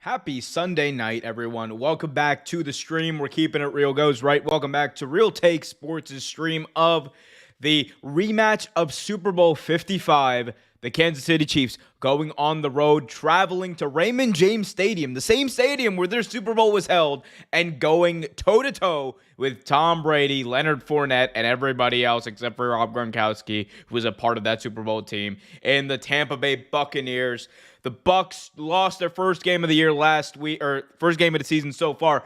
Happy Sunday night, everyone. Welcome back to the stream. We're keeping it real, goes right. Welcome back to Real Take Sports' stream of the rematch of Super Bowl 55. The Kansas City Chiefs going on the road, traveling to Raymond James Stadium, the same stadium where their Super Bowl was held, and going toe-to-toe with Tom Brady, Leonard Fournette, and everybody else except for Rob Gronkowski, who was a part of that Super Bowl team, and the Tampa Bay Buccaneers. The Bucs lost their first game of the year last week, or first game of the season so far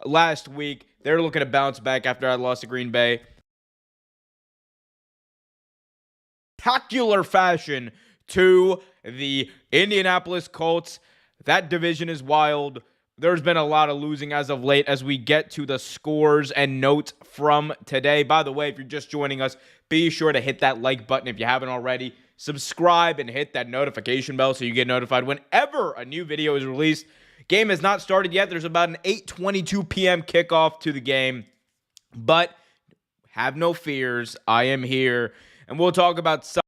last week. They're looking to bounce back after I lost to Green Bay. Spectacular fashion to the Indianapolis Colts. That division is wild. There's been a lot of losing as of late as we get to the scores and notes from today. By the way, if you're just joining us, be sure to hit that like button if you haven't already. Subscribe and hit that notification bell so you get notified whenever a new video is released. Game has not started yet. There's about an 8:22 p.m. kickoff to the game. But have no fears. I am here. And we'll talk about some.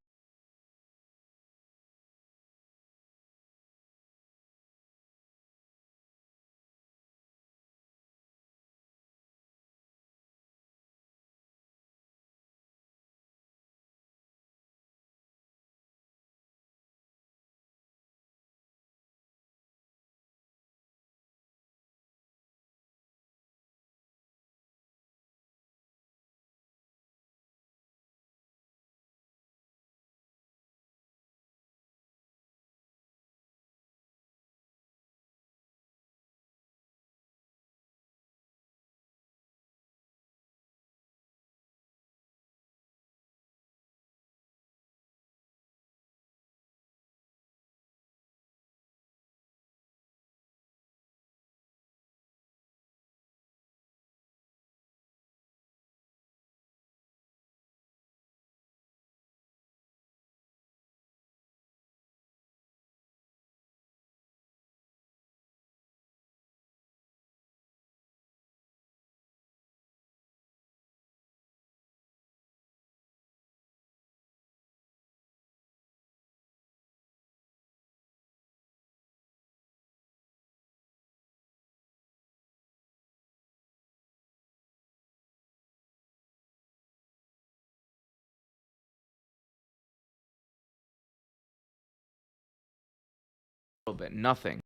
A little bit, nothing.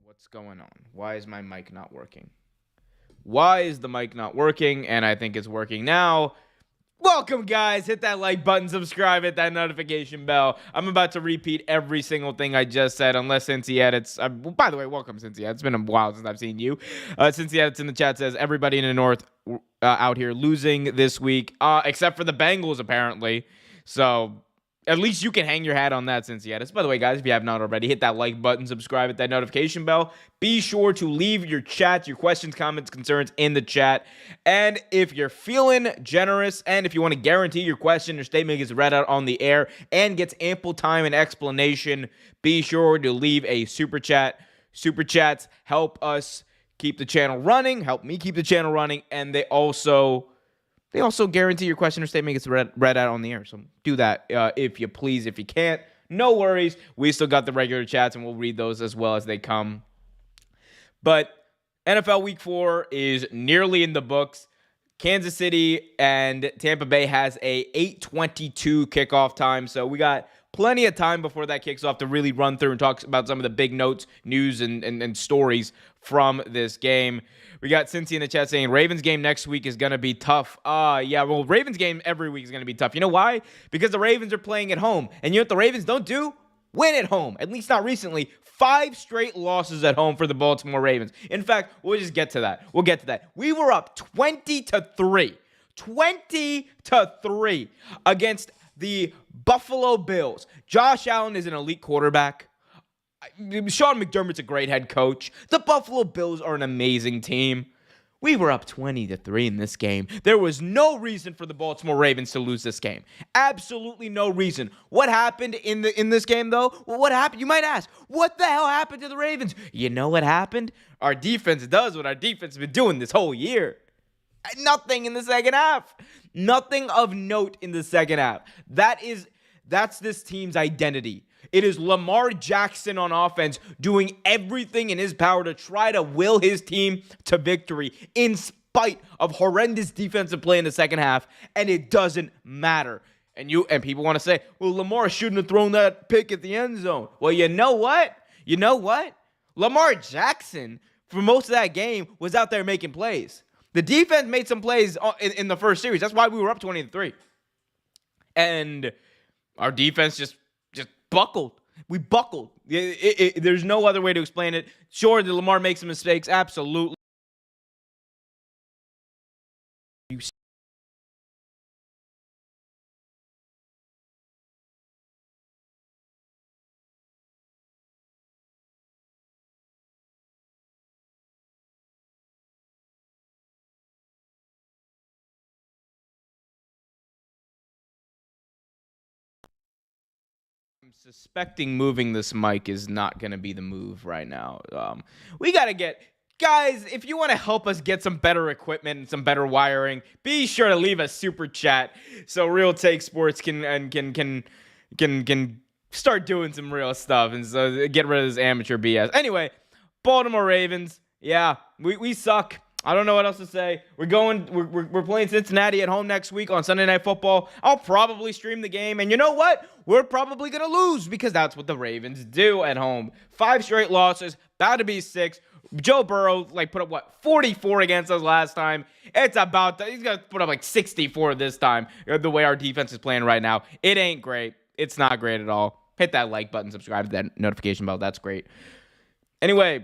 What's going on? Why is my mic not working? Why is the mic not working? And I think it's working now. Welcome, guys. Hit that like button, subscribe, hit that notification bell. I'm about to repeat every single thing I just said, unless Cincy Edits. By the way, welcome, Cincy Edits. It's been a while since I've seen you. Cincy Edits in the chat says, everybody in the North out here losing this week, except for the Bengals, apparently. So at least you can hang your hat on that, Cincy Edits. By the way, guys, if you have not already, hit that like button, subscribe, hit that notification bell. Be sure to leave your chats, your questions, comments, concerns in the chat. And if you're feeling generous and if you want to guarantee your question or statement gets read out on the air and gets ample time and explanation, be sure to leave a super chat. Super chats help us keep the channel running, help me keep the channel running, and they also guarantee your question or statement gets read out on the air. So do that if you please. If you can't, no worries. We still got the regular chats, and we'll read those as well as they come. But NFL Week 4 is nearly in the books. Kansas City and Tampa Bay has a 8:22 kickoff time. So we got plenty of time before that kicks off to really run through and talk about some of the big notes, news, and stories from this game. We got Cincy in the chat saying Ravens game next week is going to be tough. Yeah, well, Ravens game every week is going to be tough. You know why? Because the Ravens are playing at home. And you know what the Ravens don't do? Win at home. At least not recently. 5 straight losses at home for the Baltimore Ravens. In fact, we'll just get to that. We'll get to that. We were up 20-3. 20-3 against the Buffalo Bills. Josh Allen is an elite quarterback. Sean McDermott's a great head coach. The Buffalo Bills are an amazing team. We were up 20-3 in this game. There was no reason for the Baltimore Ravens to lose this game. Absolutely no reason. What happened in this game, though? Well, what happened? You might ask, what the hell happened to the Ravens? You know what happened? Our defense does what our defense has been doing this whole year. Nothing in the second half. Nothing of note in the second half. That's this team's identity. It is Lamar Jackson on offense doing everything in his power to try to will his team to victory in spite of horrendous defensive play in the second half, and it doesn't matter. And people want to say, well, Lamar shouldn't have thrown that pick at the end zone. Well, you know what? Lamar Jackson, for most of that game, was out there making plays. The defense made some plays in the first series. That's why we were up 20-3. And our defense just buckled. We buckled. There's no other way to explain it. Sure, did Lamar make some mistakes? Absolutely. I'm suspecting moving this mic is not going to be the move right now. We got to get... Guys, if you want to help us get some better equipment and some better wiring, be sure to leave a super chat so Real Take Sports can start doing some real stuff and so get rid of this amateur BS. Anyway, Baltimore Ravens, yeah, we suck. I don't know what else to say. We're playing Cincinnati at home next week on Sunday Night Football. I'll probably stream the game, and you know what? We're probably gonna lose because that's what the Ravens do at home. 5 straight losses, about to be 6. Joe Burrow put up 44 against us last time. He's gonna put up 64 this time. The way our defense is playing right now, it ain't great. It's not great at all. Hit that like button, subscribe to that notification bell. That's great. Anyway,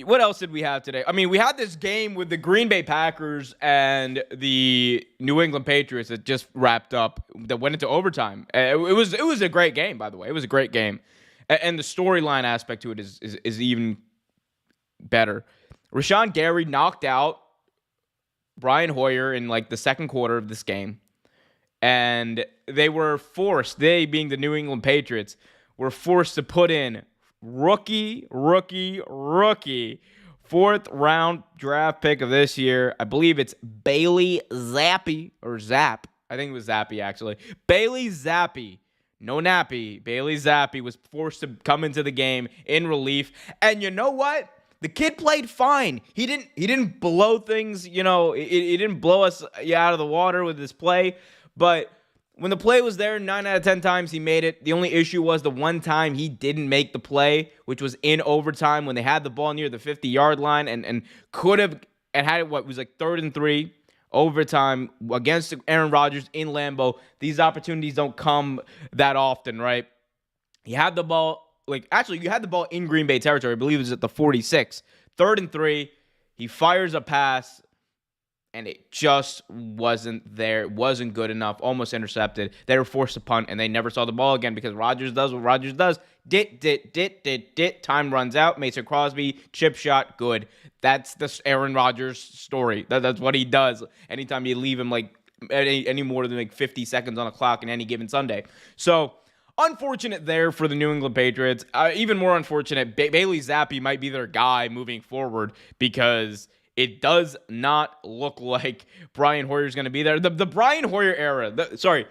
what else did we have today? I mean, we had this game with the Green Bay Packers and the New England Patriots that just wrapped up, that went into overtime. It was a great game, by the way. It was a great game, and the storyline aspect to it is even better. Rashawn Gary knocked out Brian Hoyer in the second quarter of this game, and they being the New England Patriots, were forced to put in rookie 4th round draft pick of this year. I believe it's Bailey Zappi, or Zapp. I think it was Zappi, actually. Bailey Zappi. No Nappy. Bailey Zappi was forced to come into the game in relief. And you know what? The kid played fine. He didn't blow things, he didn't blow us out of the water with his play. But when the play was there, 9 out of 10 times he made it. The only issue was the one time he didn't make the play, which was in overtime when they had the ball near the 50-yard line and could have, and had it, was 3rd and 3, overtime against Aaron Rodgers in Lambeau. These opportunities don't come that often, right? He had the ball, you had the ball in Green Bay territory. I believe it was at the 46. 3rd and 3, he fires a pass, and it just wasn't there. It wasn't good enough. Almost intercepted. They were forced to punt, and they never saw the ball again because Rodgers does what Rodgers does. Time runs out. Mason Crosby, chip shot, good. That's the Aaron Rodgers story. That's what he does. Anytime you leave him any more than 50 seconds on the clock in any given Sunday. So, unfortunate there for the New England Patriots. Even more unfortunate, Bailey Zappi might be their guy moving forward because it does not look like Brian Hoyer's going to be there. The Brian Hoyer era, the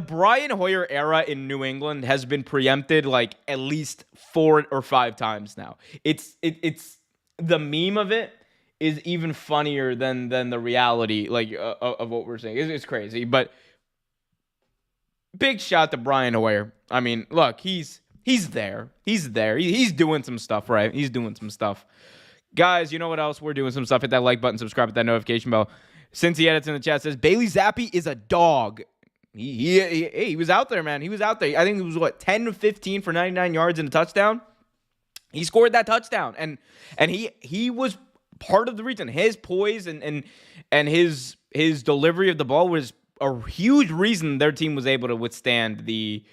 Brian Hoyer era in New England has been preempted at least 4 or 5 times now. It's the meme of it is even funnier than the reality of what we're saying. It's crazy, but big shout to Brian Hoyer. I mean, look, he's there. He's there. He's doing some stuff, right? He's doing some stuff. Guys, you know what else? We're doing some stuff. Hit that like button, subscribe, hit that notification bell. Since he edits in the chat, says Bailey Zappi is a dog. He was out there, man. He was out there. I think it was 10 to 15 for 99 yards and a touchdown. He scored that touchdown, and he was part of the reason. His poise and his delivery of the ball was a huge reason their team was able to withstand the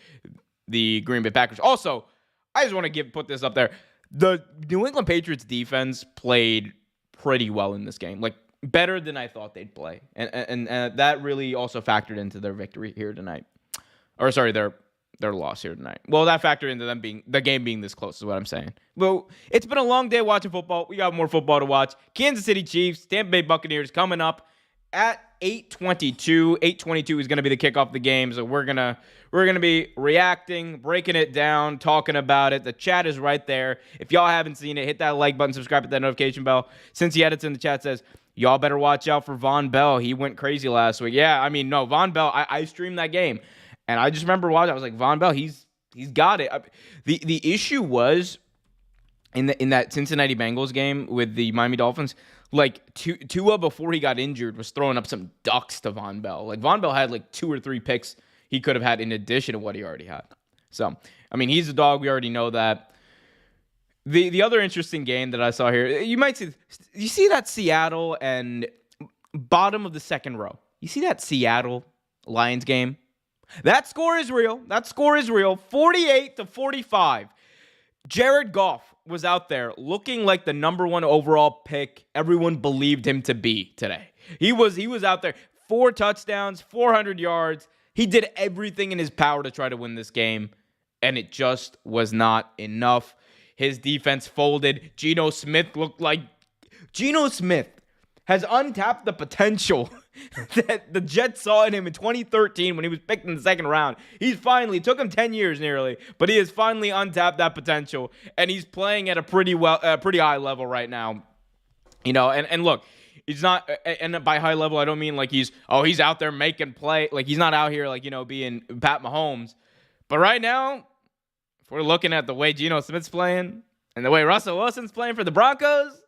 Green Bay Packers. Also, I just want to put this up there. The New England Patriots defense played pretty well in this game, like better than I thought they'd play, and that really also factored into their victory here tonight, or sorry, their loss here tonight. Well, that factored into them being the game being this close is what I'm saying. Well, it's been a long day watching football. We got more football to watch. Kansas City Chiefs, Tampa Bay Buccaneers coming up at 8:22. 8:22 is going to be the kickoff of the game, so we're gonna be reacting, breaking it down, talking about it. The chat is right there. If y'all haven't seen it, hit that like button, subscribe, hit that notification bell. Since he edits in the chat, says y'all better watch out for Von Bell. He went crazy last week. Yeah, I mean, no, Von Bell. I streamed that game, and I just remember watching. I was like, Von Bell, he's got it. The issue was in that Cincinnati Bengals game with the Miami Dolphins. Like, Tua, before he got injured, was throwing up some ducks to Von Bell. Like, Von Bell had, like, 2 or 3 picks he could have had in addition to what he already had. So, I mean, he's a dog. We already know that. The other interesting game that I saw here, you see that Seattle and bottom of the second row. You see that Seattle Lions game? That score is real. 48-45. Jared Goff was out there looking like the number 1 overall pick everyone believed him to be today. He was out there, 4 touchdowns, 400 yards. He did everything in his power to try to win this game, and it just was not enough. His defense folded. Geno Smith has untapped the potential that the Jets saw in him in 2013 when he was picked in the second round. He's finally, took him 10 years nearly, but he has finally untapped that potential, and he's playing at a pretty high level right now. You know, and look, he's not, and by high level, I don't mean like he's out there making play. Like, he's not out here like, being Pat Mahomes. But right now, if we're looking at the way Geno Smith's playing and the way Russell Wilson's playing for the Broncos,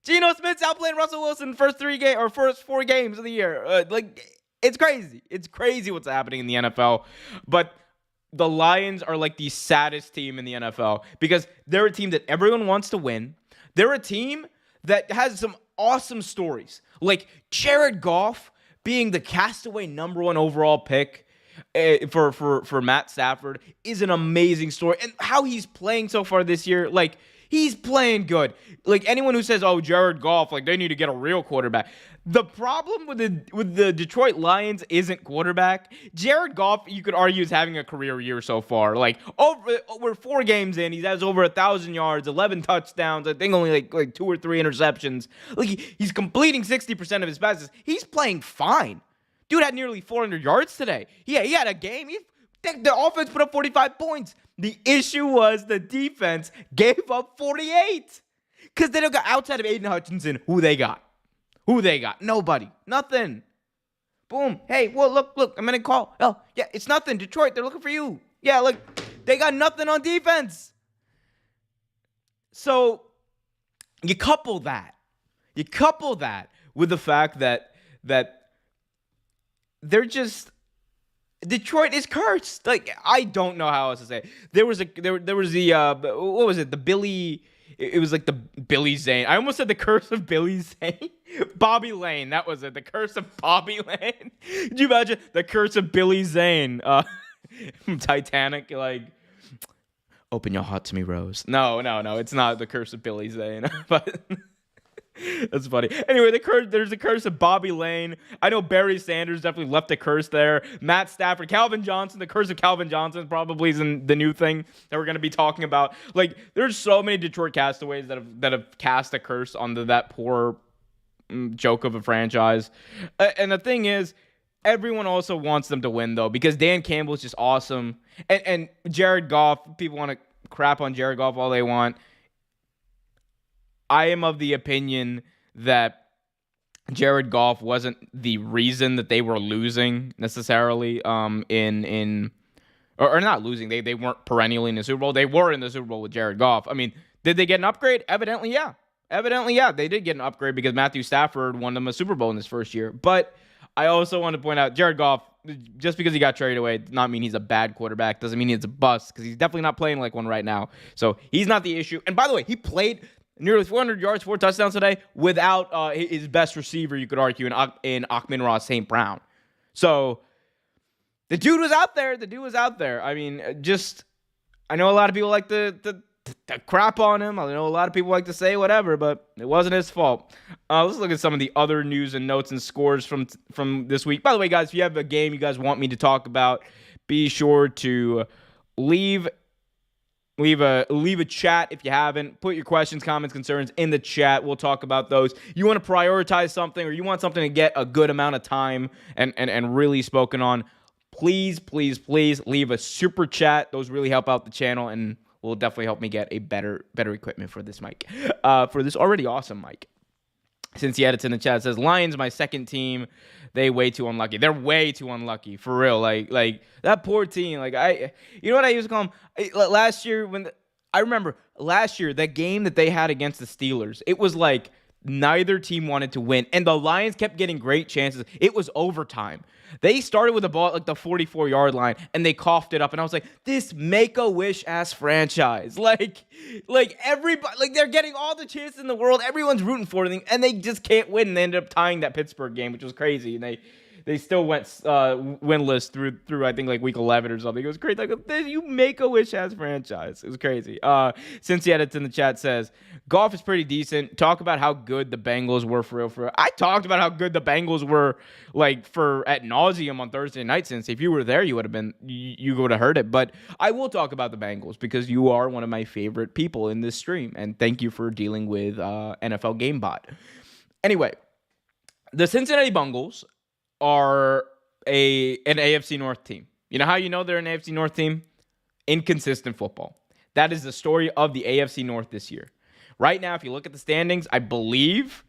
Geno Smith's outplaying Russell Wilson first 4 games of the year. It's crazy. It's crazy what's happening in the NFL. But the Lions are like the saddest team in the NFL because they're a team that everyone wants to win. They're a team that has some awesome stories. Like Jared Goff being the castaway number 1 overall pick for Matt Stafford is an amazing story. And how he's playing so far this year, like, he's playing good. Like, anyone who says, oh, Jared Goff, like, they need to get a real quarterback. The problem with the Detroit Lions isn't quarterback. Jared Goff, you could argue, is having a career year so far. Like, we're 4 games in. He has over 1,000 yards, 11 touchdowns. I think only like 2 or 3 interceptions. Like, he's completing 60% of his passes. He's playing fine. Dude had nearly 400 yards today. Yeah, he had a game. The offense put up 45 points. The issue was the defense gave up 48. Because they don't got, outside of Aiden Hutchinson, who they got? Nobody. Nothing. Boom. Hey, well, look. I'm going to call. Oh, yeah, it's nothing. Detroit, they're looking for you. Yeah, look, they got nothing on defense. So you couple that with the fact that they're just, Detroit is cursed. Like, I don't know how else to say it. There was the what was it? The Billy. It was like the Billy Zane. I almost said the curse of Billy Zane. Bobby Lane. That was it. The curse of Bobby Lane. Could you imagine the curse of Billy Zane? From Titanic. Like, open your heart to me, Rose. No. It's not the curse of Billy Zane. But that's funny. Anyway, there's the curse of Bobby Lane. I know Barry Sanders definitely left a curse there. Matt Stafford, Calvin Johnson, the curse of Calvin Johnson probably is the new thing that we're going to be talking about. Like, there's so many Detroit castaways that have cast a curse onto that poor joke of a franchise. And the thing is, everyone also wants them to win, though, because Dan Campbell is just awesome. And Jared Goff, people want to crap on Jared Goff all they want. I am of the opinion that Jared Goff wasn't the reason that they were losing necessarily. Or not losing. They weren't perennially in the Super Bowl. They were in the Super Bowl with Jared Goff. I mean, did they get an upgrade? Evidently, yeah. They did get an upgrade because Matthew Stafford won them a Super Bowl in his first year. But I also want to point out, Jared Goff, just because he got traded away does not mean he's a bad quarterback. Doesn't mean he's a bust, because he's definitely not playing like one right now. So he's not the issue. And by the way, he played nearly 400 yards, 4 touchdowns today without his best receiver, you could argue, in Amon-Ra St. Brown. So the dude was out there. I mean, I know a lot of people like to crap on him. I know a lot of people like to say whatever, but it wasn't his fault. Let's look at some of the other news and notes and scores from this week. By the way, guys, if you have a game you guys want me to talk about, be sure to leave a chat if you haven't. Put your questions, comments, concerns in the chat. We'll talk about those. You want to prioritize something, or you want something to get a good amount of time and really spoken on, please leave a super chat. Those really help out the channel and will definitely help me get a better equipment for this mic. For this already awesome mic. Since he edits in the chat, it says, Lions, my second team. They way too unlucky. They're way too unlucky, for real. Like that poor team. Like you know what I used to call them? Last year I remember last year that game that they had against the Steelers. It was like neither team wanted to win, and the Lions kept getting great chances. It was overtime. They started with the ball at like the 44-yard line, and they coughed it up. And I was like, this Make-A-Wish ass franchise. Like everybody, like they're getting all the chances in the world. Everyone's rooting for them, and they just can't win. And they ended up tying that Pittsburgh game, which was crazy. And they still went winless through I think like week 11 or something. It was crazy. Like, you Make-A-Wish ass franchise. It was crazy. Since he edits in the chat says, golf is pretty decent. Talk about how good the Bengals were for real. I talked about how good the Bengals were like for at nauseum on Thursday night. Since if you were there, you would have heard it. But I will talk about the Bengals because you are one of my favorite people in this stream, and thank you for dealing with NFL GameBot. Anyway, the Cincinnati Bengals are an AFC North team. You know how you know they're an AFC North team? Inconsistent football. That is the story of the AFC North this year. Right now, if you look at the standings, I believe,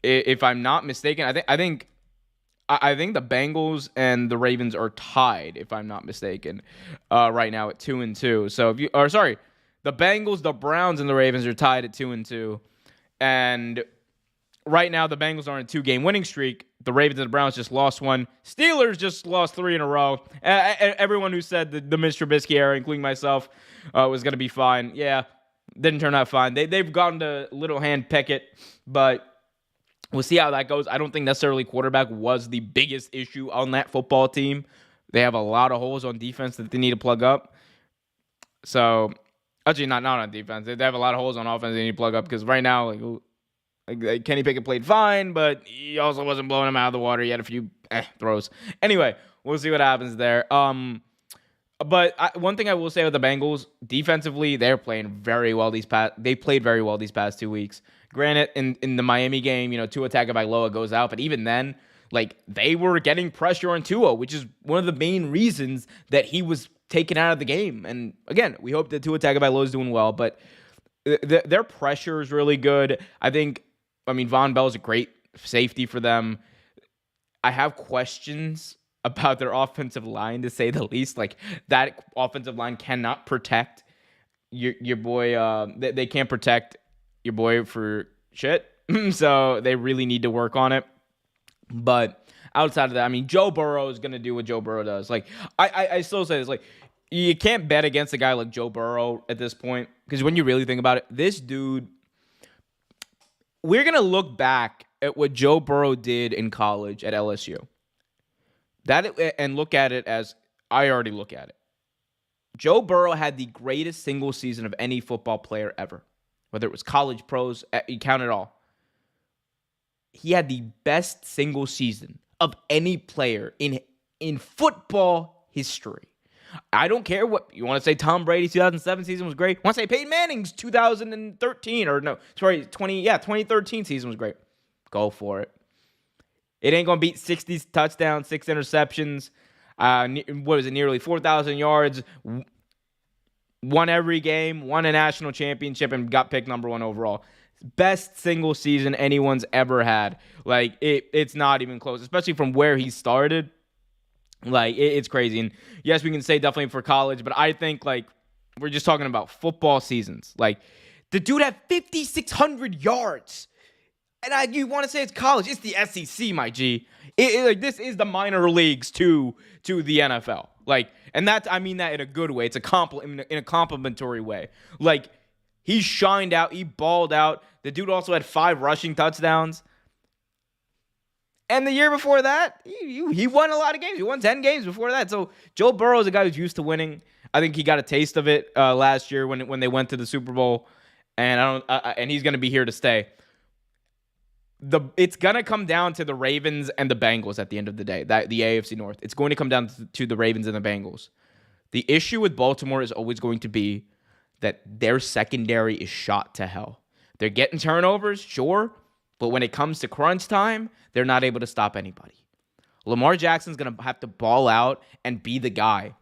if I'm not mistaken, I think the Bengals and the Ravens are tied, if I'm not mistaken, right now at 2-2. So the Bengals, the Browns, and the Ravens are tied at 2-2, and right now the Bengals are on a 2-game winning streak. The Ravens and the Browns just lost one. Steelers just lost 3 in a row. Everyone who said the Mitch Trubisky era, including myself, was going to be fine. Yeah, didn't turn out fine. They've gone to Little Hand Pickett, but we'll see how that goes. I don't think necessarily quarterback was the biggest issue on that football team. They have a lot of holes on defense that they need to plug up. So, actually, not on defense. They have a lot of holes on offense they need to plug up because right now, like Kenny Pickett played fine, but he also wasn't blowing him out of the water. He had a few throws. Anyway, we'll see what happens there. But one thing I will say with the Bengals, defensively, they're playing very well they played very well these past 2 weeks. Granted, in the Miami game, Tua Tagovailoa goes out, but even then, like, they were getting pressure on Tua, which is one of the main reasons that he was taken out of the game. And again, we hope that Tua Tagovailoa is doing well, but their pressure is really good. Von Bell is a great safety for them. I have questions about their offensive line, to say the least. Like, that offensive line cannot protect your boy. They can't protect your boy for shit. So they really need to work on it. But outside of that, Joe Burrow is going to do what Joe Burrow does. Like, I still say this, like, you can't bet against a guy like Joe Burrow at this point, because when you really think about it, this dude, we're going to look back at what Joe Burrow did in college at LSU. And look at it as I already look at it. Joe Burrow had the greatest single season of any football player ever. Whether it was college, pros, you count it all. He had the best single season of any player in football history. I don't care what you want to say. Tom Brady's 2007 season was great. Want to say Peyton Manning's 2013 season was great. Go for it. It ain't gonna beat 60 touchdowns, 6 interceptions. Nearly 4,000 yards. Won every game. Won a national championship and got picked number 1 overall. Best single season anyone's ever had. Like, it's not even close, especially from where he started. Like, it's crazy. And yes, we can say definitely for college, but I think, like, we're just talking about football seasons. Like, the dude had 5,600 yards. And you want to say it's college. It's the SEC, my G. This is the minor leagues to the NFL. Like, and I mean that in a good way. It's in a complimentary way. Like, he shined out. He balled out. The dude also had 5 rushing touchdowns. And the year before that, he won a lot of games. He won 10 games before that. So Joe Burrow is a guy who's used to winning. I think he got a taste of it last year when they went to the Super Bowl, and and he's going to be here to stay. It's going to come down to the Ravens and the Bengals at the end of the day, the AFC North. It's going to come down to the Ravens and the Bengals. The issue with Baltimore is always going to be that their secondary is shot to hell. They're getting turnovers, sure, but when it comes to crunch time, they're not able to stop anybody. Lamar Jackson's going to have to ball out and be the guy.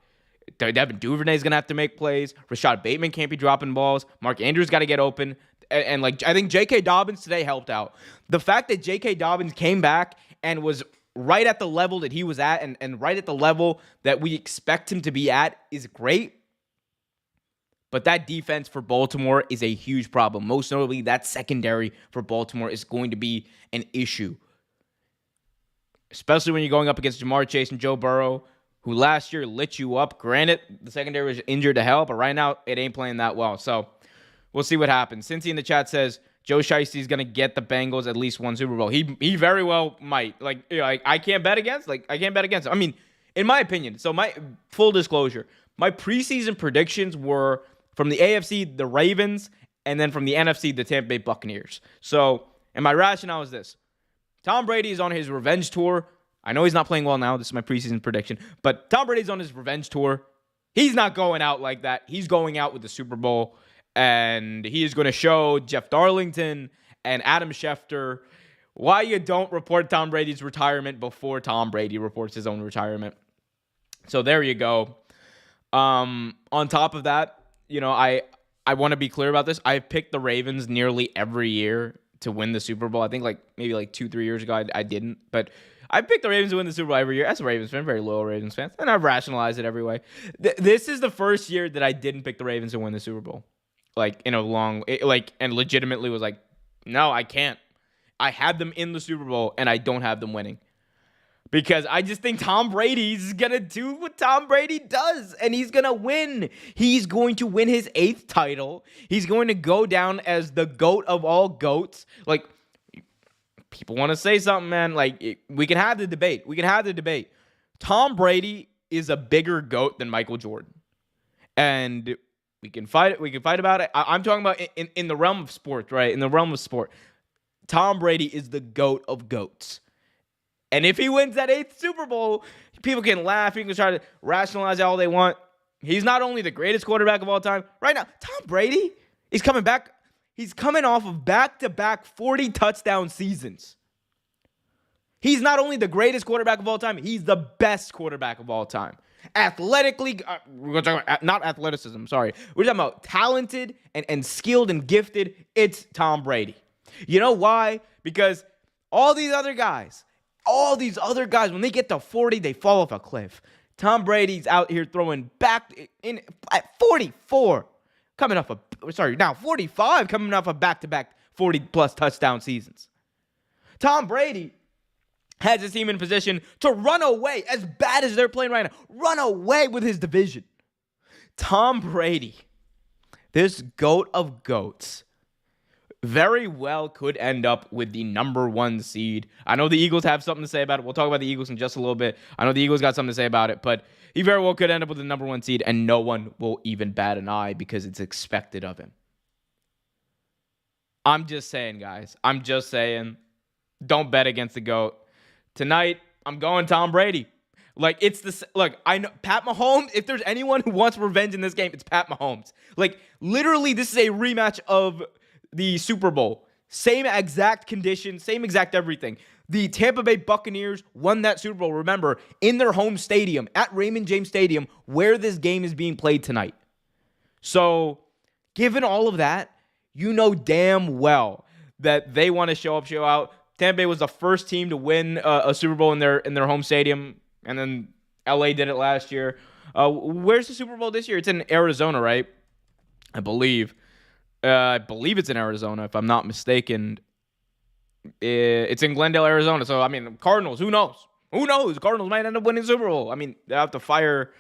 Devin Duvernay's going to have to make plays. Rashad Bateman can't be dropping balls. Mark Andrews got to get open. And like I think J.K. Dobbins today helped out. The fact that J.K. Dobbins came back and was right at the level that he was at and right at the level that we expect him to be at is great. But that defense for Baltimore is a huge problem. Most notably, that secondary for Baltimore is going to be an issue. Especially when you're going up against Jamar Chase and Joe Burrow, who last year lit you up. Granted, the secondary was injured to hell, but right now it ain't playing that well. So we'll see what happens. Cincy in the chat says Joe Shiesty is going to get the Bengals at least one Super Bowl. He very well might. I can't bet against. I can't bet against him. I mean, in my opinion. So my full disclosure, my preseason predictions were from the AFC, the Ravens, and then from the NFC, the Tampa Bay Buccaneers. So, and my rationale is this. Tom Brady is on his revenge tour. I know he's not playing well now. This is my preseason prediction. But Tom Brady's on his revenge tour. He's not going out like that. He's going out with the Super Bowl. And he is going to show Jeff Darlington and Adam Schefter why you don't report Tom Brady's retirement before Tom Brady reports his own retirement. So there you go. On top of that, I want to be clear about this. I've picked the Ravens nearly every year to win the Super Bowl. I think maybe 2-3 years ago I didn't. But I picked the Ravens to win the Super Bowl every year. As a Ravens fan, very loyal Ravens fan. And I've rationalized it every way. This is the first year that I didn't pick the Ravens to win the Super Bowl. And legitimately was like, no, I can't. I had them in the Super Bowl, and I don't have them winning. Because I just think Tom Brady's going to do what Tom Brady does, and he's going to win. He's going to win his 8th title. He's going to go down as the GOAT of all GOATs. People want to say something, man. We can have the debate. Tom Brady is a bigger GOAT than Michael Jordan. And we can fight about it. I'm talking about in the realm of sports, right? In the realm of sport. Tom Brady is the GOAT of GOATs. And if he wins that 8th Super Bowl, people can laugh. People can try to rationalize all they want. He's not only the greatest quarterback of all time. Right now, Tom Brady is coming back. He's coming off of back-to-back 40 touchdown seasons. He's not only the greatest quarterback of all time, he's the best quarterback of all time. Athletically, we're going to talk about, not athleticism, sorry. We're talking about talented and skilled and gifted. It's Tom Brady. You know why? Because all these other guys, when they get to 40, they fall off a cliff. Tom Brady's out here throwing back in at 44, 45, coming off of back-to-back 40-plus touchdown seasons. Tom Brady has his team in position to run away, as bad as they're playing right now, run away with his division. Tom Brady, this GOAT of GOATs, very well could end up with the number 1 seed. I know the Eagles have something to say about it. We'll talk about the Eagles in just a little bit. I know the Eagles got something to say about it, but he very well could end up with the number 1 seed, and no one will even bat an eye because it's expected of him. I'm just saying, guys. Don't bet against the GOAT. Tonight, I'm going Tom Brady. I know Pat Mahomes, if there's anyone who wants revenge in this game, it's Pat Mahomes. Literally, this is a rematch of the Super Bowl. Same exact conditions, same exact everything. The Tampa Bay Buccaneers won that Super Bowl, remember, in their home stadium, at Raymond James Stadium, where this game is being played tonight. So, given all of that, you know damn well that they want to show up, show out. Tampa Bay was the first team to win a Super Bowl in their home stadium, and then LA did it last year. Where's the Super Bowl this year? It's in Arizona, right? I believe it's in Arizona, if I'm not mistaken. It's in Glendale, Arizona. So, Cardinals, who knows? Who knows? Cardinals might end up winning the Super Bowl. They'll have to fire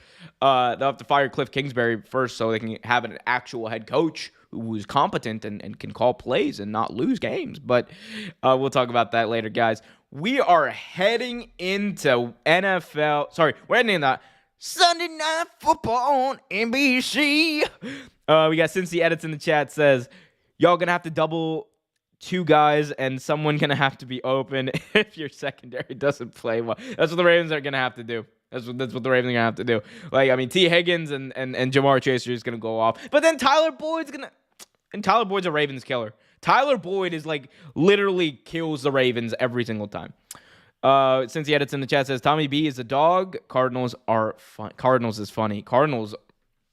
Cliff Kingsbury first so they can have an actual head coach who's competent and can call plays and not lose games. But we'll talk about that later, guys. We are heading into we're heading into Sunday Night Football on NBC. We got Cincy Edits in the chat says, y'all gonna have to double 2 guys and someone gonna have to be open if your secondary doesn't play well. That's what the Ravens are gonna have to do. That's what the Ravens are gonna have to do. Like, I mean, T. Higgins and Jamar Chase are just gonna go off. But then Tyler Boyd's a Ravens killer. Tyler Boyd is like literally kills the Ravens every single time. Since he edits in the chat says Tommy B is a dog. Cardinals are fun. Cardinals is funny. Cardinals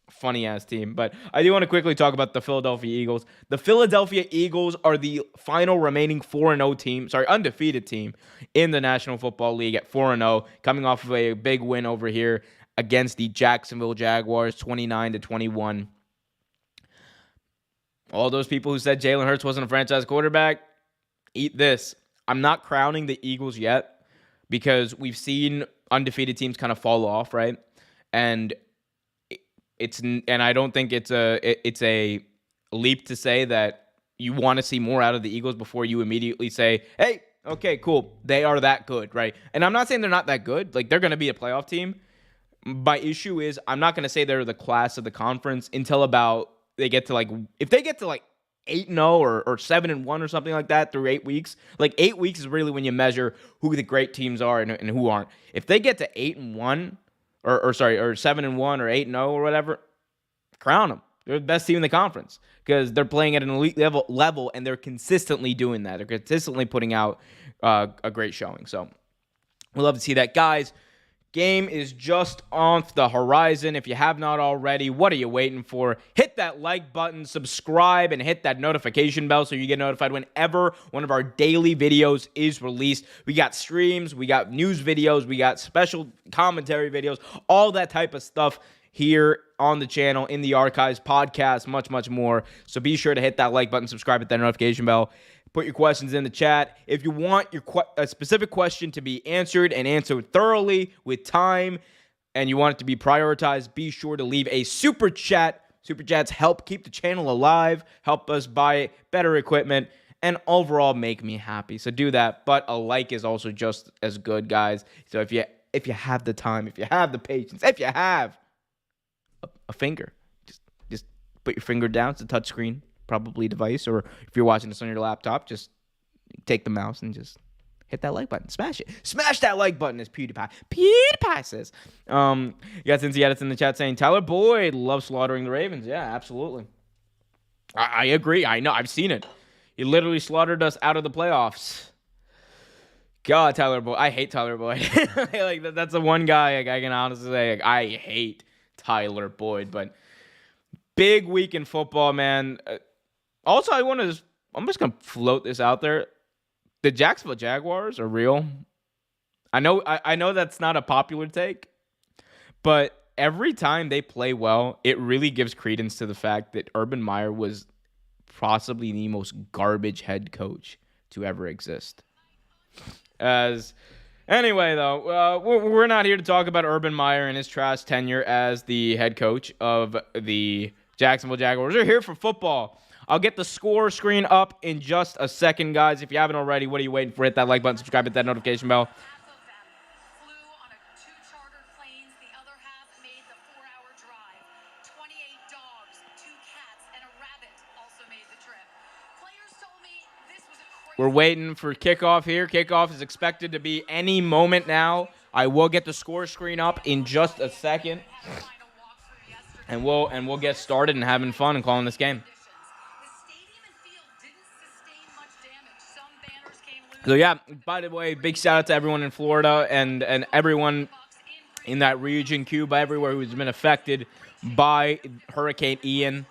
funny ass team. But I do want to quickly talk about the Philadelphia Eagles. The Philadelphia Eagles are the final remaining 4-0 team, undefeated team in the National Football League at 4-0, coming off of a big win over here against the Jacksonville Jaguars, 29-21. All those people who said Jalen Hurts wasn't a franchise quarterback, eat this. I'm not crowning the Eagles yet, because we've seen undefeated teams kind of fall off, right? And I don't think it's a leap to say that you want to see more out of the Eagles before you immediately say, hey, okay, cool, they are that good, right? And I'm not saying they're not that good. Like, they're going to be a playoff team. My issue is I'm not going to say they're the class of the conference until about if they get to 8-0 or 7-1 or something like that through 8 weeks. Like, 8 weeks is really when you measure who the great teams are and who aren't. If they get to 8-1 or 7-1 or 8-0 or whatever, crown them. They're the best team in the conference because they're playing at an elite level and they're consistently doing that. They're consistently putting out a great showing. So we'd love to see that, guys. Game is just on the horizon. If you have not already, what are you waiting for? Hit that like button, subscribe, and hit that notification bell so you get notified whenever one of our daily videos is released. We got streams, we got news videos, we got special commentary videos, all that type of stuff here on the channel, in the archives, podcasts, much, much more. So be sure to hit that like button, subscribe, hit that notification bell. Put your questions in the chat. If you want a specific question to be answered and answered thoroughly with time, and you want it to be prioritized, be sure to leave a super chat. Super chats help keep the channel alive, help us buy better equipment, and overall make me happy. So do that. But a like is also just as good, guys. So if you have the time, if you have the patience, if you have a finger, just put your finger down. It's a touchscreen probably device, or if you're watching this on your laptop, just take the mouse and just hit that like button. Smash it. Smash that like button, as PewDiePie says. You got Cincy Edits in the chat saying Tyler Boyd loves slaughtering the Ravens. Yeah, absolutely. I agree. I know. I've seen it. He literally slaughtered us out of the playoffs. God, Tyler Boyd. I hate Tyler Boyd. That's the one guy I can honestly say I hate Tyler Boyd. But big week in football, man. Also, I'm just going to float this out there. The Jacksonville Jaguars are real. I know that's not a popular take, but every time they play well, it really gives credence to the fact that Urban Meyer was possibly the most garbage head coach to ever exist. Anyway, though, we're not here to talk about Urban Meyer and his trash tenure as the head coach of the Jacksonville Jaguars. We're here for football. I'll get the score screen up in just a second, guys. If you haven't already, what are you waiting for? Hit that like button, subscribe, hit that notification bell. We're waiting for kickoff here. Kickoff is expected to be any moment now. I will get the score screen up in just a second. And we'll get started and having fun and calling this game. So yeah, by the way, big shout out to everyone in Florida and everyone in that region, Cuba, everywhere who's been affected by Hurricane Ian.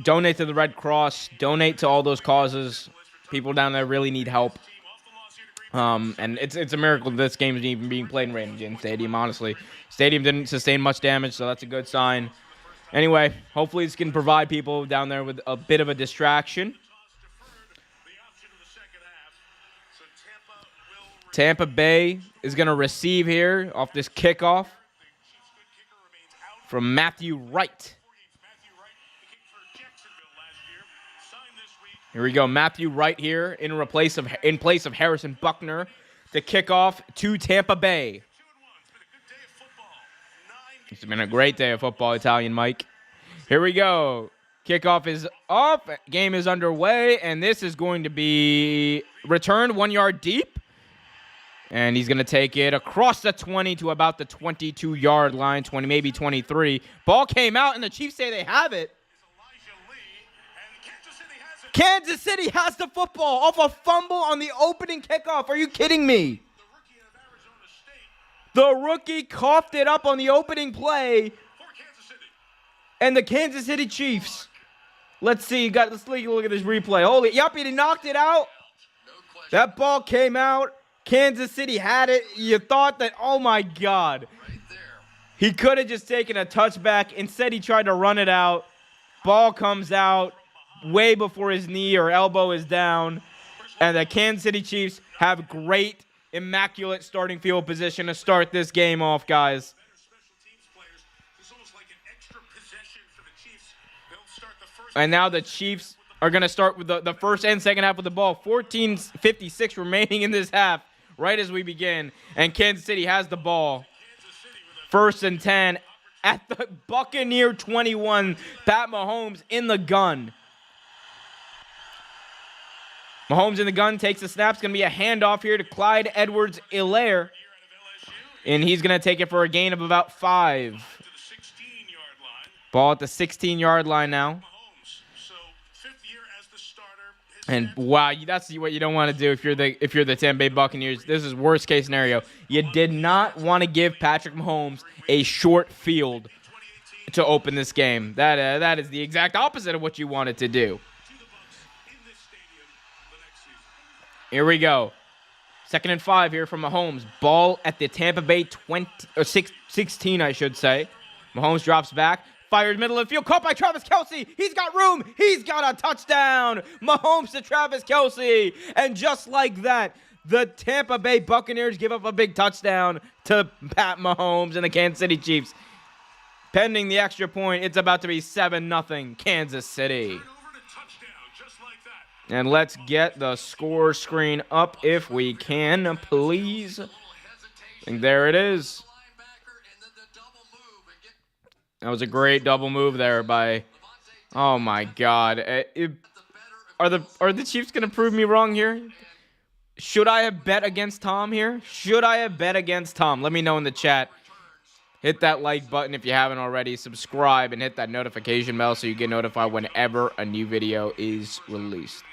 Donate to the Red Cross, donate to all those causes. People down there really need help. And it's a miracle that this game is even being played in Raymond James Stadium, honestly. Stadium didn't sustain much damage, so that's a good sign. Anyway, hopefully this can provide people down there with a bit of a distraction. Tampa Bay is going to receive here off this kickoff from Matthew Wright. Here we go, Matthew Wright here in place of Harrison Buckner to kick off to Tampa Bay. It's been a great day of football, Italian Mike. Here we go. Kickoff is up. Game is underway, and this is going to be returned 1 yard deep. And he's going to take it across the 20 to about the 22-yard line, 20, maybe 23. Ball came out, and the Chiefs say they have it. Kansas City has the football off a fumble on the opening kickoff. Are you kidding me? The rookie coughed it up on the opening play. And the Kansas City Chiefs. Let's see. Let's take a look at this replay. Holy, yep, he knocked it out. That ball came out. Kansas City had it. You thought that, oh my God. He could have just taken a touchback. Instead, he tried to run it out. Ball comes out way before his knee or elbow is down. And the Kansas City Chiefs have great, immaculate starting field position to start this game off, guys. And now the Chiefs are going to start with the first and second half of the ball. 14:56 remaining in this half, right as we begin. And Kansas City has the ball. 1st and 10 at the Buccaneer 21. Pat Mahomes in the gun. Mahomes in the gun, takes the snap. It's going to be a handoff here to Clyde Edwards-Helaire. And he's going to take it for a gain of about 5. Ball at the 16-yard line now. And wow, that's what you don't want to do if you're the Tampa Bay Buccaneers. This is worst case scenario. You did not want to give Patrick Mahomes a short field to open this game. That is the exact opposite of what you wanted to do. Here we go. 2nd and 5 here from Mahomes. Ball at the Tampa Bay 16, I should say. Mahomes drops back. Fires middle of the field. Caught by Travis Kelce. He's got room. He's got a touchdown. Mahomes to Travis Kelce. And just like that, the Tampa Bay Buccaneers give up a big touchdown to Pat Mahomes and the Kansas City Chiefs. Pending the extra point, it's about to be 7-0 Kansas City. And let's get the score screen up if we can, please. And there it is. That was a great double move there by, oh my God. Are the Chiefs going to prove me wrong here? Should I have bet against Tom here? Should I have bet against Tom? Let me know in the chat. Hit that like button if you haven't already. Subscribe and hit that notification bell so you get notified whenever a new video is released.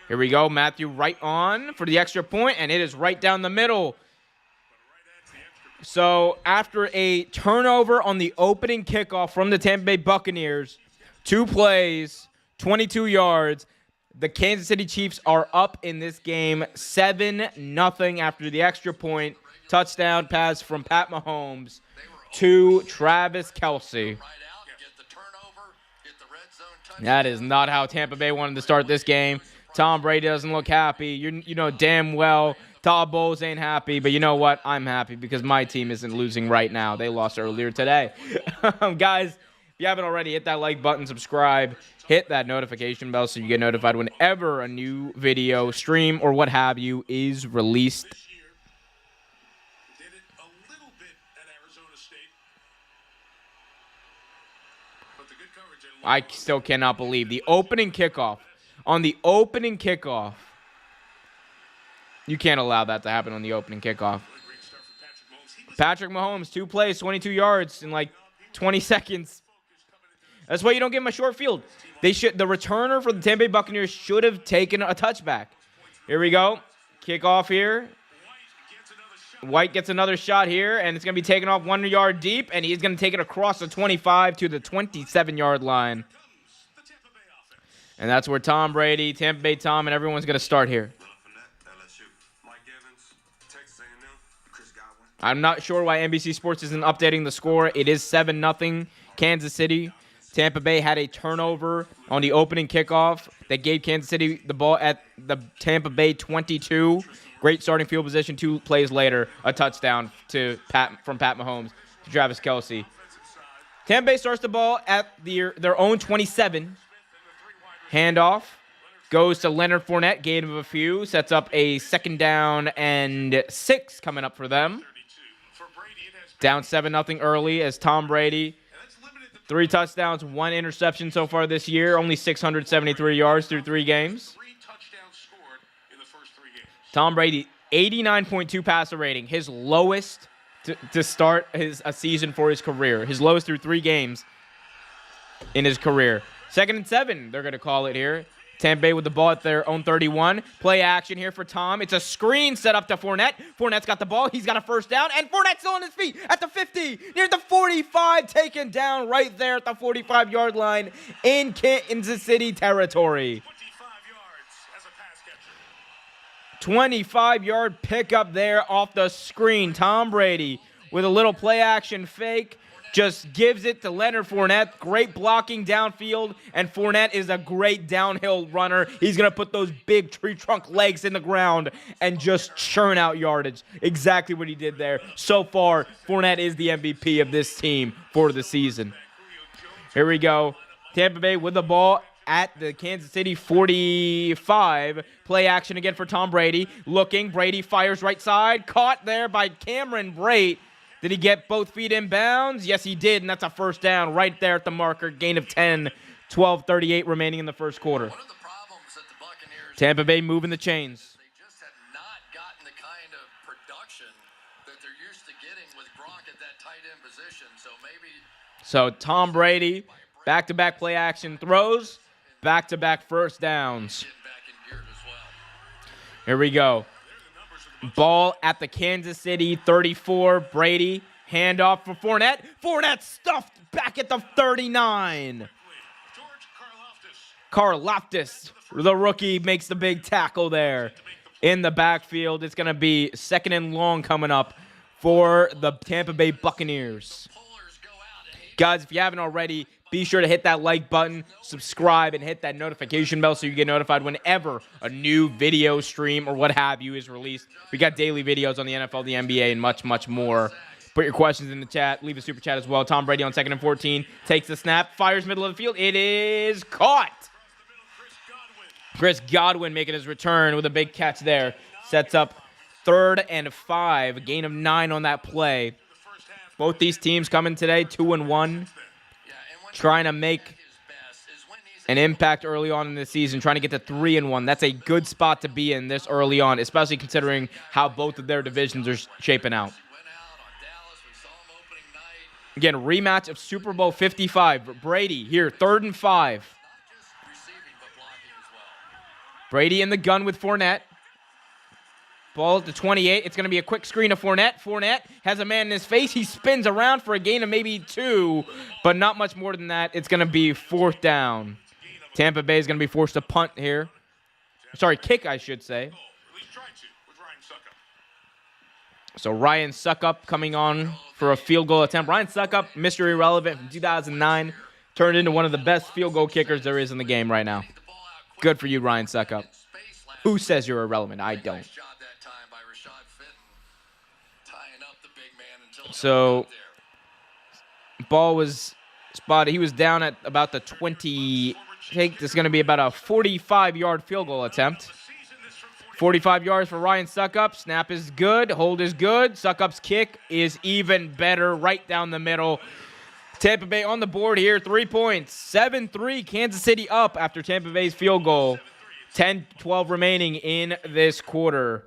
Here we go. Matthew right on for the extra point, and it is right down the middle. So after a turnover on the opening kickoff from the Tampa Bay Buccaneers, 2 plays, 22 yards, the Kansas City Chiefs are up in this game 7-0 after the extra point. Touchdown pass from Pat Mahomes to Travis Kelce. That is not how Tampa Bay wanted to start this game. Tom Brady doesn't look happy. You know damn well Todd Bowles ain't happy, but you know what? I'm happy because my team isn't losing right now. They lost earlier today. Guys, if you haven't already, hit that like button, subscribe, hit that notification bell so you get notified whenever a new video, stream, or what have you is released. I still cannot believe the opening kickoff. On the opening kickoff, you can't allow that to happen on the opening kickoff. Patrick Mahomes, 2 plays, 22 yards in like 20 seconds. That's why you don't give him a short field. The returner for the Tampa Bay Buccaneers should have taken a touchback. Here we go. Kickoff here. White gets another shot here, and it's going to be taken off 1 yard deep, and he's going to take it across the 25 to the 27-yard line. And that's where Tom Brady, Tampa Bay Tom, and everyone's going to start here. I'm not sure why NBC Sports isn't updating the score. It is 7-0 Kansas City. Tampa Bay had a turnover on the opening kickoff that gave Kansas City the ball at the Tampa Bay 22. Great starting field position. 2 plays later, a touchdown from Pat Mahomes to Travis Kelce. Tampa Bay starts the ball at their own 27. Handoff goes to Leonard Fournette, gain of a few, sets up a 2nd down and 6 coming up for them. Down 7-0 early as Tom Brady, 3 touchdowns, 1 interception so far this year, only 673 yards through 3 games. Tom Brady, 89.2 passer rating, his lowest to start a season for his career. His lowest through 3 games in his career. 2nd and 7, they're going to call it here. Tampa Bay with the ball at their own 31. Play action here for Tom. It's a screen set up to Fournette. Fournette's got the ball. He's got a first down. And Fournette's still on his feet at the 50. Near the 45. Taken down right there at the 45-yard line in Kansas City territory. 25-yard pickup there off the screen. Tom Brady with a little play action fake. Just gives it to Leonard Fournette. Great blocking downfield, and Fournette is a great downhill runner. He's going to put those big tree trunk legs in the ground and just churn out yardage. Exactly what he did there. So far, Fournette is the MVP of this team for the season. Here we go. Tampa Bay with the ball at the Kansas City 45. Play action again for Tom Brady. Looking, Brady fires right side. Caught there by Cameron Brate. Did he get both feet in bounds? Yes, he did, and that's a first down right there at the marker. Gain of 10, 12:38 remaining in the first quarter. One of the problems that the Buccaneers Tampa Bay moving the chains. They just have not gotten the kind of production that they're used to getting with Gronk at that tight end position. So Tom Brady, back-to-back play action throws, back-to-back first downs. Here we go. Ball at the Kansas City 34. Brady, handoff for Fournette. Fournette stuffed back at the 39. Karlaftis, the rookie, makes the big tackle there in the backfield. It's going to be 2nd and long coming up for the Tampa Bay Buccaneers. Guys, if you haven't already, be sure to hit that like button, subscribe, and hit that notification bell so you get notified whenever a new video stream or what have you is released. We got daily videos on the NFL, the NBA, and much, much more. Put your questions in the chat. Leave a super chat as well. Tom Brady on 2nd and 14. Takes the snap. Fires middle of the field. It is caught. Chris Godwin making his return with a big catch there. Sets up 3rd and 5. A gain of 9 on that play. Both these teams coming today 2-1. Trying to make an impact early on in the season, trying to get to 3-1. That's a good spot to be in this early on, especially considering how both of their divisions are shaping out. Again, rematch of Super Bowl 55. Brady here, 3rd and 5. Brady in the gun with Fournette. Ball at the 28. It's going to be a quick screen to Fournette. Fournette has a man in his face. He spins around for a gain of maybe 2, but not much more than that. It's going to be 4th down. Tampa Bay is going to be forced to punt here. Sorry, kick, I should say. So Ryan Suckup coming on for a field goal attempt. Ryan Suckup, mystery relevant from 2009, turned into one of the best field goal kickers there is in the game right now. Good for you, Ryan Suckup. Who says you're irrelevant? I don't. So, ball was spotted. He was down at about the 20. I think this is going to be about a 45-yard field goal attempt. 45 yards for Ryan Suckup. Snap is good. Hold is good. Suckup's kick is even better right down the middle. Tampa Bay on the board here. 3 points. 7-3. Kansas City up after Tampa Bay's field goal. 10-12 remaining in this quarter.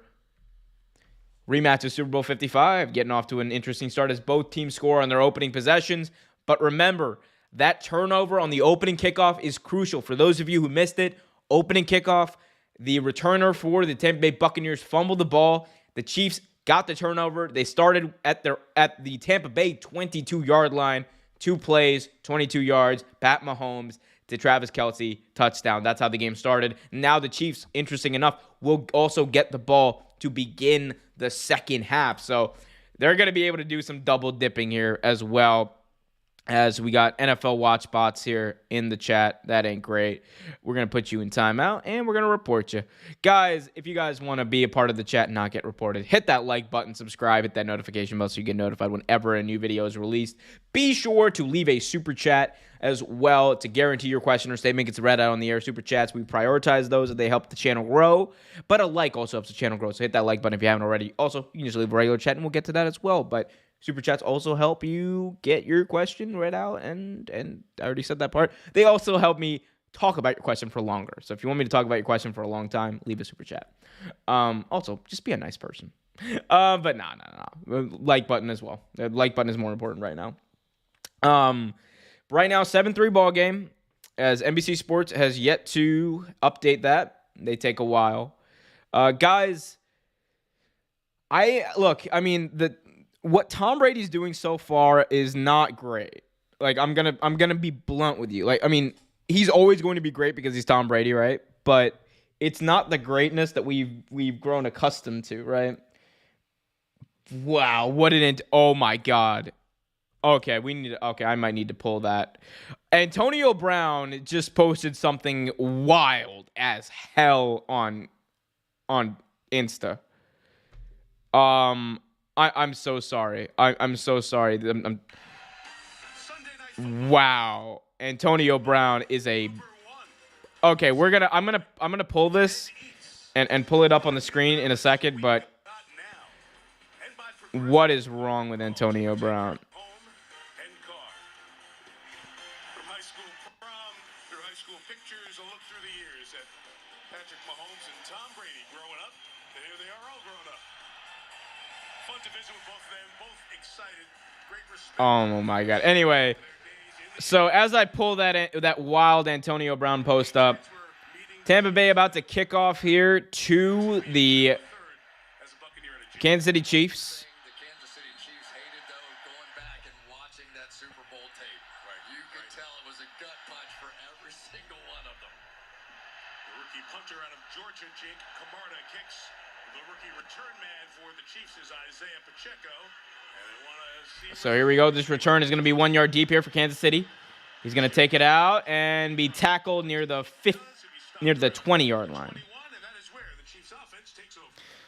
Rematch of Super Bowl 55, getting off to an interesting start as both teams score on their opening possessions. But remember, that turnover on the opening kickoff is crucial. For those of you who missed it, opening kickoff, the returner for the Tampa Bay Buccaneers fumbled the ball. The Chiefs got the turnover. They started at the Tampa Bay 22-yard line. 2 plays, 22 yards, Pat Mahomes to Travis Kelce, touchdown. That's how the game started. Now the Chiefs, interesting enough, will also get the ball to begin the second half. So they're going to be able to do some double dipping here as well, as we got NFL watch bots here in the chat. That ain't great. We're going to put you in timeout, and we're going to report you. Guys, if you guys want to be a part of the chat and not get reported, hit that like button, subscribe, hit that notification bell so you get notified whenever a new video is released. Be sure to leave a super chat as well to guarantee your question or statement gets read out on the air. Super chats, we prioritize those as they help the channel grow, but a like also helps the channel grow, so hit that like button if you haven't already. Also, you can just leave a regular chat and we'll get to that as well, but Super chats also help you get your question read out, and I already said that part. They also help me talk about your question for longer. So if you want me to talk about your question for a long time, leave a super chat. Also, just be a nice person. But no. Like button as well. The like button is more important right now. Right now, 7-3 ball game, as NBC Sports has yet to update that. They take a while. Guys, what Tom Brady's doing so far is not great. Like, I'm gonna be blunt with you. Like, I mean, he's always going to be great because he's Tom Brady, right? But it's not the greatness that we've grown accustomed to, right? Wow, oh my God. Okay, I might need to pull that. Antonio Brown just posted something wild as hell on Insta. I'm so sorry. I'm so sorry. Wow. Antonio Brown is a. Okay, I'm gonna pull this and pull it up on the screen in a second, but what is wrong with Antonio Brown? Pictures, a look through the years at Patrick Mahomes and Tom Brady growing up. And here they are all grown up. Fun to visit with both of them, both excited. Great respect. Oh my God. Anyway, so as I pull that wild Antonio Brown post up, Tampa Bay about to kick off here to the Kansas City Chiefs. The Kansas City Chiefs hated, though, going back and watching that Super Bowl tape. Right. You could tell it was a gut punch for every single one of them. The rookie punter out of Georgia, Jake Camarda, kicks. The rookie return man for the Chiefs is Isaiah Pacheco. And they want to see. So here we go. This return is going to be 1 yard deep here for Kansas City. He's going to take it out and be tackled near the 20-yard line.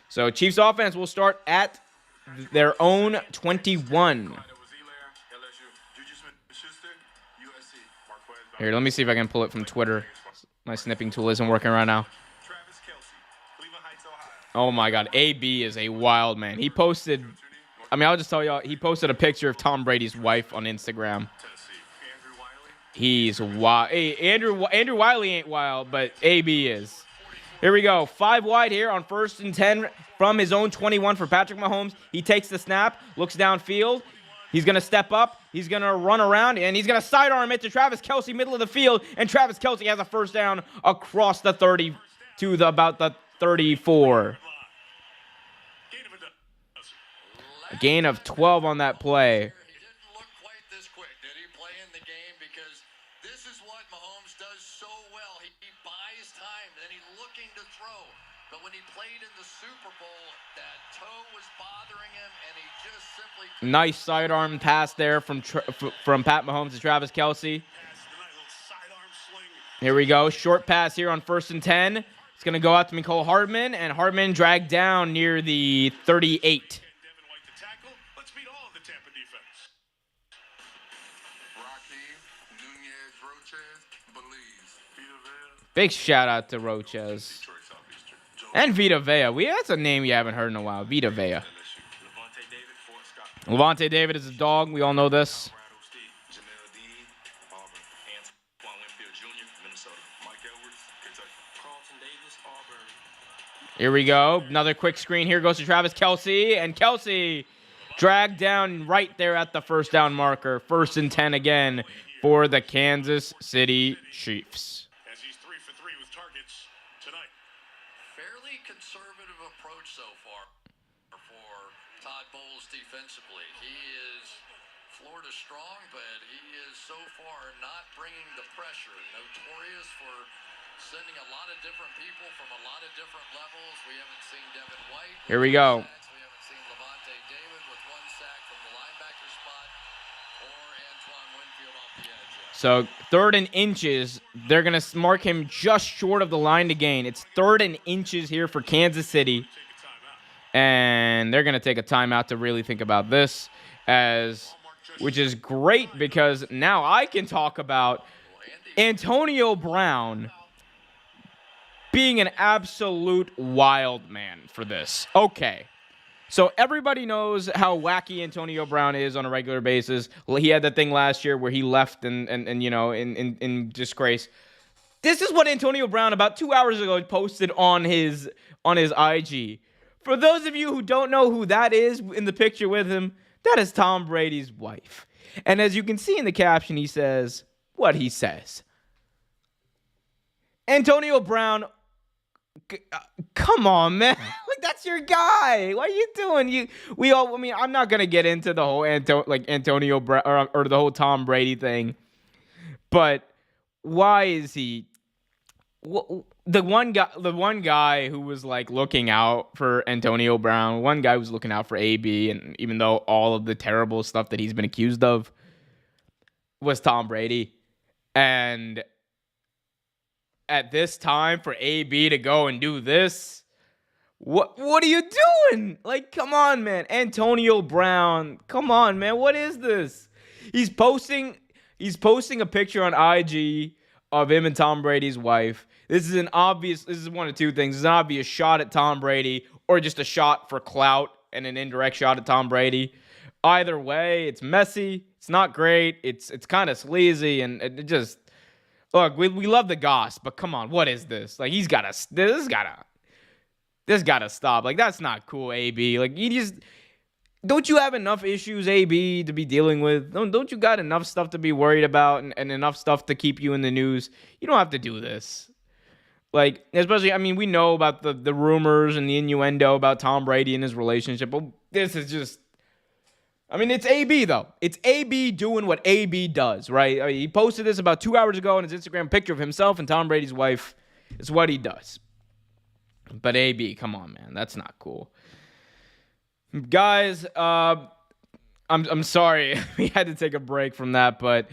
So Chiefs offense will start at their own 21. Here, let me see if I can pull it from Twitter. My snipping tool isn't working right now. Oh my God, AB is a wild man. He posted, I'll just tell y'all, he posted a picture of Tom Brady's wife on Instagram. He's wild. Hey, Andrew Wiley ain't wild, but AB is. Here we go. 5 wide here on 1st and 10 from his own 21 for Patrick Mahomes. He takes the snap, looks downfield. He's going to step up. He's going to run around, and he's going to sidearm it to Travis Kelce, middle of the field. And Travis Kelce has a first down across the 30 to about the 34. A gain of 12 on that play. Nice sidearm pass there from Pat Mahomes to Travis Kelce. Here we go. Short pass here on 1st and 10. It's going to go out to Mecole Hardman, and Hardman dragged down near the 38. Big shout out to Roches. And Vita Vea. That's a name you haven't heard in a while. Vita Vea. Levante David is a dog. We all know this. Here we go. Another quick screen here goes to Travis Kelce. And Kelce dragged down right there at the first down marker. 1st and 10 again for the Kansas City Chiefs. As he's 3 for 3 with targets tonight. Fairly conservative approach so far for Todd Bowles defensively. He is Florida strong, but he is so far not bringing the pressure. Notorious for sending a lot of different people from a lot of different levels. We haven't seen Devin White. Here we go. We haven't seen Levante David with 1 sack from the linebacker spot, or Antoine Winfield off the edge. So 3rd and inches. They're going to mark him just short of the line to gain. It's 3rd and inches here for Kansas City. And they're going to take a timeout to really think about this, which is great because now I can talk about Antonio Brown being an absolute wild man for this. Okay. So everybody knows how wacky Antonio Brown is on a regular basis. He had that thing last year where he left and you know, in disgrace. This is what Antonio Brown about 2 hours ago posted on his IG. For those of you who don't know who that is in the picture with him, that is Tom Brady's wife. And as you can see in the caption, he says what he says. Antonio Brown, come on, man. Like, that's your guy. What are you doing? I'm not going to get into the whole Antonio Brown or the whole Tom Brady thing. But why is he the one guy who was like looking out for Antonio Brown, one guy was looking out for AB, and even though all of the terrible stuff that he's been accused of was Tom Brady. And at this time for AB to go and do this, what are you doing? Like, come on, man. Antonio Brown, come on, man. What is this? He's posting a picture on IG of him and Tom Brady's wife. This is one of two things. It's an obvious shot at Tom Brady or just a shot for clout and an indirect shot at Tom Brady. Either way, it's messy. It's not great. It's kind of sleazy, and it just look. We love the goss, but come on, what is this? Like, this gotta stop. Like, that's not cool, AB. Like, don't you have enough issues, AB, to be dealing with? Don't you got enough stuff to be worried about and enough stuff to keep you in the news? You don't have to do this. Like, especially, I mean, we know about the rumors and the innuendo about Tom Brady and his relationship, but this is just, I mean, it's AB, though. It's AB doing what AB does, right? I mean, he posted this about 2 hours ago on his Instagram, picture of himself and Tom Brady's wife. It's what he does. But AB, come on, man. That's not cool. Guys, I'm sorry we had to take a break from that, but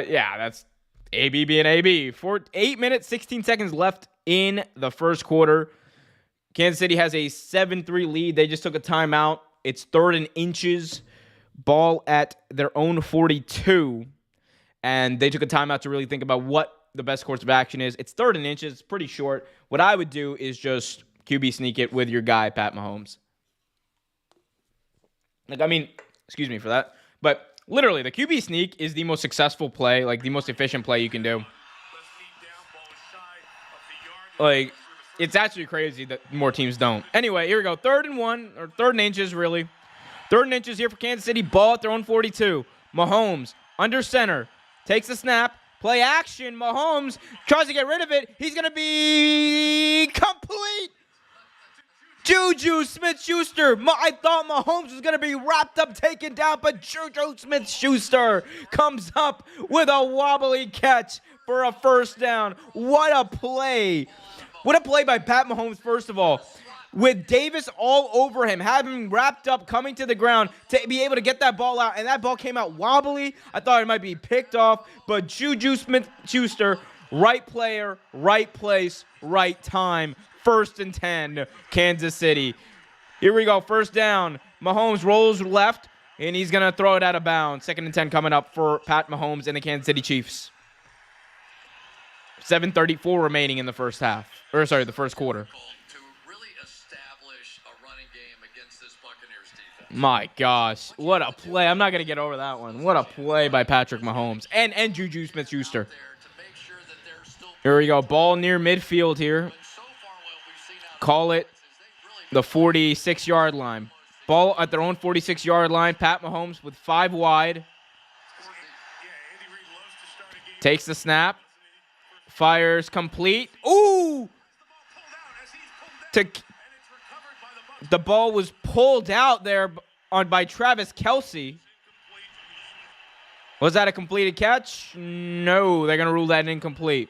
yeah, that's AB being AB. 8 minutes, 16 seconds left in the first quarter. Kansas City has a 7-3 lead. They just took a timeout. It's 3rd and inches. Ball at their own 42. And they took a timeout to really think about what the best course of action is. It's 3rd and inches. It's pretty short. What I would do is just QB sneak it with your guy, Pat Mahomes. Like, I mean, excuse me for that. But literally, the QB sneak is the most successful play, like the most efficient play you can do. Like, it's actually crazy that more teams don't. Anyway, here we go. 3rd and 1, or 3rd and inches, really. 3rd and inches here for Kansas City. Ball at their own 42. Mahomes, under center, takes the snap. Play action. Mahomes tries to get rid of it. He's going to be complete. Juju Smith-Schuster. I thought Mahomes was going to be wrapped up, taken down, but Juju Smith-Schuster comes up with a wobbly catch for a first down. What a play. What a play by Pat Mahomes, first of all. With Davis all over him, having him wrapped up, coming to the ground to be able to get that ball out, and that ball came out wobbly. I thought it might be picked off, but Juju Smith-Schuster, right player, right place, right time. 1st and 10, Kansas City. Here we go, first down. Mahomes rolls left, and he's going to throw it out of bounds. 2nd and 10 coming up for Pat Mahomes and the Kansas City Chiefs. 7:34 remaining in the first half. Or, sorry, the first quarter. To really establish a running game against this Buccaneers defense. My gosh, what a play. I'm not going to get over that one. What a play by Patrick Mahomes and Juju Smith-Schuster. Here we go, ball near midfield here. Call it the 46-yard line. Ball at their own 46-yard line. Pat Mahomes with 5 wide. Takes the snap. Fires complete. Ooh! The ball was pulled out there by Travis Kelce. Was that a completed catch? No, they're going to rule that incomplete.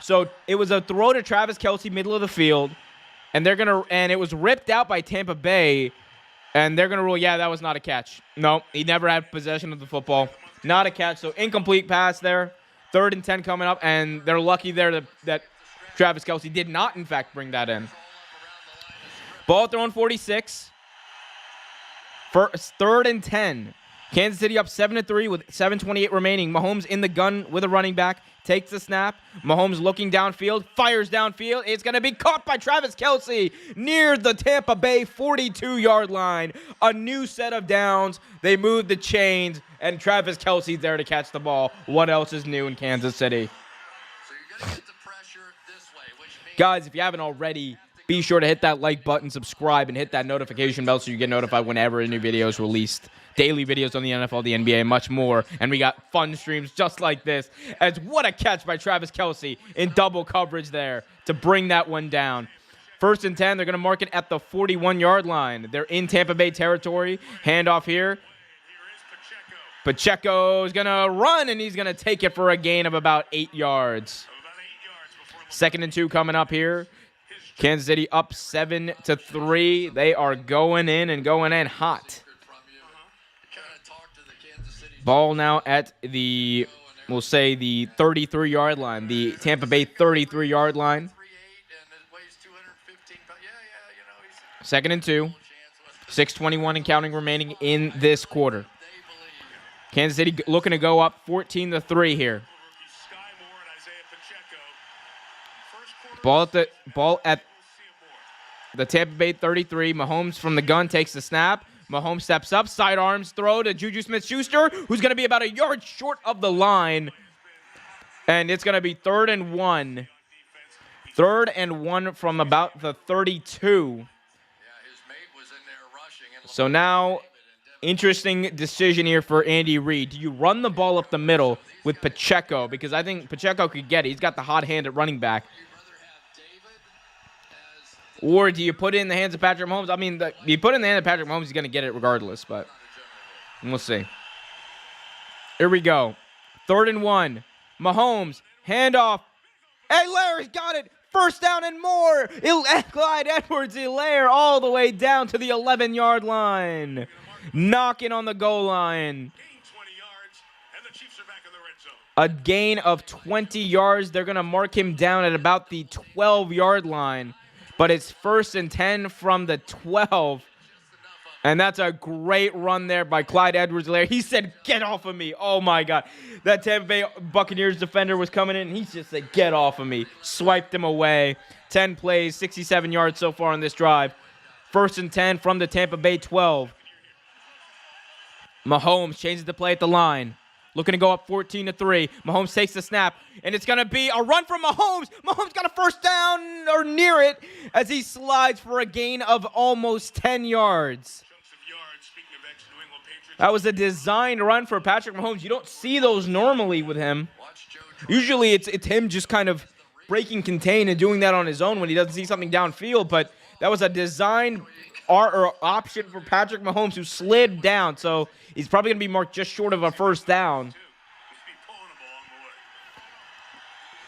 So it was a throw to Travis Kelce, middle of the field. And it was ripped out by Tampa Bay, and they're gonna rule, yeah, that was not a catch. No, he never had possession of the football. Not a catch, so incomplete pass there. 3rd and 10 coming up, and they're lucky there that Travis Kelce did not, in fact, bring that in. Ball at their own 46. 3rd and 10. Kansas City up 7-3 with 7:28 remaining. Mahomes in the gun with a running back. Takes the snap. Mahomes looking downfield. Fires downfield. It's going to be caught by Travis Kelce near the Tampa Bay 42-yard line. A new set of downs. They moved the chains, and Travis Kelce's there to catch the ball. What else is new in Kansas City? So you're going to get the pressure this way, which means Guys, if you haven't already, be sure to hit that like button, subscribe, and hit that notification bell so you get notified whenever a new video is released. Daily videos on the NFL, the NBA, and much more. And we got fun streams just like this. As what a catch by Travis Kelce in double coverage there to bring that one down. 1st and 10, they're going to mark it at the 41-yard line. They're in Tampa Bay territory. Handoff here. Pacheco's going to run, and he's going to take it for a gain of about 8 yards. 2nd and 2 coming up here. Kansas City up 7-3. They are going in hot. Ball now at the, we'll say the 33-yard line, the Tampa Bay 33-yard line. 2nd and 2. 6:21 and counting remaining in this quarter. Kansas City looking to go up 14-3 here. Ball at the Tampa Bay 33. Mahomes from the gun takes the snap. Mahomes steps up, sidearms throw to Juju Smith-Schuster, who's going to be about a yard short of the line. And it's going to be 3rd and 1. 3rd and 1 from about the 32. So now, interesting decision here for Andy Reid. Do you run the ball up the middle with Pacheco? Because I think Pacheco could get it. He's got the hot hand at running back. Or do you put it in the hands of Patrick Mahomes? I mean, you put it in the hands of Patrick Mahomes, he's going to get it regardless, but we'll see. Here we go. 3rd and 1. Mahomes, handoff. Larry's got it. 1st down and more. Clyde Edwards-Helaire all the way down to the 11-yard line. Knocking on the goal line. A gain of 20 yards. They're going to mark him down at about the 12-yard line. But it's 1st and 10 from the 12. And that's a great run there by Clyde Edwards-Helaire. He said, get off of me. Oh, my God. That Tampa Bay Buccaneers defender was coming in, and he just said, get off of me. Swiped him away. 10 plays, 67 yards so far on this drive. 1st and 10 from the Tampa Bay 12. Mahomes changes the play at the line. Looking to go up 14-3. Mahomes takes the snap, and it's going to be a run from Mahomes. Mahomes got a 1st down or near it as he slides for a gain of almost 10 yards. That was a designed run for Patrick Mahomes. You don't see those normally with him. Usually it's him just kind of breaking contain and doing that on his own when he doesn't see something downfield, but that was a designed option for Patrick Mahomes, who slid down, so he's probably going to be marked just short of a 1st down.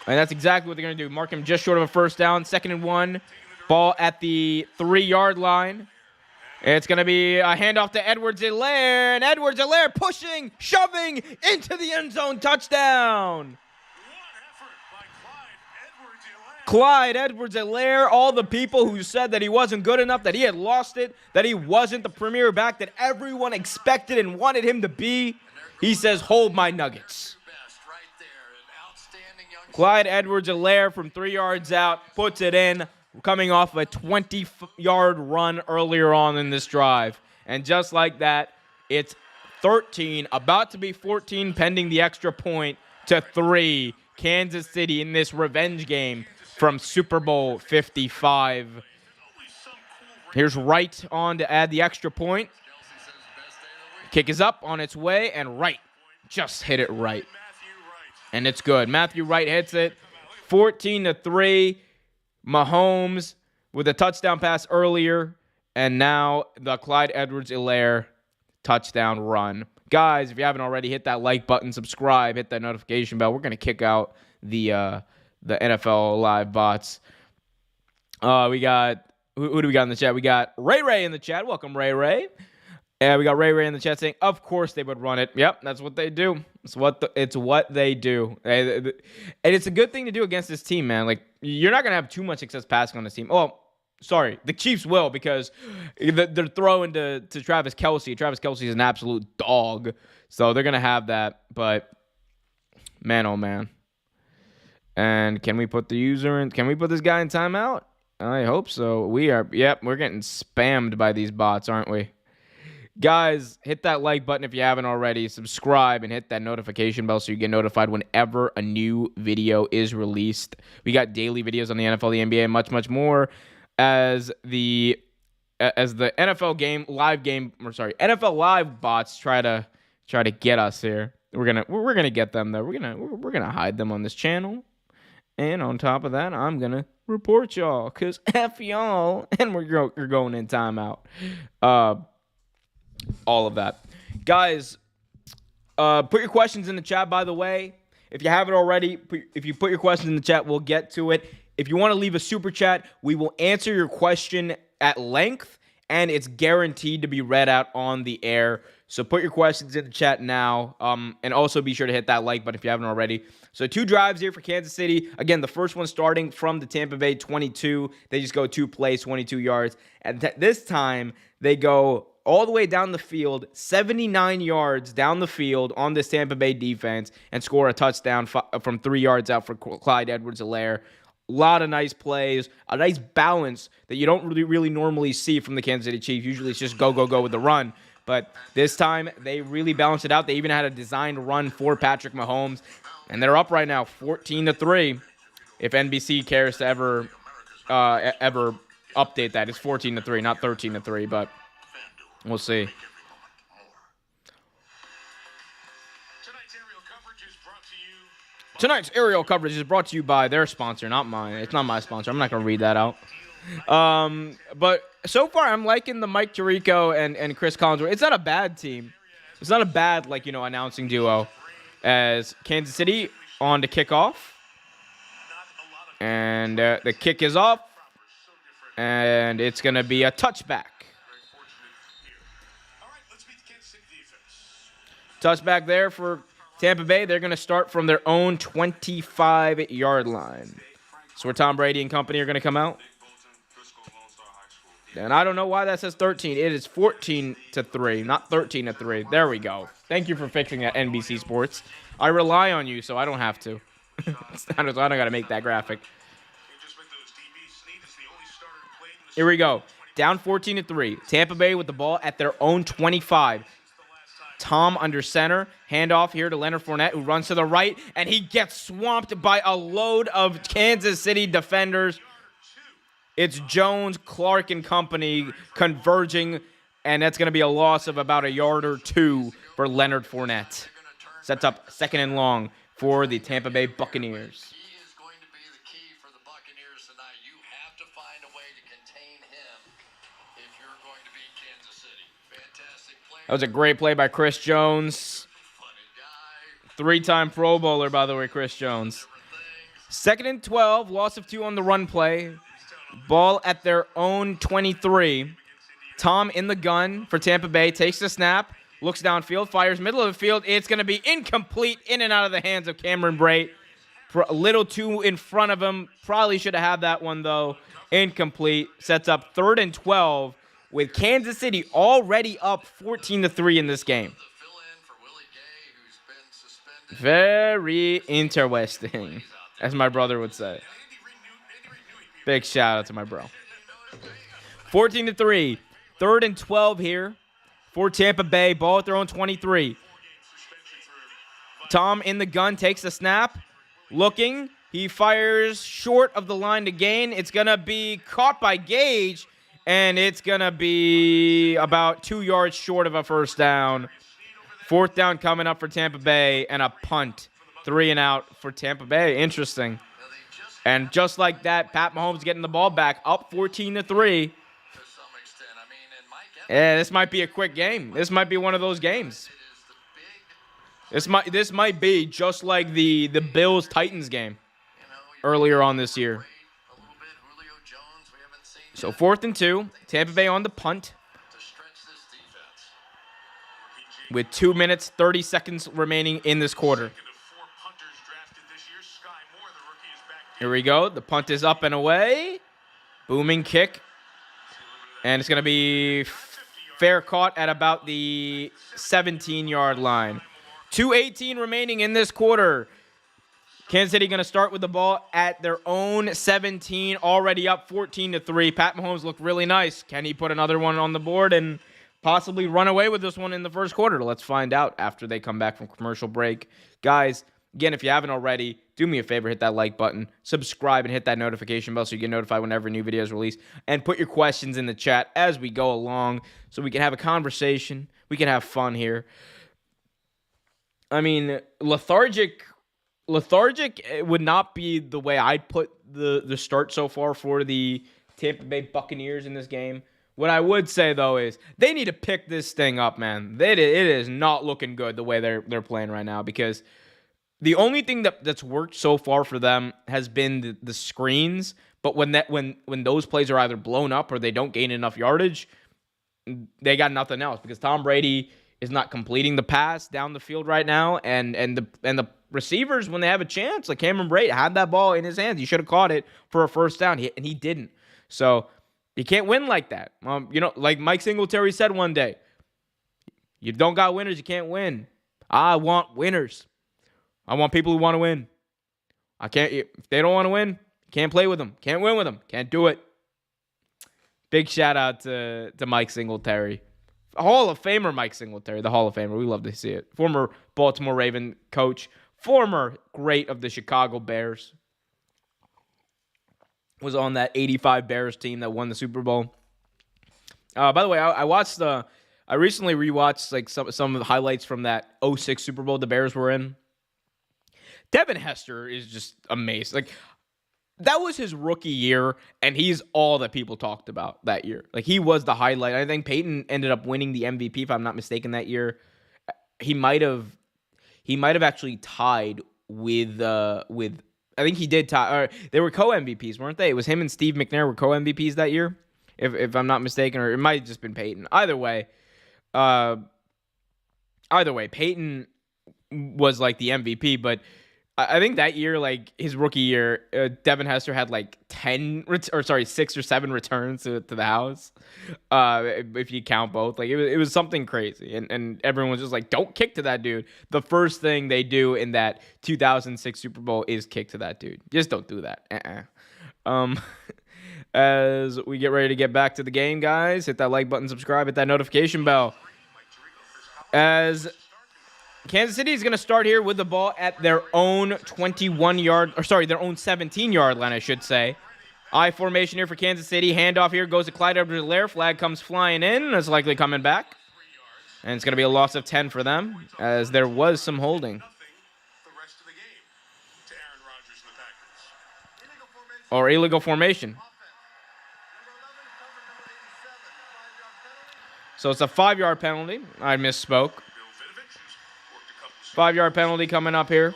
And that's exactly what they're going to do. Mark him just short of a 1st down. 2nd and 1. Ball at the 3-yard line. And it's going to be a handoff to Edwards-Helaire. And Edwards-Helaire pushing, shoving into the end zone. Touchdown. Clyde Edwards-Helaire, all the people who said that he wasn't good enough, that he had lost it, that he wasn't the premier back that everyone expected and wanted him to be, he says, hold my nuggets. Clyde Edwards-Helaire from 3 yards out puts it in, coming off a 20-yard run earlier on in this drive. And just like that, it's 13, about to be 14, pending the extra point, to 3. Kansas City in this revenge game from Super Bowl 55. Here's Wright on to add the extra point. Kick is up, on its way, and Wright just hit it right. And it's good. Matthew Wright hits it. 14-3. Mahomes with a touchdown pass earlier, and now the Clyde Edwards-Helaire touchdown run. Guys, if you haven't already, hit that like button, subscribe, hit that notification bell. We're going to kick out the NFL live bots. We got, who do we got in the chat? We got Ray in the chat. Welcome, Ray. We got Ray in the chat saying, of course they would run it. Yep, that's what they do. It's what they do. And it's a good thing to do against this team, man. Like, you're not going to have too much success passing on this team. Well, Sorry, the Chiefs will because they're throwing to Travis Kelce. Travis Kelce is an absolute dog, so they're gonna have that. But man, oh man. And can we put the user in? Can we put this guy in timeout? I hope so. We are. Yep, we're getting spammed by these bots, aren't we? Guys, hit that like button if you haven't already. Subscribe and hit that notification bell so you get notified whenever a new video is released. We got daily videos on the NFL, the NBA, and much, much more. As the NFL NFL Live bots try to get us here. We're gonna get them though. We're gonna hide them on this channel. And on top of that, I'm going to report y'all because F y'all. And you're going in timeout. All of that. Guys, put your questions in the chat, by the way. If you haven't already, if you put your questions in the chat, we'll get to it. If you want to leave a super chat, we will answer your question at length. And it's guaranteed to be read out on the air. So put your questions in the chat now. And also be sure to hit that like button if you haven't already. So 2 drives here for Kansas City. Again, the first one starting from the Tampa Bay 22. They just go 2 plays, 22 yards. And this time, they go all the way down the field, 79 yards down the field on this Tampa Bay defense, and score a touchdown from 3 yards out for Clyde Edwards-Helaire. A lot of nice plays, a nice balance that you don't really normally see from the Kansas City Chiefs. Usually it's just go with the run. But this time, they really balanced it out. They even had a designed run for Patrick Mahomes. And they're up right now, 14-3. If NBC cares to ever update that. It's 14-3, not 13-3, but we'll see. Tonight's aerial coverage is brought to you by their sponsor, not mine. It's not my sponsor. I'm not going to read that out. But so far, I'm liking the Mike Tirico and Chris Collinsworth. It's not a bad team. It's not a bad, announcing duo. As Kansas City on to kick off. And the kick is off. And it's going to be a touchback. Touchback there for Tampa Bay. They're going to start from their own 25-yard line. So where Tom Brady and company are going to come out. And I don't know why that says 13. It is 14-3, not 13-3. There we go. Thank you for fixing that, NBC Sports. I rely on you, so I don't have to. I don't got to make that graphic. Here we go. Down 14-3. Tampa Bay with the ball at their own 25. Tom under center. Handoff here to Leonard Fournette, who runs to the right, and he gets swamped by a load of Kansas City defenders. It's Jones, Clark, and company converging, and that's going to be a loss of about a yard or 2 for Leonard Fournette. Sets up 2nd and long for the Tampa Bay Buccaneers. He is going to be the key for the Buccaneers tonight. You have to find a way to contain him if you're going to beat Kansas City. Fantastic play. That was a great play by Chris Jones. 3-time Pro Bowler, by the way, Chris Jones. 2nd and 12, loss of 2 on the run play. Ball at their own 23. Tom in the gun for Tampa Bay. Takes the snap. Looks downfield. Fires middle of the field. It's going to be incomplete. In and out of the hands of Cameron Brate. A little too in front of him. Probably should have had that one, though. Incomplete. Sets up 3rd and 12 with Kansas City already up 14-3 in this game. Very interesting, as my brother would say. Big shout out to my bro. 14-3. 3rd and 12 here for Tampa Bay. Ball at their own 23. Tom in the gun takes the snap. Looking. He fires short of the line to gain. It's going to be caught by Gage. And it's going to be about 2 yards short of a first down. 4th down coming up for Tampa Bay. And a punt. 3 and out for Tampa Bay. Interesting. And just like that, Pat Mahomes getting the ball back, up 14-3. Yeah, this might be a quick game. This might be one of those games. This might be just like the Bills-Titans game earlier on this year. So 4th and 2, Tampa Bay on the punt with 2 minutes, 30 seconds remaining in this quarter. Here we go. The punt is up and away. Booming kick And it's going to be fair caught at about the 17-yard line. 2:18 remaining in this quarter. Kansas City going to start with the ball at their own 17, already up 14-3. Pat Mahomes looked really nice. Can he put another one on the board and possibly run away with this one in the first quarter? Let's find out after they come back from commercial break. Guys, again, if you haven't already, do me a favor, hit that like button, subscribe, and hit that notification bell so you get notified whenever a new video is released. And put your questions in the chat as we go along so we can have a conversation. We can have fun here. I mean, lethargic would not be the way I'd put the start so far for the Tampa Bay Buccaneers in this game. What I would say, though, is they need to pick this thing up, man. It is not looking good the way they're playing right now, because the only thing that's worked so far for them has been the screens. But when those plays are either blown up or they don't gain enough yardage, they got nothing else, because Tom Brady is not completing the pass down the field right now, and the receivers, when they have a chance, like Cameron Brate had that ball in his hands. He should have caught it for a first down, and he didn't. So you can't win like that. Like Mike Singletary said one day, you don't got winners, you can't win. I want winners. I want people who want to win. If they don't want to win, can't play with them. Can't win with them. Can't do it. Big shout out to Mike Singletary. Hall of Famer Mike Singletary, the Hall of Famer. We love to see it. Former Baltimore Raven coach, former great of the Chicago Bears. Was on that 85 Bears team that won the Super Bowl. By the way, I recently rewatched like some of the highlights from that 06 Super Bowl the Bears were in. Devin Hester is just amazing. Like, that was his rookie year, and he's all that people talked about that year. Like, he was the highlight. I think Peyton ended up winning the MVP, if I'm not mistaken, that year. He might have actually tied with I think he did tie. Or they were co-MVPs, weren't they? It was him and Steve McNair were co-MVPs that year, if I'm not mistaken, or it might have just been Peyton. Either way, Peyton was like the MVP, but I think that year, like his rookie year, Devin Hester had like 6 or 7 returns to the house, if you count both. Like it was something crazy, and everyone was just like, "Don't kick to that dude." The first thing they do in that 2006 Super Bowl is kick to that dude. Just don't do that. As we get ready to get back to the game, guys, hit that like button, subscribe, hit that notification bell. As Kansas City is going to start here with the ball at their own 17-yard line, I should say. I formation here for Kansas City. Handoff here goes to Clyde Edwards-Helaire. Flag comes flying in. It's likely coming back. And it's going to be a loss of 10 for them, as there was some holding. Or illegal formation. So it's a 5-yard penalty. I misspoke. 5-yard penalty coming up here.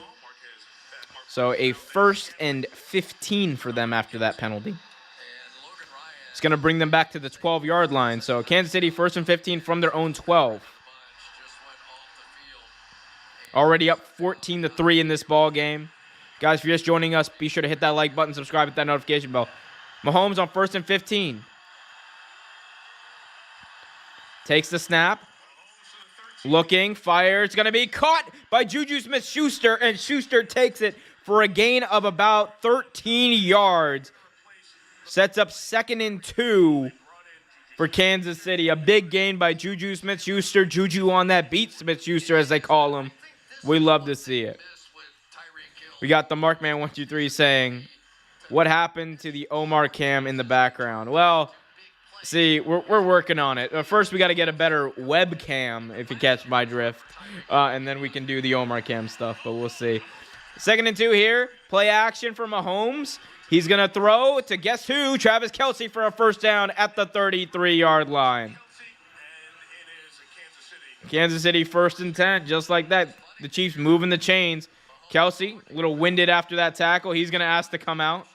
So a 1st and 15 for them after that penalty. It's going to bring them back to the 12-yard line. So Kansas City 1st and 15 from their own 12. Already up 14-3 in this ball game. Guys, if you're just joining us, be sure to hit that like button, subscribe, hit that notification bell. Mahomes on 1st and 15. Takes the snap. Looking, fires. It's going to be caught by Juju Smith-Schuster, and Schuster takes it for a gain of about 13 yards. Sets up 2nd and 2 for Kansas City. A big gain by Juju Smith-Schuster. Juju on that beat, Smith-Schuster, as they call him. We love to see it. We got the Markman 123 saying, "What happened to the Omer cam in the background?" Well, see, we're working on it. First, we got to get a better webcam, if you catch my drift. And then we can do the Omer cam stuff, but we'll see. 2nd and 2 here. Play action for Mahomes. He's going to throw to guess who? Travis Kelce for a first down at the 33-yard line. Kansas City 1st and 10, just like that. The Chiefs moving the chains. Kelce, a little winded after that tackle. He's going to ask to come out.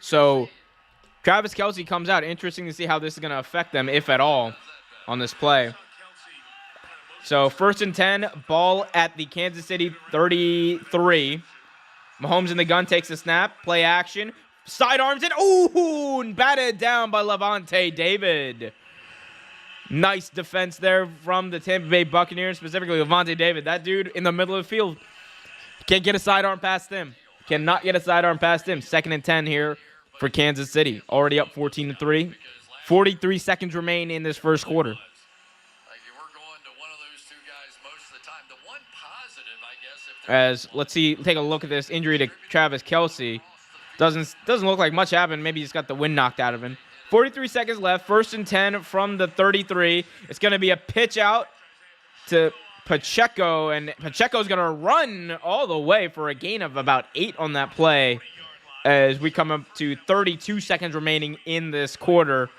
So Travis Kelce comes out. Interesting to see how this is going to affect them, if at all, on this play. So 1st and 10, ball at the Kansas City 33. Mahomes in the gun, takes the snap, play action, sidearms it. Ooh, and batted down by Levante David. Nice defense there from the Tampa Bay Buccaneers, specifically Levante David. That dude in the middle of the field. Can't get a sidearm past him. Cannot get a sidearm past him. 2nd and 10 here for Kansas City. Already up 14-3. 43 seconds remain in this first quarter. As let's see, take a look at this injury to Travis Kelce. Doesn't look like much happened. Maybe he's got the wind knocked out of him. 43 seconds left. 1st and 10 from the 33. It's going to be a pitch out to Pacheco, and Pacheco's going to run all the way for a gain of about 8 on that play as we come up to 32 seconds remaining in this quarter,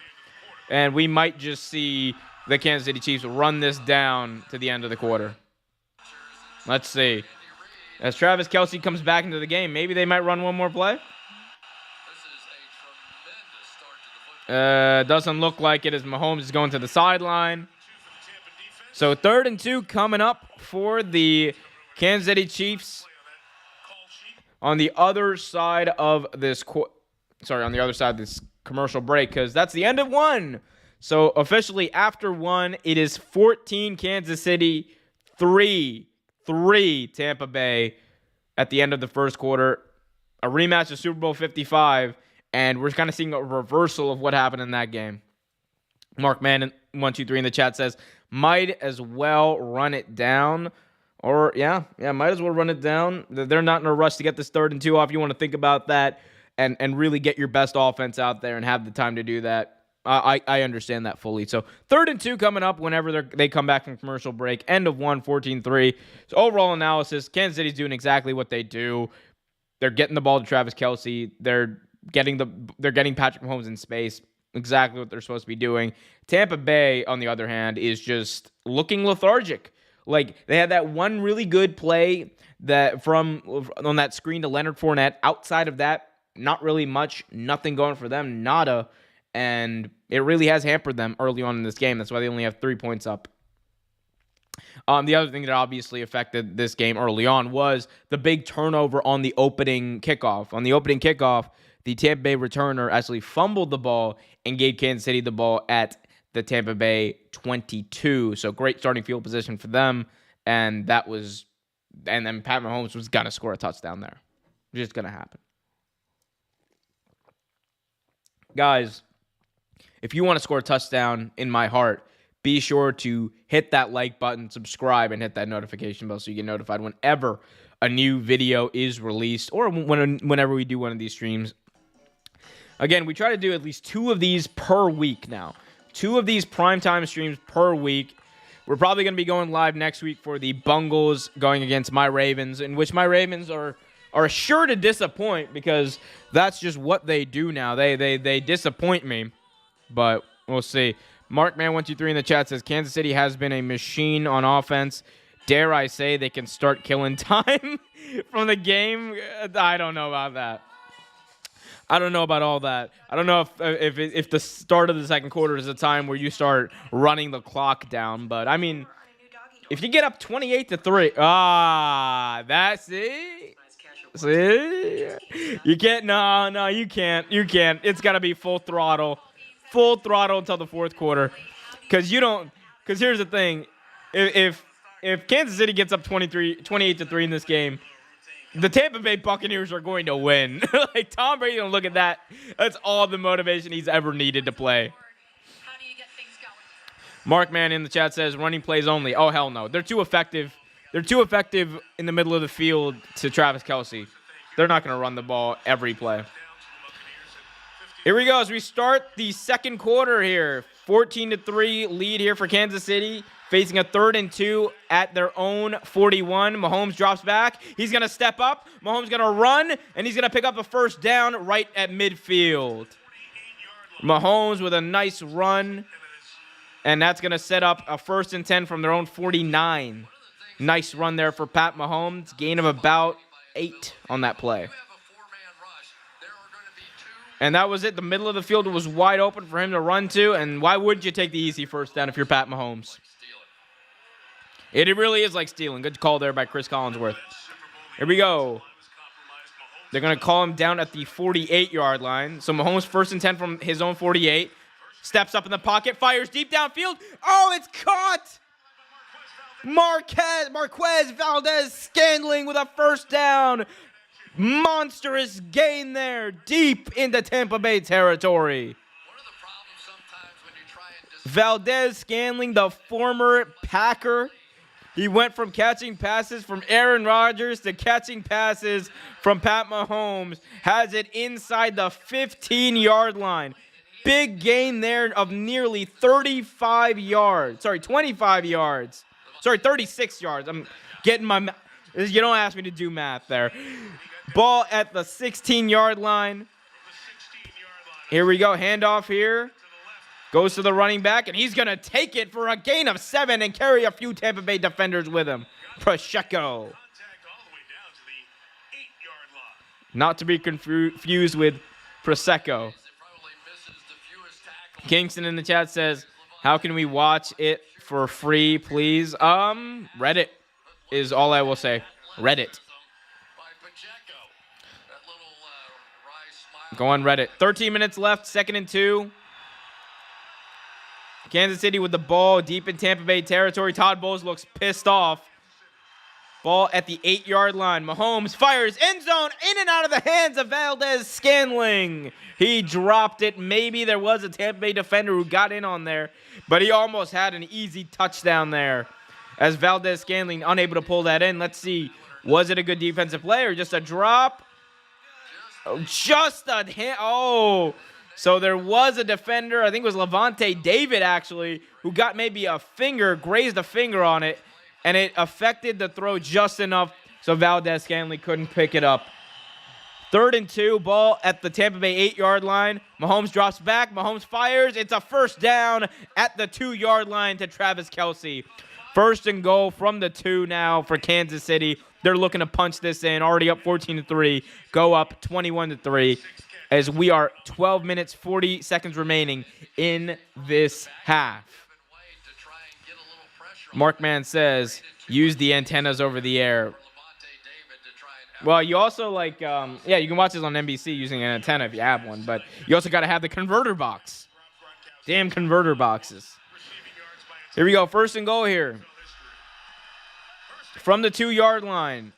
and we might just see the Kansas City Chiefs run this down to the end of the quarter. Let's see. As Travis Kelce comes back into the game, maybe they might run one more play. Doesn't look like it as Mahomes is going to the sideline. So 3rd and 2 coming up for the Kansas City Chiefs on the other side of this commercial break, because that's the end of 1. So officially after 1, it is 14 Kansas City, 3 Tampa Bay at the end of the first quarter. A rematch of Super Bowl 55. And we're kind of seeing a reversal of what happened in that game. Mark Mann, 123 in the chat says, might as well run it down. Or, yeah, might as well run it down. They're not in a rush to get this 3rd and 2 off. You want to think about that and really get your best offense out there and have the time to do that. I understand that fully. So 3rd and 2 coming up whenever they come back from commercial break. End of 1, 14-3. So overall analysis, Kansas City's doing exactly what they do. They're getting the ball to Travis Kelce. They're getting Patrick Mahomes in space, exactly what they're supposed to be doing. Tampa Bay, on the other hand, is just looking lethargic. Like, they had that one really good play on that screen to Leonard Fournette. Outside of that, not really much, nothing going for them, nada. And it really has hampered them early on in this game. That's why they only have 3 points up. The other thing that obviously affected this game early on was the big turnover on the opening kickoff. On the opening kickoff, the Tampa Bay returner actually fumbled the ball and gave Kansas City the ball at the Tampa Bay 22. So great starting field position for them. And then Pat Mahomes was going to score a touchdown there. Just going to happen. Guys, if you want to score a touchdown in my heart, be sure to hit that like button, subscribe, and hit that notification bell so you get notified whenever a new video is released or whenever we do one of these streams. Again, we try to do at least 2 of these per week now. 2 of these primetime streams per week. We're probably going to be going live next week for the Bungles going against my Ravens, in which my Ravens are sure to disappoint because that's just what they do now. They disappoint me, but we'll see. Markman123 in the chat says, Kansas City has been a machine on offense. Dare I say they can start killing time from the game? I don't know about that. I don't know about all that. I don't know if the start of the second quarter is a time where you start running the clock down. But, I mean, if you get up 28-3, that's it. See? You can't. No, you can't. You can't. It's got to be full throttle. Full throttle until the fourth quarter. Because here's the thing. If Kansas City gets up 28-3 in this game, the Tampa Bay Buccaneers are going to win. Like, Tom Brady, don't look at that. That's all the motivation he's ever needed to play. How do you get things going? Mark Man in the chat says, running plays only. Oh, hell no. They're too effective. They're too effective in the middle of the field to Travis Kelce. They're not going to run the ball every play. Here we go as we start the second quarter here. 14-3 lead here for Kansas City. Facing a 3rd and 2 at their own 41. Mahomes drops back. He's going to step up. Mahomes going to run, and he's going to pick up a first down right at midfield. Mahomes with a nice run, and that's going to set up a 1st and 10 from their own 49. Nice run there for Pat Mahomes. Gain of about 8 on that play. And that was it. The middle of the field was wide open for him to run to, and why wouldn't you take the easy first down if you're Pat Mahomes? It really is like stealing. Good call there by Chris Collinsworth. Here we go. They're going to call him down at the 48-yard line. So Mahomes first and 10 from his own 48. Steps up in the pocket, fires deep downfield. Oh, it's caught! Marquez Valdez-Scantling with a first down. Monstrous gain there, deep into Tampa Bay territory. Valdez-Scantling, the former Packer. He went from catching passes from Aaron Rodgers to catching passes from Pat Mahomes. Has it inside the 15-yard line. Big gain there of nearly 35 yards. Sorry, 25 yards. Sorry, 36 yards. I'm getting my... You don't ask me to do math there. Ball at the 16-yard line. Here we go. Handoff here. Goes to the running back, and he's going to take it for a gain of 7 and carry a few Tampa Bay defenders with him. Pacheco. Not to be confused with Prosecco. Kingston in the chat says, how can we watch it for free, please? Reddit is all I will say. Reddit. Go on Reddit. 13 minutes left, 2nd and 2. Kansas City with the ball deep in Tampa Bay territory. Todd Bowles looks pissed off. Ball at the 8-yard line. Mahomes fires end zone in and out of the hands of Valdez-Scantling. He dropped it. Maybe there was a Tampa Bay defender who got in on there, but he almost had an easy touchdown there as Valdez-Scantling unable to pull that in. Let's see. Was it a good defensive play or just a drop? Oh, just a hit. Oh, so there was a defender. I think it was Levante David, actually, who got maybe grazed a finger on it, and it affected the throw just enough so Valdez-Scantling couldn't pick it up. 3rd and 2, ball at the Tampa Bay 8-yard line. Mahomes drops back. Mahomes fires. It's a first down at the 2-yard line to Travis Kelce. 1st and goal from the 2 now for Kansas City. They're looking to punch this in. Already up 14-3. Go up 21-3 as we are 12 minutes, 40 seconds remaining in this half. Markman says, use the antennas over the air. Well, you also you can watch this on NBC using an antenna if you have one, but you also got to have the converter box. Damn converter boxes. Here we go, 1st and goal here. From the 2-yard line.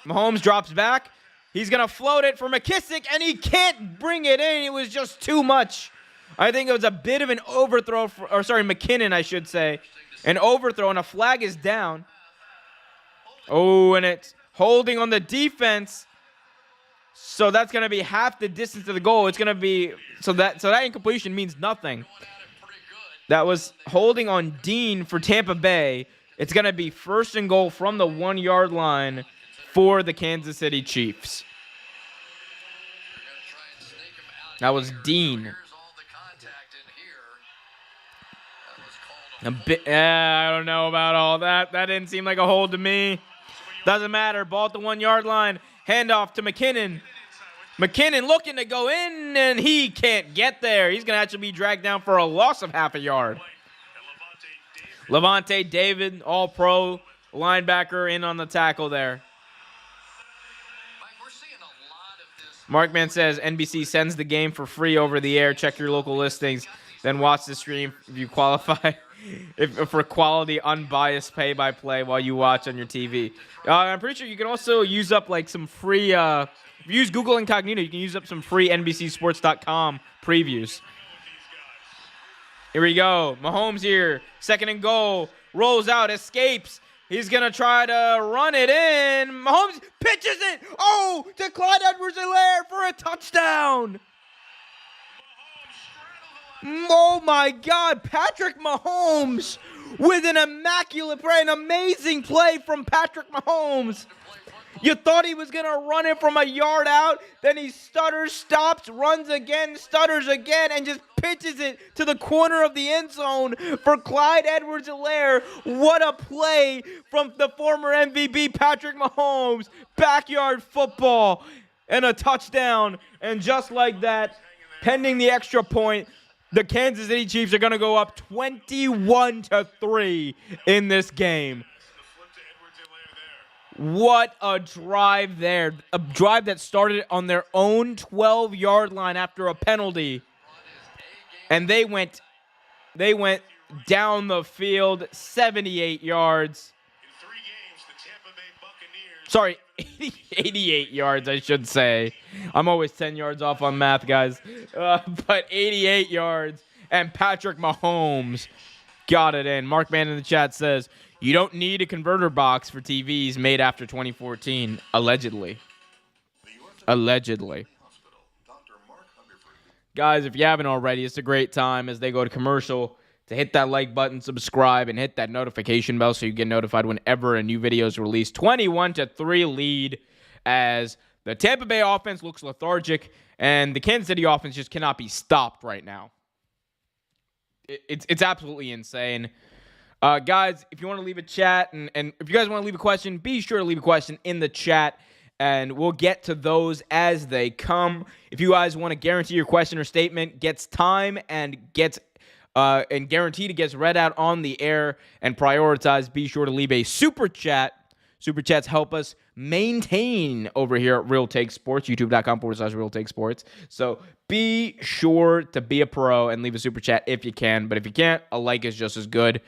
Mahomes drops back. He's going to float it for McKissick, and he can't bring it in. It was just too much. I think it was a bit of an overthrow, McKinnon, I should say. An overthrow, and a flag is down. Oh, and it's holding on the defense. So that's going to be half the distance to the goal. It's going to be, so that incompletion means nothing. That was holding on Dean for Tampa Bay. It's going to be 1st and goal from the 1-yard line for the Kansas City Chiefs. That was Dean. I don't know about all that. That didn't seem like a hold to me. Doesn't matter. Ball at the 1-yard line. Handoff to McKinnon. McKinnon looking to go in, and he can't get there. He's going to actually be dragged down for a loss of half a yard. Levante David, all-pro linebacker, in on the tackle there. Markman says NBC sends the game for free over the air. Check your local listings. Then watch the stream if you qualify for quality, unbiased play-by-play while you watch on your TV. I'm pretty sure you can also use up some free... if you use Google Incognito, you can use up some free NBCSports.com previews. Here we go. Mahomes here. 2nd and goal. Rolls out. Escapes. He's going to try to run it in. Mahomes pitches it. Oh, to Clyde Edwards-Helaire for a touchdown. Oh, my God. Patrick Mahomes with an immaculate play, an amazing play from Patrick Mahomes. You thought he was going to run it from a yard out. Then he stutters, stops, runs again, stutters again, and just pitches it to the corner of the end zone for Clyde Edwards-Helaire. What a play from the former MVP Patrick Mahomes. Backyard football and a touchdown. And just like that, pending the extra point, the Kansas City Chiefs are going to go up 21-3 in this game. What a drive there. A drive that started on their own 12-yard line after a penalty. And they went down the field 78 yards. In 3 games, the Tampa Bay Buccaneers. Sorry, 88 yards, I should say. I'm always 10 yards off on math, guys. But 88 yards. And Patrick Mahomes got it in. Mark Mann in the chat says, you don't need a converter box for TVs made after 2014. Allegedly. Allegedly. Guys, if you haven't already, it's a great time as they go to commercial to hit that like button, subscribe, and hit that notification bell so you get notified whenever a new video is released. 21-3 lead as the Tampa Bay offense looks lethargic, and the Kansas City offense just cannot be stopped right now. It's absolutely insane. Guys, if you want to leave a chat, and if you guys want to leave a question, be sure to leave a question in the chat, and we'll get to those as they come. If you guys want to guarantee your question or statement gets time and gets and guaranteed it gets read out on the air and prioritized, be sure to leave a super chat. Super chats help us maintain over here at Real Take Sports, youtube.com/Real Take Sports. So be sure to be a pro and leave a super chat if you can. But if you can't, a like is just as good.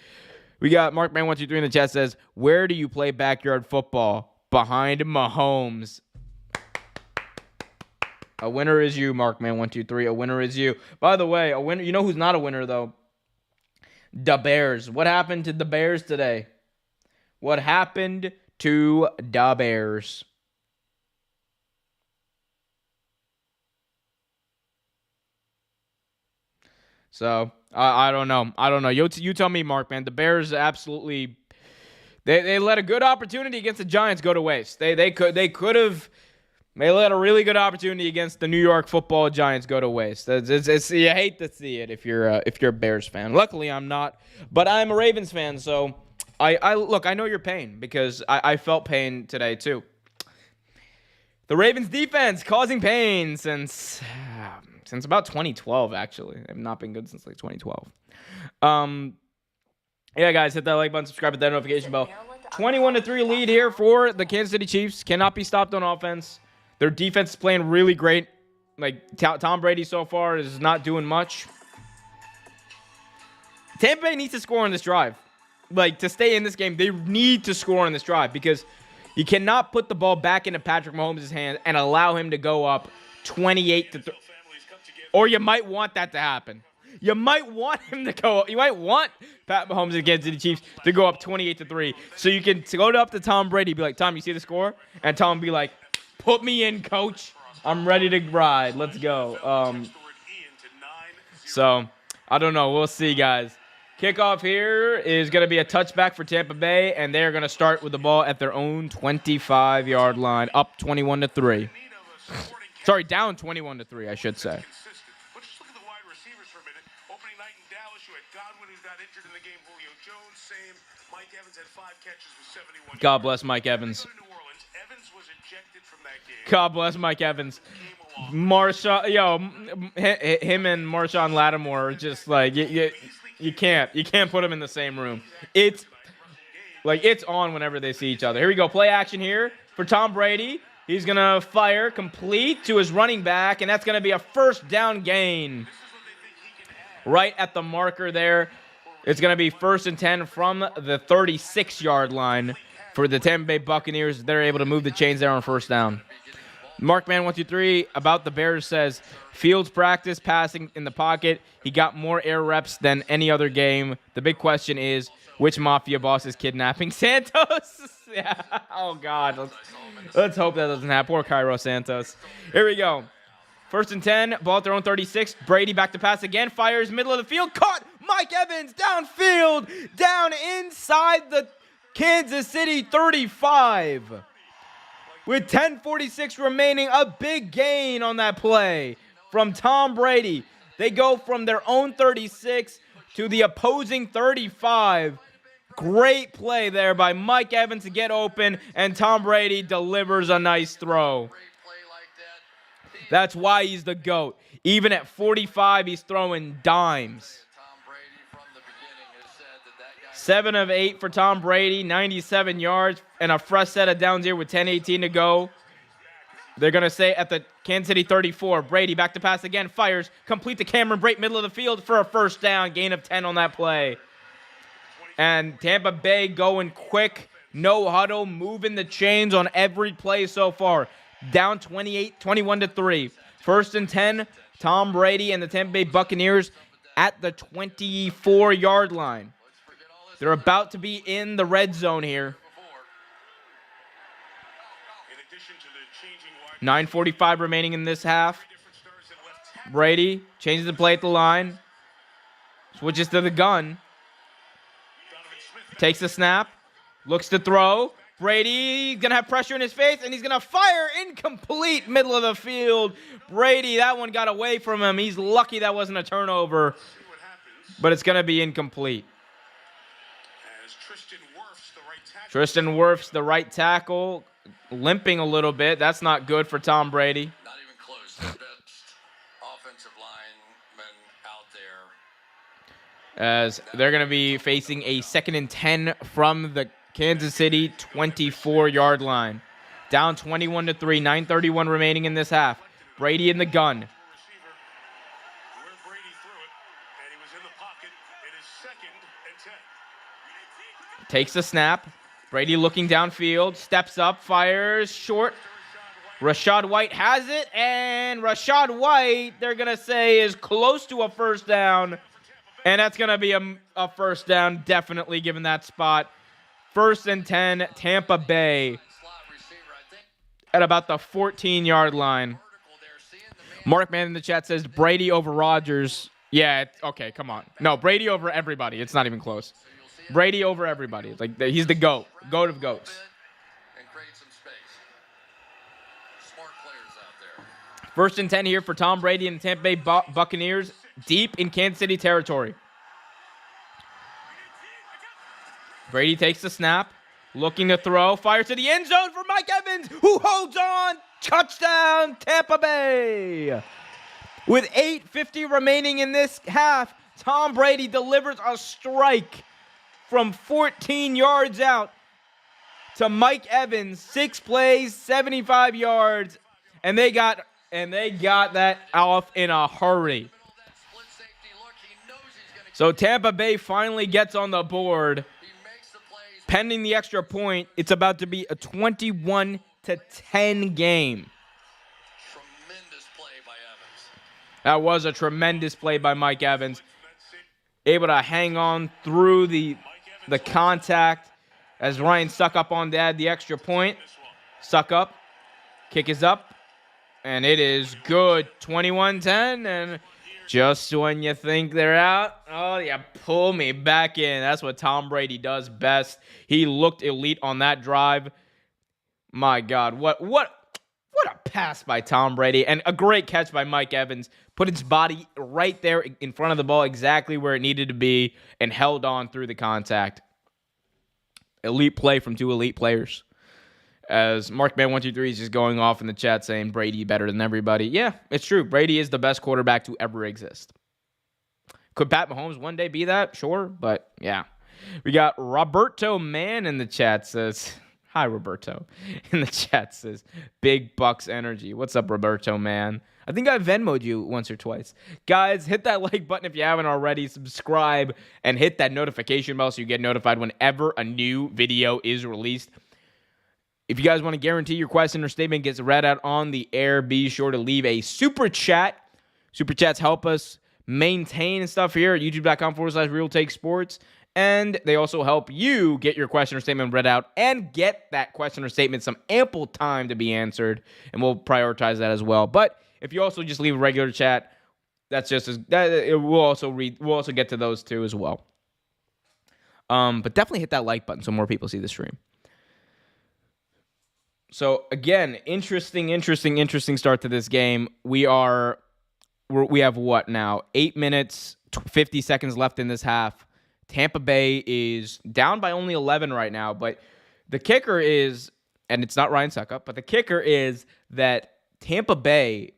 We got Mark Man 123 in the chat says, where do you play backyard football? Behind Mahomes. A winner is you, Mark Man 123. A winner is you. By the way, a winner. You know who's not a winner though? The Bears. What happened to the Bears today? What happened to the Bears? So I don't know. You tell me, Mark, man. The Bears absolutely they let a good opportunity against the Giants go to waste. They could have let a really good opportunity against the New York Football Giants go to waste. You hate to see it if you're a Bears fan. Luckily, I'm not, but I'm a Ravens fan. So I look. I know your pain because I felt pain today too. The Ravens defense causing pain since about 2012, actually. They've not been good since like 2012. Yeah, guys, hit that like button, subscribe, hit that notification bell. 21-3 lead here for the Kansas City Chiefs. Cannot be stopped on offense. Their defense is playing really great. Like, Tom Brady so far is not doing much. Tampa Bay needs to score on this drive. Like, to stay in this game, they need to score on this drive because you cannot put the ball back into Patrick Mahomes' hands and allow him to go up 28-3. Or you might want that to happen. You might want him to go. You might want Pat Mahomes against the Chiefs to go up 28-3, so you can go up to Tom Brady, be like, Tom, you see the score? And Tom be like, put me in, coach. I'm ready to ride. Let's go. So I don't know. We'll see, guys. Kickoff here is going to be a touchback for Tampa Bay, and they're going to start with the ball at their own 25-yard line, up 21-3. Sorry, down 21-3, I should say. God bless Mike Evans. God bless Mike Evans. Him and Marshawn Lattimore are just like you can't put them in the same room. It's on whenever they see each other. Here we go, play action here for Tom Brady. He's gonna fire complete to his running back, and that's gonna be a first down gain. Right at the marker there. It's going to be 1st and 10 from the 36-yard line for the Tampa Bay Buccaneers. They're able to move the chains there on first down. Mark Man 123 about the Bears says, Fields practice passing in the pocket. He got more air reps than any other game. The big question is, which mafia boss is kidnapping Santos? Yeah. Oh, God. Let's hope that doesn't happen. Poor Cairo Santos. Here we go. 1st and 10, ball at their own 36. Brady back to pass again, fires middle of the field, caught Mike Evans downfield, down inside the Kansas City 35. With 10:46 remaining, a big gain on that play from Tom Brady. They go from their own 36 to the opposing 35. Great play there by Mike Evans to get open, and Tom Brady delivers a nice throw. That's why he's the GOAT. Even at 45, he's throwing dimes. 7 of 8 for Tom Brady, 97 yards, and a fresh set of downs here with 10:18 to go. They're going to say at the Kansas City 34, Brady back to pass again, fires, complete to Cameron Brate, middle of the field for a first down, gain of 10 on that play. And Tampa Bay going quick, no huddle, moving the chains on every play so far. Down 21-3. First and 10, Tom Brady and the Tampa Bay Buccaneers at the 24-yard line. They're about to be in the red zone here. 9:45 remaining in this half. Brady changes the play at the line. Switches to the gun. Takes the snap. Looks to throw. Brady going to have pressure in his face, and he's going to fire incomplete middle of the field. Brady, that one got away from him. He's lucky that wasn't a turnover, but it's going to be incomplete. Tristan Wirfs, the right tackle, limping a little bit. That's not good for Tom Brady. Not even close. The best offensive lineman out there. As they're going to be facing a 2nd and 10 from the Kansas City 24-yard line. Down 21-3, 9:31 remaining in this half. Brady in the gun. Takes the snap. Brady looking downfield, steps up, fires, short. Rachaad White has it, and Rachaad White, they're going to say, is close to a first down. And that's going to be a first down, definitely, given that spot. 1st and 10, Tampa Bay at about the 14-yard line. Mark Man in the chat says Brady over Rodgers. Yeah, okay, come on. No, Brady over everybody. It's not even close. Brady over everybody. It's like he's the GOAT. GOAT of GOATs. And create some space. Smart players out there. 1st and 10 here for Tom Brady and the Tampa Bay Buccaneers, deep in Kansas City territory. Brady takes the snap, looking to throw, fires to the end zone for Mike Evans, who holds on. Touchdown, Tampa Bay. With 8:50 remaining in this half, Tom Brady delivers a strike from 14 yards out to Mike Evans. 6 plays, 75 yards, and they got that off in a hurry. So Tampa Bay finally gets on the board. Pending the extra point, it's about to be a 21-10 game. Tremendous play by Evans. That was a tremendous play by Mike Evans. Able to hang on through the contact as Ryan Suckup on to add the extra point. Suckup, kick is up, and it is good. 21-10, and just when you think they're out, oh, you pull me back in. That's what Tom Brady does best. He looked elite on that drive. My God, what a pass by Tom Brady, and a great catch by Mike Evans. Put his body right there in front of the ball, exactly where it needed to be, and held on through the contact. Elite play from 2 elite players. As Markman123 is just going off in the chat saying Brady better than everybody. Yeah, it's true. Brady is the best quarterback to ever exist. Could Pat Mahomes one day be that? Sure, but yeah. We got Roberto Mann in the chat says, hi, Roberto. In the chat says, Big Bucks energy. What's up, Roberto Mann? I think I Venmo'd you once or twice. Guys, hit that like button if you haven't already. Subscribe and hit that notification bell so you get notified whenever a new video is released. If you guys want to guarantee your question or statement gets read out on the air, be sure to leave a super chat. Super chats help us maintain stuff here at youtube.com/RealTakeSports. And they also help you get your question or statement read out and get that question or statement some ample time to be answered. And we'll prioritize that as well. But if you also just leave a regular chat, that's just as we'll also get to those too as well. But definitely hit that like button so more people see the stream. So again, interesting start to this game. We have what now? 8 minutes, 50 seconds left in this half. Tampa Bay is down by only 11 right now, but the kicker is, and it's not Ryan Suckup, but the kicker is that Tampa Bay,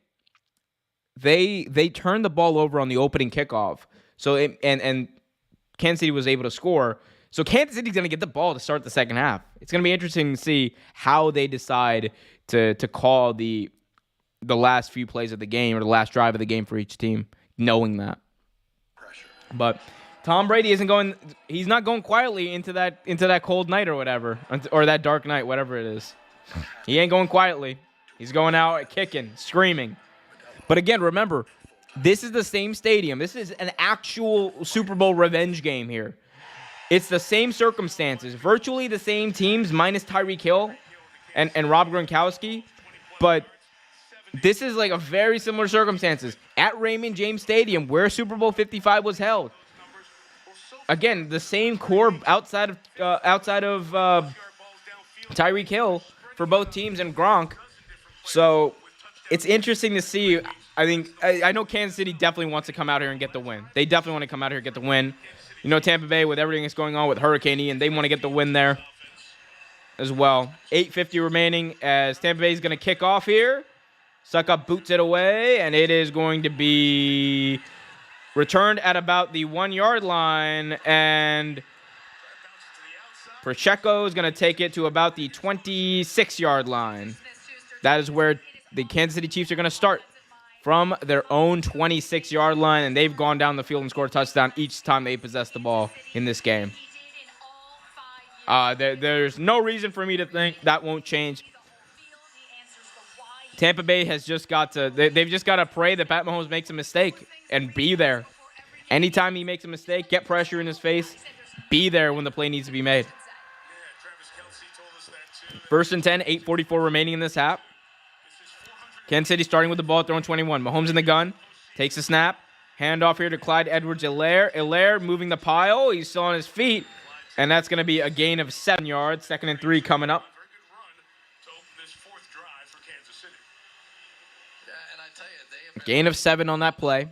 they turned the ball over on the opening kickoff. So and Kansas City was able to score. So Kansas City's going to get the ball to start the second half. It's going to be interesting to see how they decide to call the last few plays of the game or the last drive of the game for each team, knowing that. But Tom Brady he's not going quietly into that cold night or whatever, or that dark night, whatever it is. He ain't going quietly. He's going out kicking, screaming. But again, remember, this is the same stadium. This is an actual Super Bowl revenge game here. It's the same circumstances, virtually the same teams, minus Tyreek Hill and Rob Gronkowski. But this is like a very similar circumstances at Raymond James Stadium, where Super Bowl 55 was held. Again, the same core outside of Tyreek Hill for both teams and Gronk. So it's interesting to see. I know Kansas City definitely wants to come out here and get the win. They definitely want to come out here and get the win. You know, Tampa Bay, with everything that's going on with Hurricane Ian, they want to get the win there as well. 8:50 remaining as Tampa Bay is going to kick off here. Suck up boots it away, and it is going to be returned at about the 1 yard line, and Pacheco is going to take it to about the 26 yard line. That is where the Kansas City Chiefs are going to start, from their own 26 yard line, and they've gone down the field and scored a touchdown each time they possess the ball in this game. There's no reason for me to think that won't change. Tampa Bay has just got to, they've just got to pray that Pat Mahomes makes a mistake and be there. Anytime he makes a mistake, get pressure in his face, be there when the play needs to be made. 1st and 10, 8:44 remaining in this half. Kansas City starting with the ball, throwing 21. Mahomes in the gun, takes a snap. Handoff here to Clyde Edwards-Helaire. Helaire moving the pile. He's still on his feet. And that's going to be a gain of 7 yards. 2nd and 3 coming up. Gain of 7 on that play.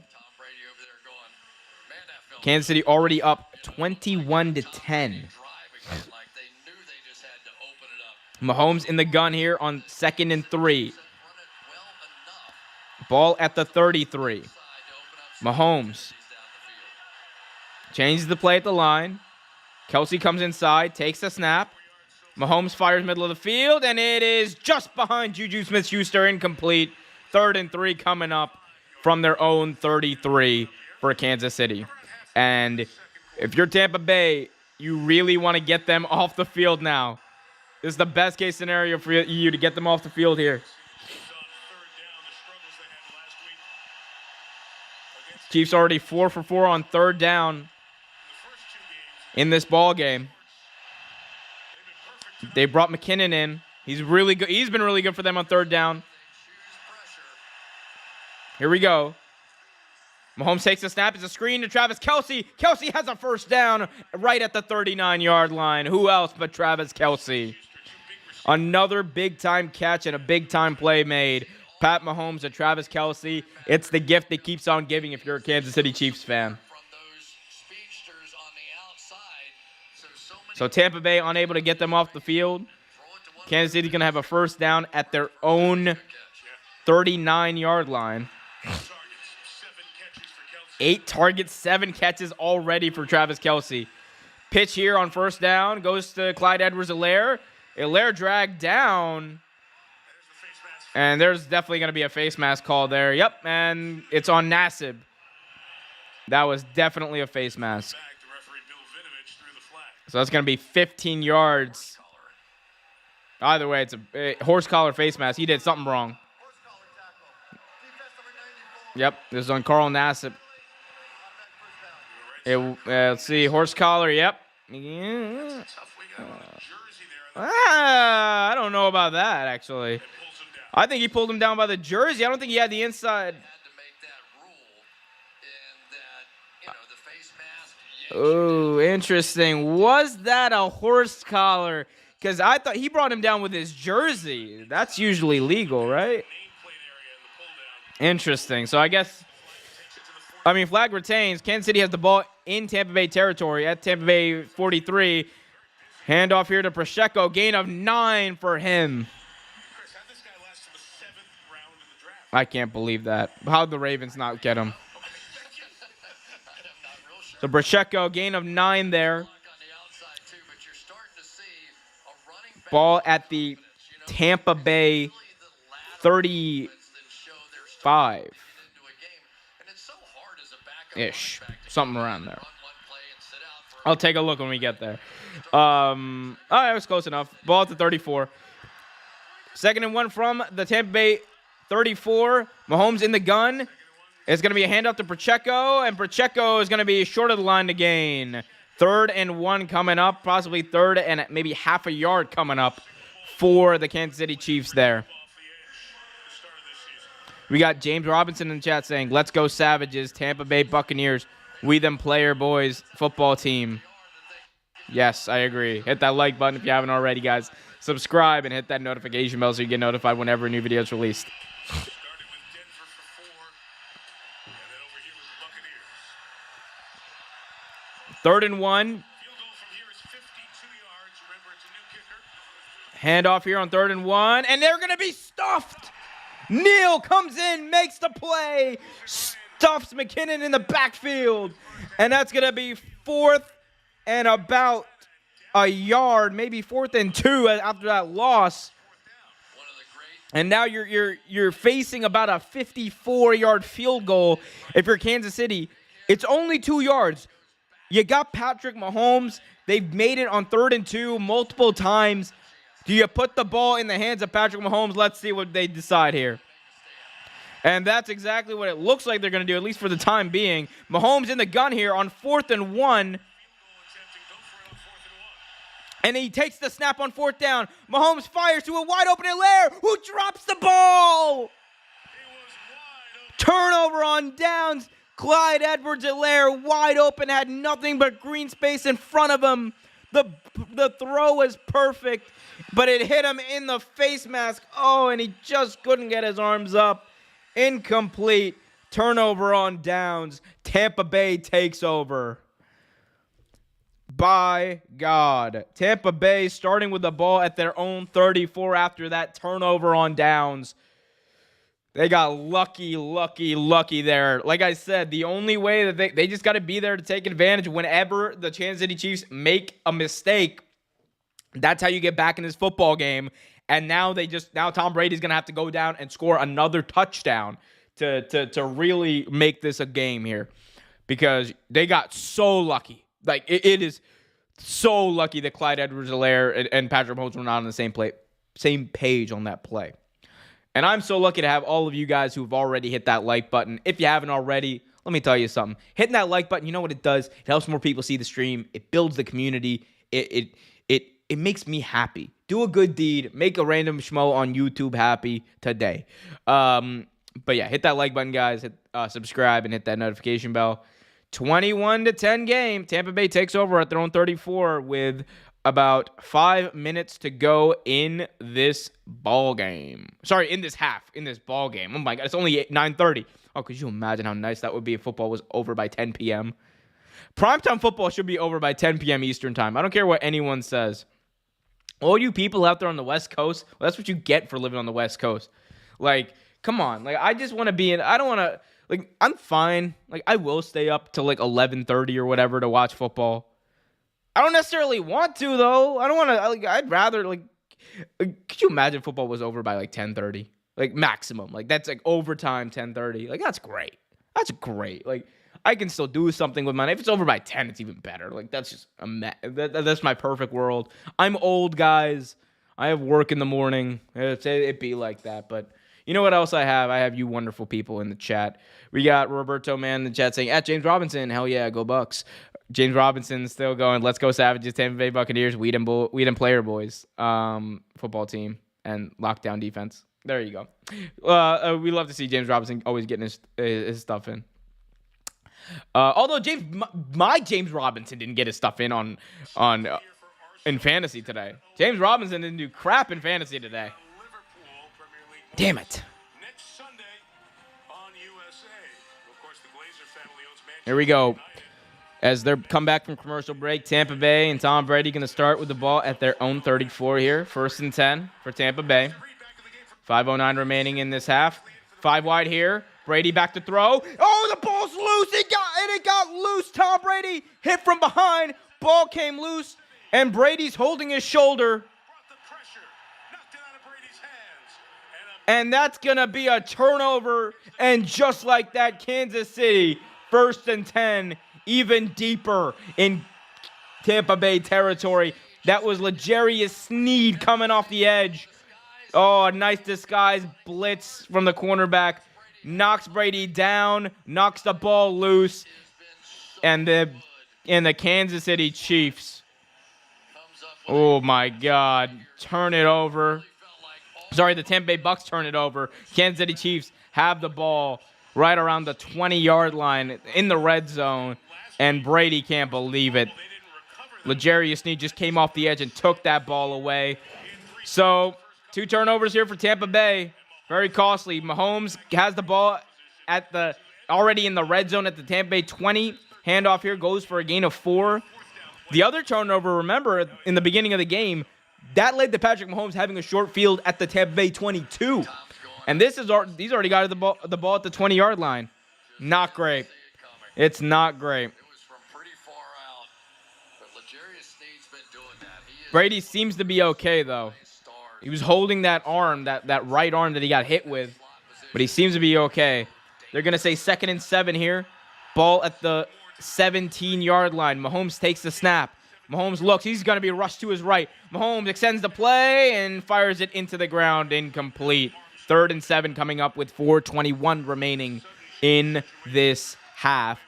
Kansas City already up 21-10. Mahomes in the gun here on 2nd and 3. Ball at the 33. Mahomes changes the play at the line. Kelsey comes inside, takes a snap. Mahomes fires middle of the field, and it is just behind Juju Smith-Schuster, incomplete. 3rd and 3 coming up from their own 33 for Kansas City. And if you're Tampa Bay, you really want to get them off the field now. This is the best case scenario for you to get them off the field here. Chiefs already 4 for 4 on 3rd down in this ball game. They brought McKinnon in. He's really good. He's been really good for them on 3rd down. Here we go. Mahomes takes a snap. It's a screen to Travis Kelce. Kelce has a 1st down right at the 39-yard line. Who else but Travis Kelce? Another big-time catch and a big-time play made. Pat Mahomes and Travis Kelce. It's the gift that keeps on giving if you're a Kansas City Chiefs fan. So Tampa Bay unable to get them off the field. Kansas City's going to have a 1st down at their own 39-yard line. 8 targets, 7 catches already for Travis Kelce. Pitch here on 1st down goes to Clyde Edwards-Helaire. Helaire dragged down. And there's definitely going to be a face mask call there. Yep, and it's on Nassib. That was definitely a face mask. So that's going to be 15 yards. Either way, it's a horse collar face mask. He did something wrong. Yep, this is on Carl Nassib. Let's see, horse collar, yep. Yeah. I don't know about that, actually. I think he pulled him down by the jersey. I don't think he had the inside. Oh, interesting. Was that a horse collar? Because I thought he brought him down with his jersey. That's usually legal, right? Interesting. So I guess, flag retains. Kansas City has the ball in Tampa Bay territory at Tampa Bay 43. Handoff here to Pacheco. Gain of 9 for him. I can't believe that. How'd the Ravens not get him? So Pacheco, gain of 9 there Ball at the Tampa Bay 35-ish. Something around there. I'll take a look when we get there. All right, it was close enough. Ball at the 34. 2nd and 1 from the Tampa Bay 34. Mahomes in the gun. It's going to be a handoff to Pacheco, and Pacheco is going to be short of the line to gain. 3rd and 1 coming up, possibly 3rd and maybe half a yard coming up for the Kansas City Chiefs there. We got James Robinson in the chat saying, let's go Savages, Tampa Bay Buccaneers. We them player boys football team. Yes, I agree. Hit that like button if you haven't already, guys. Subscribe and hit that notification bell so you get notified whenever a new video is released. Started with Denver for 4, and then over here with the Buccaneers. 3rd and 1. Field goal from here is 52 yards. Remember, it's a new kicker. Handoff here on 3rd and 1, and they're going to be stuffed. Neal comes in, makes the play, stuffs McKinnon in the backfield, and that's going to be 4th and about a yard, maybe 4th and 2 after that loss. And now you're facing about a 54-yard field goal if you're Kansas City. It's only 2 yards. You got Patrick Mahomes. They've made it on 3rd and 2 multiple times. Do you put the ball in the hands of Patrick Mahomes? Let's see what they decide here. And that's exactly what it looks like they're going to do, at least for the time being. Mahomes in the gun here on 4th and 1. And he takes the snap on 4th down. Mahomes fires to a wide open Hilaire, who drops the ball. Turnover on downs. Clyde Edwards-Helaire wide open, had nothing but green space in front of him. The throw was perfect, but it hit him in the face mask. Oh, and he just couldn't get his arms up. Incomplete. Turnover on downs. Tampa Bay takes over. By God. Tampa Bay starting with the ball at their own 34 after that turnover on downs. They got lucky there. Like I said, the only way that they just got to be there to take advantage whenever the Kansas City Chiefs make a mistake. That's how you get back in this football game. And now Tom Brady's going to have to go down and score another touchdown to really make this a game here. Because they got so lucky. Like, it is so lucky that Clyde Edwards-Helaire and Patrick Mahomes were not on the same page on that play. And I'm so lucky to have all of you guys who've already hit that like button. If you haven't already, let me tell you something. Hitting that like button, you know what it does? It helps more people see the stream. It builds the community. It makes me happy. Do a good deed. Make a random schmo on YouTube happy today. But yeah, hit that like button, guys. Hit subscribe and hit that notification bell. 21-10 game. Tampa Bay takes over at their own 34 with about 5 minutes to go in this ball game. Sorry, in this half, in this ball game. Oh my God, it's only 9:30. Oh, could you imagine how nice that would be if football was over by 10 p.m.? Primetime football should be over by 10 p.m. Eastern time. I don't care what anyone says. All you people out there on the West Coast, well, that's what you get for living on the West Coast. Like, come on. Like, I just want to be in, I don't want to, like, I'm fine. Like, I will stay up till like 11:30 or whatever to watch football. I don't necessarily want to, though. I don't want to, like, I'd rather, like, could you imagine football was over by like 10:30? Like, maximum. Like, that's like overtime 10:30. Like, that's great. That's great. Like, I can still do something with mine. If it's over by 10, it's even better. Like, that's just that's my perfect world. I'm old, guys. I have work in the morning. It'd be like that. But you know what else I have? I have you wonderful people in the chat. We got Roberto Man in the chat saying, at James Robinson, hell yeah, go Bucks. James Robinson still going, let's go Savages, Tampa Bay Buccaneers, Weed and Player Boys football team and lockdown defense. There you go. We love to see James Robinson always getting his stuff in. Although my James Robinson didn't get his stuff in in fantasy today. James Robinson didn't do crap in fantasy today. Damn it. Next Sunday on USA. Of course, the Glazer family owns Manchester. Here we go. As they're come back from commercial break, Tampa Bay and Tom Brady going to start with the ball at their own 34 here. 1st and 10 for Tampa Bay. 5:09 remaining in this half. 5 wide here. Brady back to throw. Oh, the ball's loose. It got loose. Tom Brady hit from behind. Ball came loose, and Brady's holding his shoulder. And that's going to be a turnover. And just like that, Kansas City, 1st and 10, even deeper in Tampa Bay territory. That was L'Jarius Sneed coming off the edge. Oh, a nice disguise blitz from the cornerback. Knocks Brady down, knocks the ball loose. And the Kansas City Chiefs, oh my God, turn it over. Sorry, the Tampa Bay Bucks turn it over. Kansas City Chiefs have the ball right around the 20-yard line in the red zone, and Brady can't believe it. L'Jarius Sneed just came off the edge and took that ball away. So, 2 turnovers here for Tampa Bay. Very costly. Mahomes has the ball already in the red zone at the Tampa Bay 20. Handoff here goes for a gain of 4. The other turnover, remember, in the beginning of the game, that led to Patrick Mahomes having a short field at the Tampa Bay 22. And he's already got the ball at the 20-yard line. Not great. It's not great. Brady seems to be okay, though. He was holding that arm, that right arm that he got hit with, but he seems to be okay. They're going to say 2nd and 7 here. Ball at the 17-yard line. Mahomes takes the snap. Mahomes looks. He's going to be rushed to his right. Mahomes extends the play and fires it into the ground. Incomplete. 3rd and 7 coming up with 4:21 remaining in this half.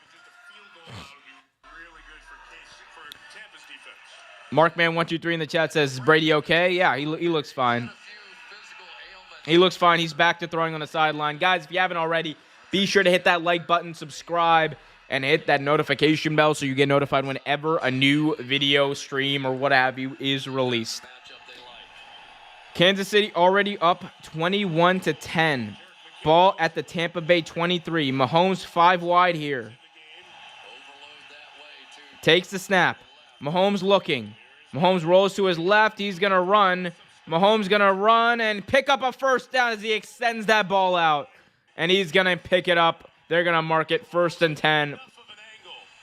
Markman123 in the chat says, is Brady okay? Yeah, he looks fine. He looks fine. He's back to throwing on the sideline. Guys, if you haven't already, be sure to hit that like button, subscribe, and hit that notification bell so you get notified whenever a new video, stream, or what have you is released. Kansas City already up 21-10. Ball at the Tampa Bay 23. Mahomes 5 wide here. Takes the snap. Mahomes looking. Mahomes rolls to his left. He's going to run. Mahomes going to run and pick up a first down as he extends that ball out. And he's going to pick it up. They're going to mark it 1st and 10.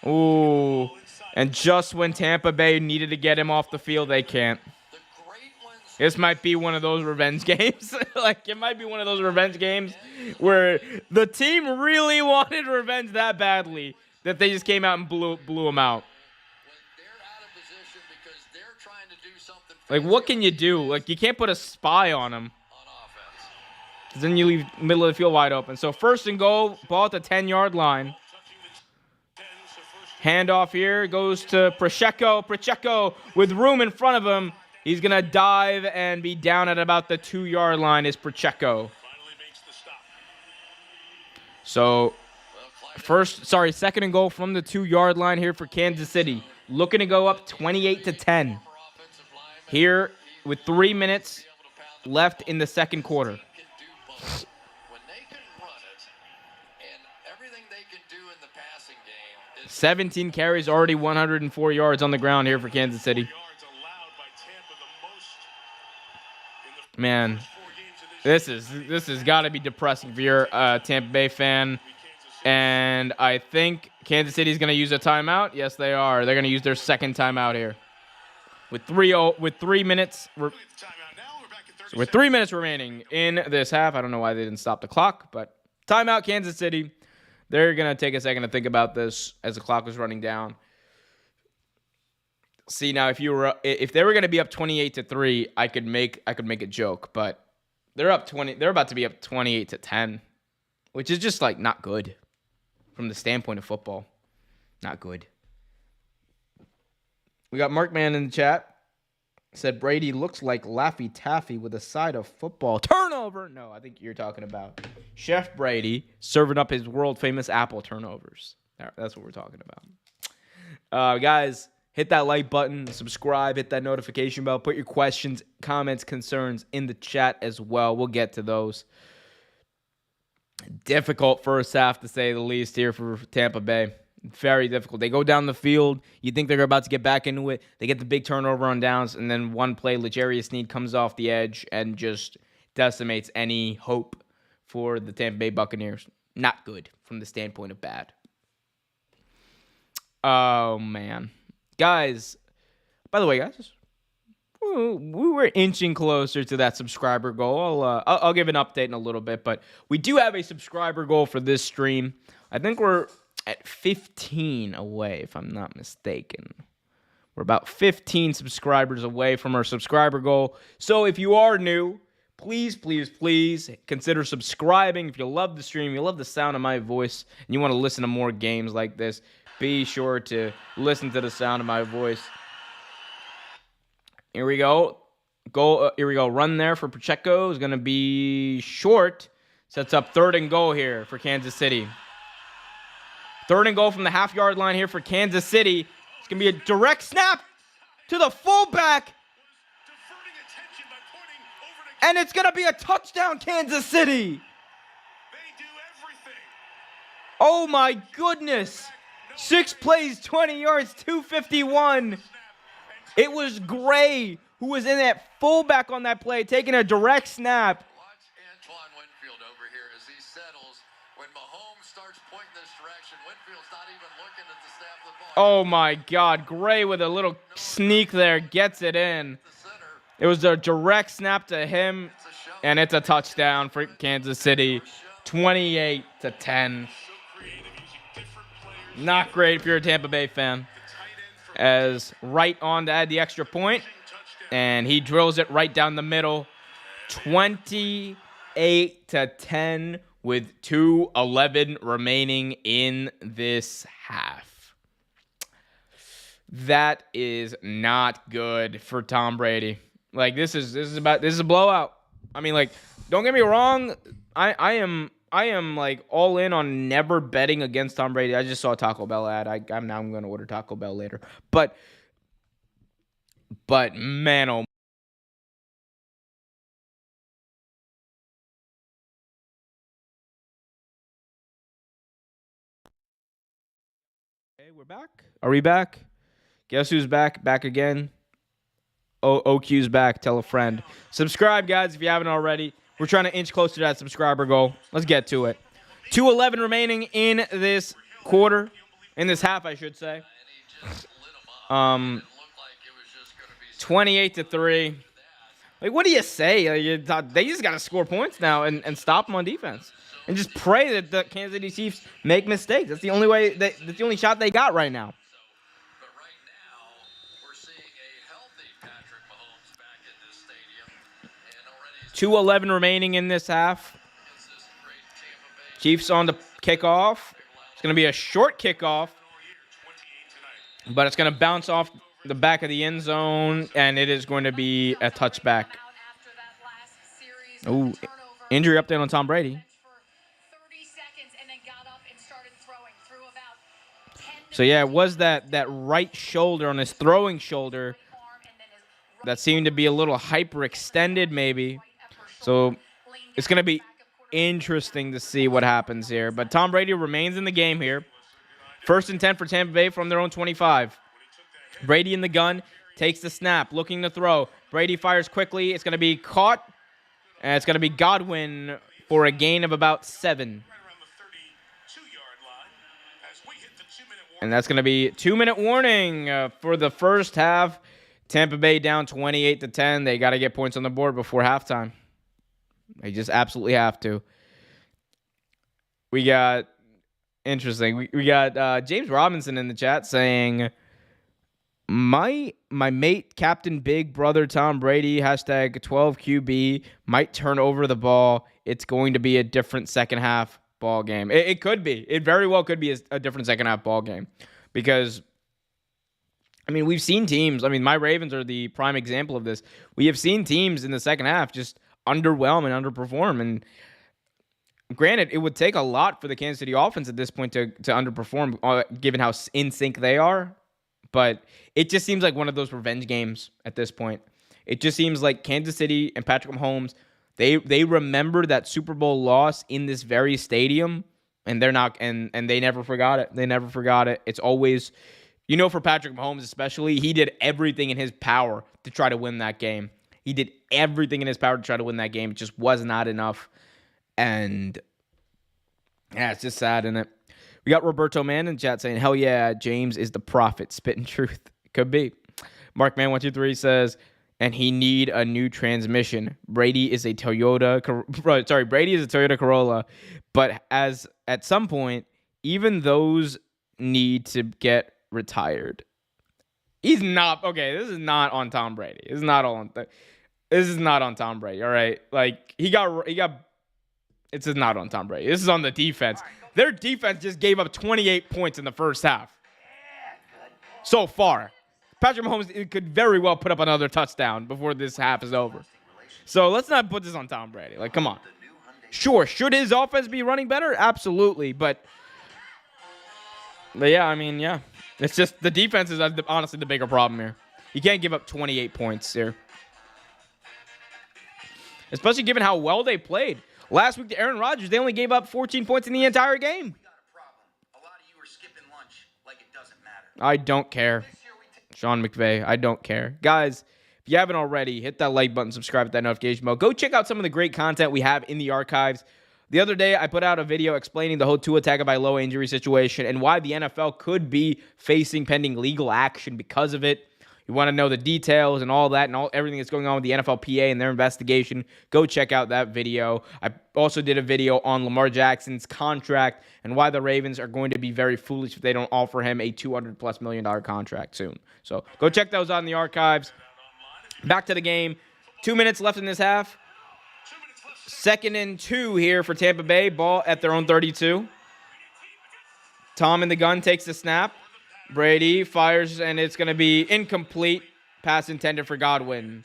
Ooh. And just when Tampa Bay needed to get him off the field, they can't. This might be one of those revenge games. It might be one of those revenge games where the team really wanted revenge that badly that they just came out and blew him out. What can you do? You can't put a spy on him. Because then you leave middle of the field wide open. So 1st and goal, ball at the 10-yard line. Handoff here goes to Pacheco. Pacheco with room in front of him. He's going to dive and be down at about the 2-yard line is Pacheco. So, 2nd and goal from the 2-yard line here for Kansas City. Looking to go up 28-10. Here with 3 minutes left in the second quarter. 17 carries, already 104 yards on the ground here for Kansas City. Man, this has got to be depressing for your Tampa Bay fan. And I think Kansas City is going to use a timeout. Yes, they are. They're going to use their second timeout here. With 3 minutes remaining in this half. I don't know why they didn't stop the clock, but timeout, Kansas City. They're going to take a second to think about this as the clock was running down. See, now if they were going to be up 28-3, I could make a joke, but they're about to be up 28-10, which is just not good from the standpoint of football. Not good. We got Markman in the chat. Said Brady looks like Laffy Taffy with a side of football. Turnover! No, I think you're talking about Chef Brady serving up his world-famous apple turnovers. That's what we're talking about. Guys, hit that like button, subscribe, hit that notification bell. Put your questions, comments, concerns in the chat as well. We'll get to those. Difficult first half, to say the least, here for Tampa Bay. Very difficult. They go down the field. You think they're about to get back into it. They get the big turnover on downs, and then one play, L'Jarius Sneed comes off the edge and just decimates any hope for the Tampa Bay Buccaneers. Not good from the standpoint of bad. Oh, man. Guys, by the way, guys, we were inching closer to that subscriber goal. I'll give an update in a little bit, but we do have a subscriber goal for this stream. I think we're at 15 away, if I'm not mistaken. We're about 15 subscribers away from our subscriber goal. So if you are new, please consider subscribing. If you love the stream, you love the sound of my voice, and you want to listen to more games like this, be sure to listen to the sound of my voice. Here we go. Here we go. Run there for Pacheco is going to be short. Sets up 3rd and goal here for Kansas City. 3rd and goal from the half-yard line here for Kansas City. It's going to be a direct snap to the fullback. And it's going to be a touchdown, Kansas City. Oh, my goodness. 6 plays, 20 yards, 251. It was Gray who was in that fullback on that play, taking a direct snap. Watch Antoine Winfield over here as he settles. When Mahomes starts pointing this direction, Winfield's not even looking at the snap of the ball. Oh, my God. Gray with a little sneak there gets it in. It was a direct snap to him, and it's a touchdown for Kansas City, 28-10. Not great if you're a Tampa Bay fan. As right on to add the extra point, and he drills it right down the middle, 28-10 with 2:11 remaining in this half. That is not good for Tom Brady. Like this is a blowout. I mean, like, don't get me wrong, I am like all in on never betting against Tom Brady. I just saw a Taco Bell ad. I'm going to order Taco Bell later. But man, oh. Okay, we're back. Are we back? Guess who's back? Back again. OQ's back. Tell a friend. Subscribe, guys, if you haven't already. We're trying to inch closer to that subscriber goal. Let's get to it. 2:11 remaining in this quarter. In this half, I should say. 28-3. Like, what do you say? They just got to score points now and stop them on defense. And just pray that the Kansas City Chiefs make mistakes. That's the only way. That's the only shot they got right now. 2:11 remaining in this half. Chiefs on the kickoff. It's going to be a short kickoff, but it's going to bounce off the back of the end zone, and it is going to be a touchback. Ooh, injury update on Tom Brady. So, yeah, it was that right shoulder on his throwing shoulder that seemed to be a little hyperextended maybe. So it's going to be interesting to see what happens here. But Tom Brady remains in the game here. 1st and 10 for Tampa Bay from their own 25. Brady in the gun, takes the snap, looking to throw. Brady fires quickly. It's going to be caught. And it's going to be Godwin for a gain of about 7. And that's going to be 2-minute warning for the first half. Tampa Bay down 28-10. They got to get points on the board before halftime. They just absolutely have to. We got interesting. We got James Robinson in the chat saying, my mate, Captain Big Brother Tom Brady, #12QB, might turn over the ball. It's going to be a different second half ball game. It could be. It very well could be a different second half ball game. Because, I mean, we've seen teams. I mean, my Ravens are the prime example of this. We have seen teams in the second half just underwhelm and underperform. And granted, it would take a lot for the Kansas City offense at this point to underperform, given how in sync they are. But it just seems like one of those revenge games at this point. It just seems like Kansas City and Patrick Mahomes, they remember that Super Bowl loss in this very stadium, and they're not, and they never forgot it. They never forgot it. It's always, for Patrick Mahomes especially, he did everything in his power to try to win that game. He did everything in his power to try to win that game. It just was not enough. And yeah, it's just sad, isn't it? We got Roberto Mann in chat saying, hell yeah, James is the prophet, spitting truth. Could be. Mark Man123 says, and he need a new transmission. Brady is a Toyota Corolla, but at some point, even those need to get retired. He's not okay. This is not on Tom Brady. This is not on Tom Brady. All right, like he got. This is not on Tom Brady. This is on the defense. Their defense just gave up 28 points in the first half. So far, Patrick Mahomes could very well put up another touchdown before this half is over. So let's not put this on Tom Brady. Like, come on. Sure, should his offense be running better? Absolutely, but yeah, I mean, yeah. It's just the defense is honestly the bigger problem here. You can't give up 28 points here. Especially given how well they played. Last week to Aaron Rodgers, they only gave up 14 points in the entire game. We got a problem. A lot of you are skipping lunch like it doesn't matter. I don't care. Sean McVay, I don't care. Guys, if you haven't already, hit that like button, subscribe, hit that notification bell. Go check out some of the great content we have in the archives. The other day, I put out a video explaining the whole Tua Tagovailoa injury situation and why the NFL could be facing pending legal action because of it. You want to know the details and all that and everything that's going on with the NFLPA and their investigation, go check out that video. I also did a video on Lamar Jackson's contract and why the Ravens are going to be very foolish if they don't offer him a $200+ million contract soon. So go check those out in the archives. Back to the game. 2 minutes left in this half. 2nd and 2 here for Tampa Bay. Ball at their own 32. Tom in the gun takes the snap. Brady fires, and it's going to be incomplete. Pass intended for Godwin.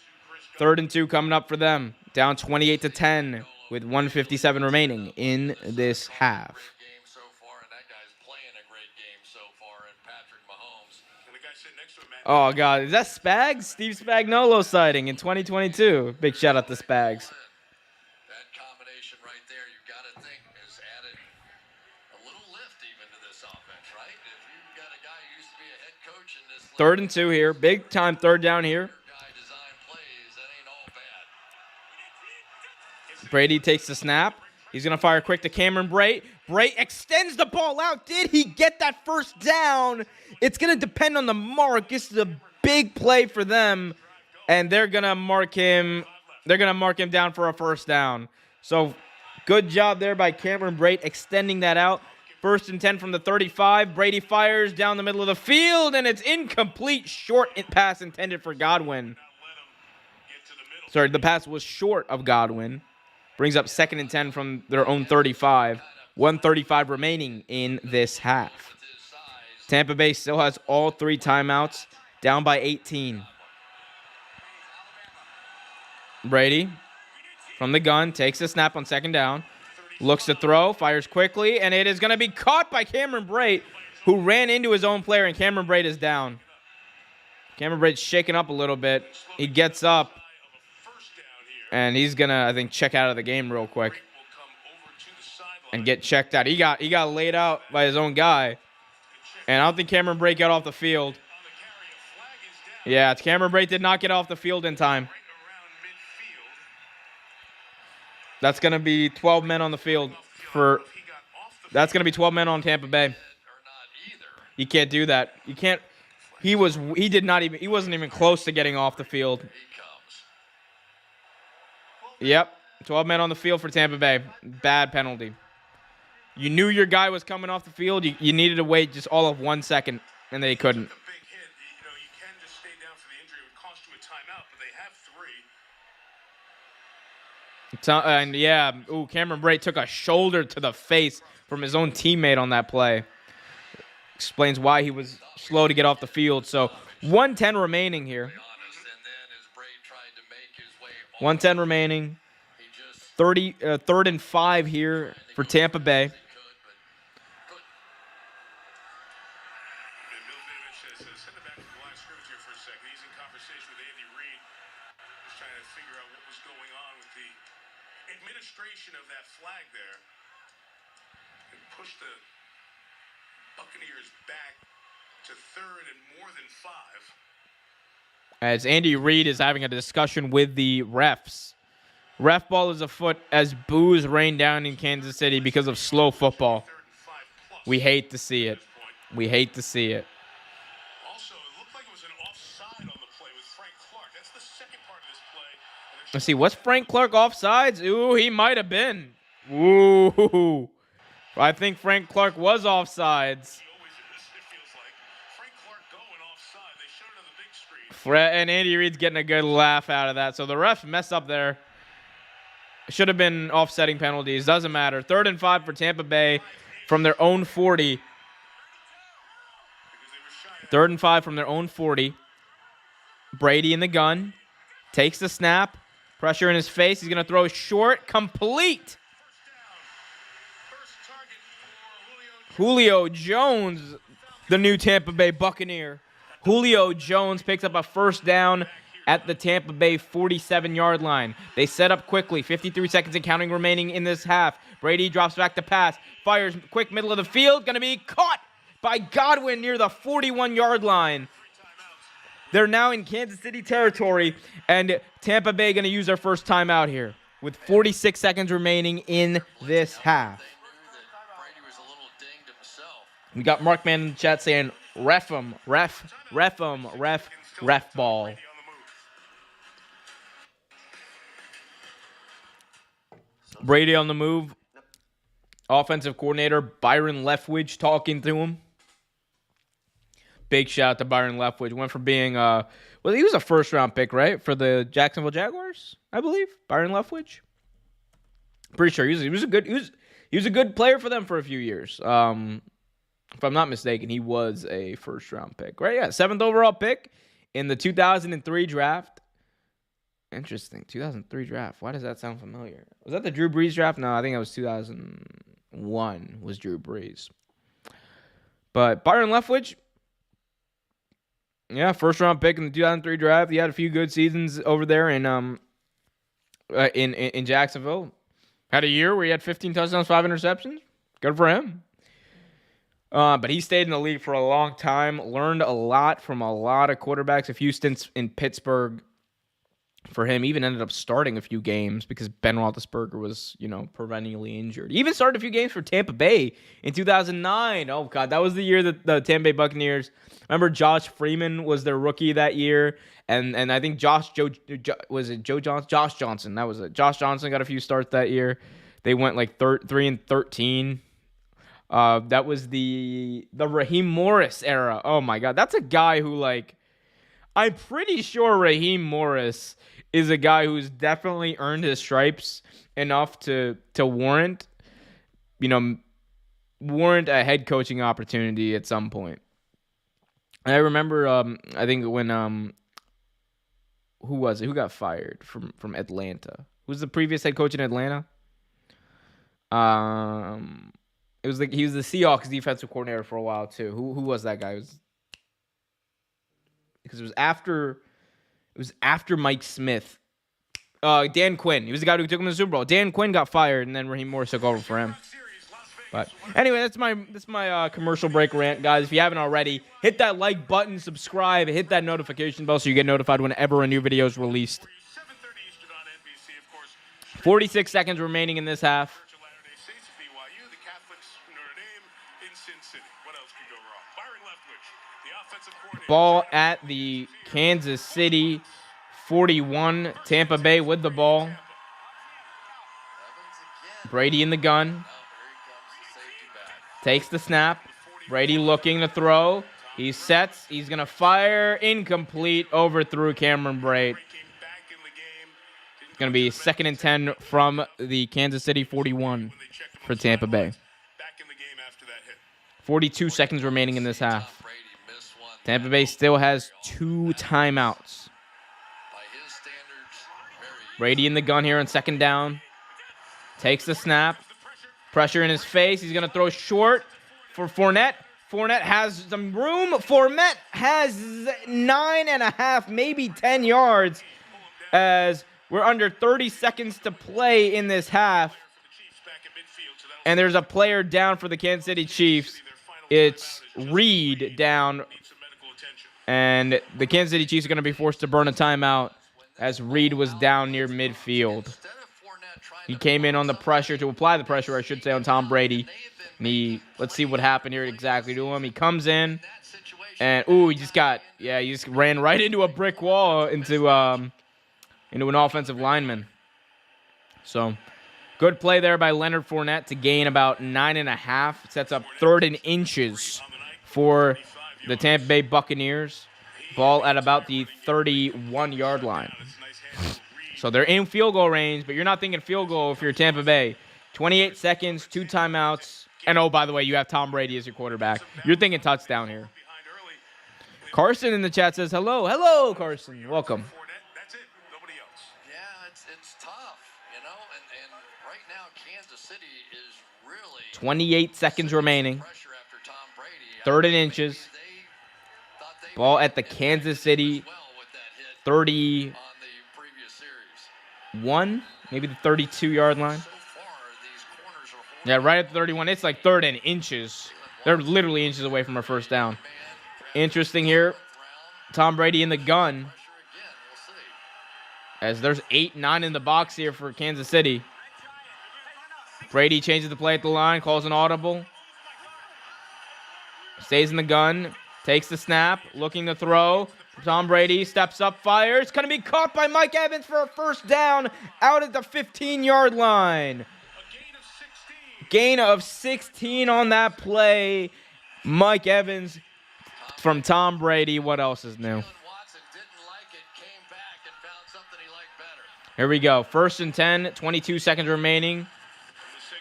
3rd and 2 coming up for them. Down 28-10 with 1:57 remaining in this half. Oh, God. Is that Spags? Steve Spagnuolo sighting in 2022. Big shout out to Spags. That combination right there, you've got to think, has added a little lift even to this offense, right? If you've got a guy who used to be a head coach in this 3rd and 2 here. Big time 3rd down here. guy design plays, that ain't all bad. Brady takes the snap. He's going to fire quick to Cameron Brate. Brate extends the ball out. Did he get that first down? It's going to depend on the mark. This is a big play for them, and they're going to mark him. They're going to mark him down for a first down. So good job there by Cameron Brate extending that out. 1st and 10 from the 35. Brady fires down the middle of the field, and it's incomplete. Short pass intended for Godwin. Sorry, the pass was short of Godwin. Brings up 2nd and 10 from their own 35. 1:35 remaining in this half. Tampa Bay still has all 3 timeouts, down by 18. Brady from the gun takes the snap on 2nd down. Looks to throw, fires quickly, and it is going to be caught by Cameron Brate, who ran into his own player, and Cameron Brate is down. Cameron Brate's shaking up a little bit. He gets up, and he's going to, I think, check out of the game real quick and get checked out. He got laid out by his own guy, and I don't think Cameron Brate got off the field. Yeah, Cameron Brate did not get off the field in time. That's going to be 12 men on the field that's going to be 12 men on Tampa Bay. You can't do that. You can't. He wasn't even close to getting off the field. Yep, 12 men on the field for Tampa Bay. Bad penalty. You knew your guy was coming off the field. You needed to wait just all of 1 second, and they couldn't. A big hit. You can just stay down for the injury. It would cost you a timeout, but they have 3. And yeah, Cameron Brate took a shoulder to the face from his own teammate on that play. Explains why he was slow to get off the field. So 1:10 remaining here. 1:10 remaining. 3rd and 5 here for Tampa Bay. Administration of that flag there and push the Buccaneers back to 3rd and more than 5. As Andy Reid is having a discussion with the refs. Ref ball is afoot as boos rain down in Kansas City because of slow football. We hate to see it. We hate to see it. Also, it looked like it was an offside on the play with Frank Clark. That's the second part Let's see. What's Frank Clark offsides? Ooh, he might have been. Ooh. I think Frank Clark was offsides. And Andy Reid's getting a good laugh out of that. So the refs messed up there. Should have been offsetting penalties. Doesn't matter. 3rd and 5 for Tampa Bay from their own 40. 3rd and 5 from their own 40. Brady in the gun. Takes the snap. Pressure in his face. He's going to throw short. Complete. Julio Jones, the new Tampa Bay Buccaneer. Julio Jones picks up a first down at the Tampa Bay 47-yard line. They set up quickly. 53 seconds and counting remaining in this half. Brady drops back to pass. Fires quick middle of the field. Going to be caught by Godwin near the 41-yard line. They're now in Kansas City territory, and Tampa Bay going to use their first timeout here with 46 seconds remaining in this half. We got Mark Man in the chat saying, ref ball. Brady on the move. Offensive coordinator Byron Leftwich talking to him. Big shout out to Byron Leftwich. Went from being he was a first-round pick, right, for the Jacksonville Jaguars, I believe. Byron Leftwich. Pretty sure he was a good player for them for a few years. If I'm not mistaken, he was a first-round pick, right? Yeah, 7th overall pick in the 2003 draft. Interesting, 2003 draft. Why does that sound familiar? Was that the Drew Brees draft? No, I think it was 2001 was Drew Brees. But Byron Leftwich, yeah, first-round pick in the 2003 draft. He had a few good seasons over there in Jacksonville. Had a year where he had 15 touchdowns, 5 interceptions. Good for him. But he stayed in the league for a long time, learned a lot from a lot of quarterbacks, a few stints in Pittsburgh for him. Even ended up starting a few games because Ben Roethlisberger was, perennially injured. He even started a few games for Tampa Bay in 2009. Oh, God, that was the year that the Tampa Bay Buccaneers, remember Josh Freeman was their rookie that year. And I think Josh Johnson? Josh Johnson, that was it. Josh Johnson got a few starts that year. They went like 3-13. That was the Raheem Morris era. Oh my God, that's a guy who I'm pretty sure Raheem Morris is a guy who's definitely earned his stripes enough to warrant a head coaching opportunity at some point. And I remember, I think when who was it? Who got fired from Atlanta? Who was the previous head coach in Atlanta? He was the Seahawks defensive coordinator for a while too. Who was that guy? Because it was after Mike Smith. Dan Quinn. He was the guy who took him to the Super Bowl. Dan Quinn got fired, and then Raheem Morris took over for him. But anyway, that's my commercial break rant, guys. If you haven't already, hit that like button, subscribe, hit that notification bell so you get notified whenever a new video is released. 46 seconds remaining in this half. Ball at the Kansas City 41. Tampa Bay with the ball. Brady in the gun. Takes the snap. Brady looking to throw. He sets. He's going to fire. Incomplete. Overthrew Cameron Brate. It's going to be 2nd and 10 from the Kansas City 41 for Tampa Bay. 42 seconds remaining in this half. Tampa Bay still has 2 timeouts. Brady in the gun here on 2nd down. Takes the snap. Pressure in his face. He's going to throw short for Fournette. Fournette has some room. Fournette has 9.5, maybe 10 yards as we're under 30 seconds to play in this half. And there's a player down for the Kansas City Chiefs. It's Reed down. And the Kansas City Chiefs are going to be forced to burn a timeout as Reed was down near midfield. He came in on the pressure, to apply the pressure, I should say, on Tom Brady. And let's see what happened here exactly to him. He comes in, and he just ran right into a brick wall, into into an offensive lineman. So, good play there by Leonard Fournette to gain about 9.5. It sets up 3rd and inches for the Tampa Bay Buccaneers. Ball at about the 31-yard line. So they're in field goal range, but you're not thinking field goal if you're Tampa Bay. 28 seconds, 2 timeouts. And oh, by the way, you have Tom Brady as your quarterback. You're thinking touchdown here. Carson in the chat says, hello. Hello, Carson. Welcome. That's it. Nobody else. Yeah, it's tough, and right now Kansas City is really 28 seconds remaining. pressure after Tom Brady. 3rd and inches. They thought they Ball would at the get Kansas City well with that hit 31, on the previous series. maybe the 32-yard line. So far, these corners are Yeah, right at the 31. It's like 3rd and inches. They're literally inches away from a first down. Interesting here. Tom Brady in the gun. pressure again. We'll see. As there's 8, 9 in the box here for Kansas City. Brady changes the play at the line, calls an audible. Stays in the gun, takes the snap, looking to throw. Tom Brady steps up, fires. Going to be caught by Mike Evans for a first down out at the 15-yard line. Gain of 16 on that play. Mike Evans from Tom Brady. What else is new? Watson didn't like it, came back and found something he liked better. Here we go. 1st and 10, 22 seconds remaining.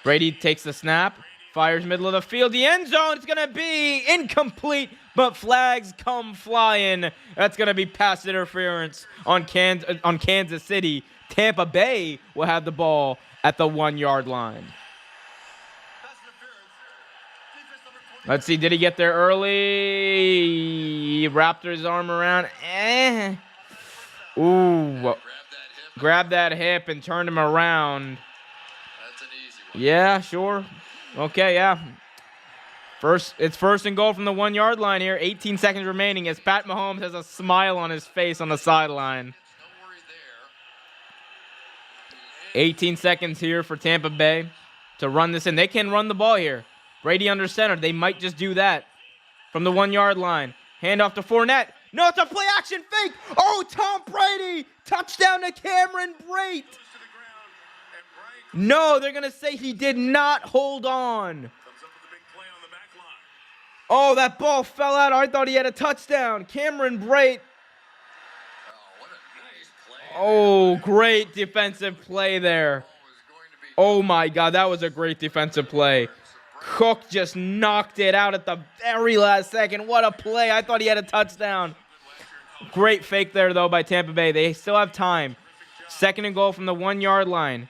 Brady takes the snap, fires middle of the field. The end zone is going to be incomplete, but flags come flying. That's going to be pass interference on Kansas City. Tampa Bay will have the ball at the 1-yard line. Let's see, did he get there early? He wrapped his arm around. Ooh. Grabbed that hip and turned him around. That's an easy one. Yeah, sure. Okay, yeah. It's 1st and goal from the 1-yard line here. 18 seconds remaining as Pat Mahomes has a smile on his face on the sideline. No worry there. 18 seconds here for Tampa Bay to run this in. They can run the ball here. Brady under center. They might just do that from the 1-yard line. Hand off to Fournette. No, it's a play action fake. Oh, Tom Brady. Touchdown to Cameron Brate. No, they're going to say he did not hold on. Oh, that ball fell out. I thought he had a touchdown. Cameron Brate. Oh, what a nice play. Oh, great defensive play there. Oh, my God. That was a great defensive play. Cook just knocked it out at the very last second. What a play. I thought he had a touchdown. Great fake there, though, by Tampa Bay. They still have time. 2nd and goal from the 1-yard line.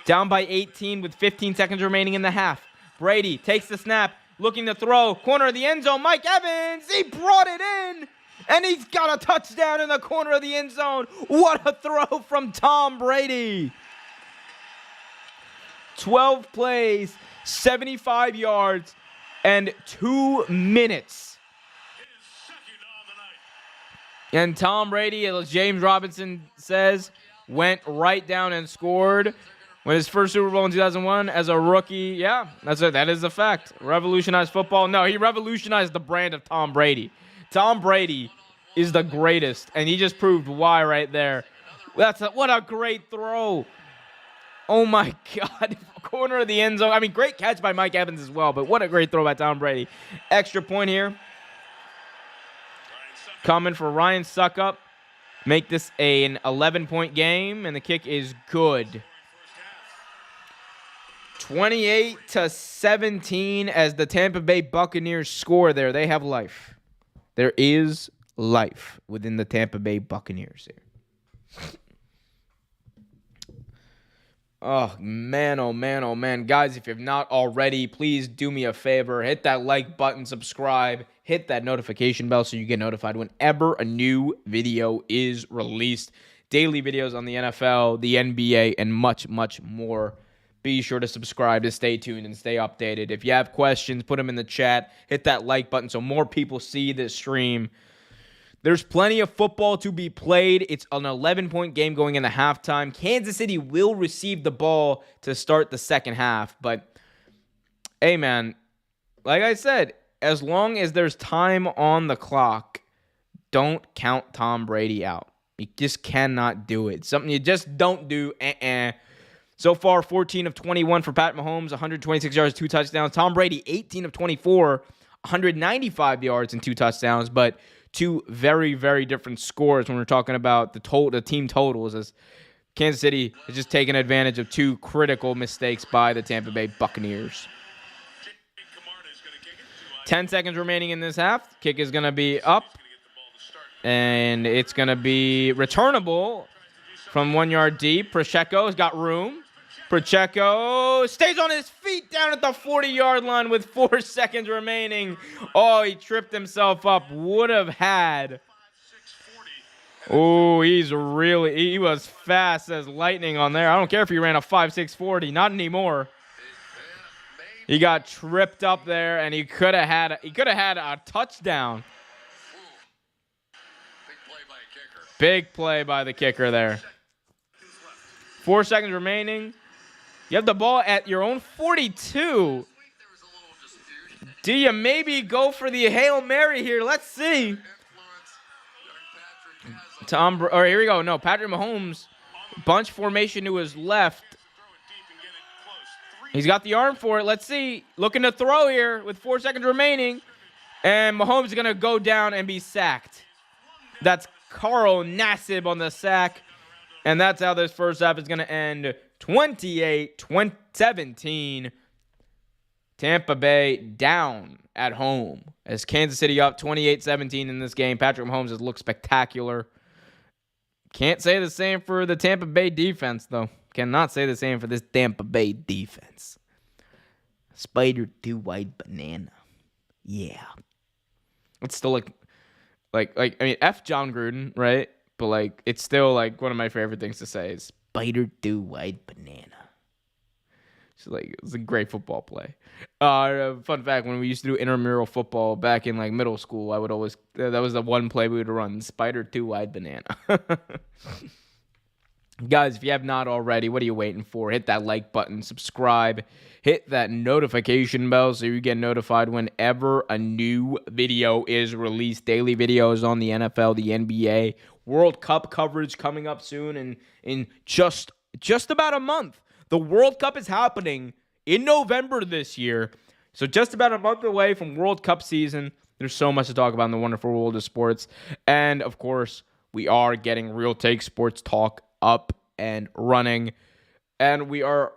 Down by 18 with 15 seconds remaining in the half. Brady takes the snap, looking to throw. Corner of the end zone. Mike Evans, he brought it in. And he's got a touchdown in the corner of the end zone. What a throw from Tom Brady. 12 plays, 75 yards, and 2 minutes. And Tom Brady, as James Robinson says, went right down and scored. When his first Super Bowl in 2001 as a rookie, yeah, that is a fact. Revolutionized football. No, he revolutionized the brand of Tom Brady. Tom Brady is the greatest, and he just proved why right there. What a great throw. Oh, my God. Corner of the end zone. I mean, great catch by Mike Evans as well, but what a great throw by Tom Brady. Extra point here. Coming for Ryan Suckup. Make this an 11-point game, and the kick is good. 28-17 as the Tampa Bay Buccaneers score there. They have life. There is life within the Tampa Bay Buccaneers here. Oh, man, oh, man, oh, man. Guys, if you've not already, please do me a favor. Hit that like button, subscribe, hit that notification bell so you get notified whenever a new video is released. Daily videos on the NFL, the NBA, and much, much more. Be sure to subscribe to stay tuned and stay updated. If you have questions, put them in the chat. Hit that like button so more people see this stream. There's plenty of football to be played. It's an 11-point game going into halftime. Kansas City will receive the ball to start the second half. But, hey, man, like I said, as long as there's time on the clock, don't count Tom Brady out. You just cannot do it. Something you just don't do. So far, 14 of 21 for Pat Mahomes, 126 yards, 2 touchdowns. Tom Brady, 18 of 24, 195 yards and 2 touchdowns. But two very, very different scores when we're talking about the team totals, as Kansas City has just taken advantage of 2 critical mistakes by the Tampa Bay Buccaneers. 10 seconds remaining in this half. Kick is going to be up. And it's going to be returnable from 1 yard deep. Pacheco's got room. Pacheco stays on his feet down at the 40-yard line with 4 seconds remaining. Oh, he tripped himself up. Would have had. Oh, he was fast as lightning on there. I don't care if he ran a 5.640. Not anymore. He got tripped up there, and he could have had a touchdown. Big play by the kicker there. 4 seconds remaining. You have the ball at your own 42. Do you maybe go for the Hail Mary here? Let's see. Here we go. No, Patrick Mahomes. Bunch formation to his left. He's got the arm for it. Let's see. Looking to throw here with 4 seconds remaining. And Mahomes is going to go down and be sacked. That's Carl Nassib on the sack. And that's how this first half is going to end. 28-17. Tampa Bay down at home as Kansas City up 28-17 in this game. Patrick Mahomes has looked spectacular. Can't say the same for the Tampa Bay defense, though. Cannot say the same for this Tampa Bay defense. Spider 2-wide banana. Yeah. It's still I mean, F John Gruden, right? But it's still one of my favorite things to say is Spider 2-wide banana. It's a great football play. Fun fact, when we used to do intramural football back in middle school, I would always, that was the one play we would run, Spider 2-wide banana. Guys, if you have not already, what are you waiting for? Hit that like button, subscribe, hit that notification bell so you get notified whenever a new video is released. Daily videos on the NFL, the NBA, World Cup coverage coming up soon and in just about a month. The World Cup is happening in November this year. So just about a month away from World Cup season. There's so much to talk about in the wonderful world of sports. And, of course, we are getting Real Take Sports Talk up and running. And we are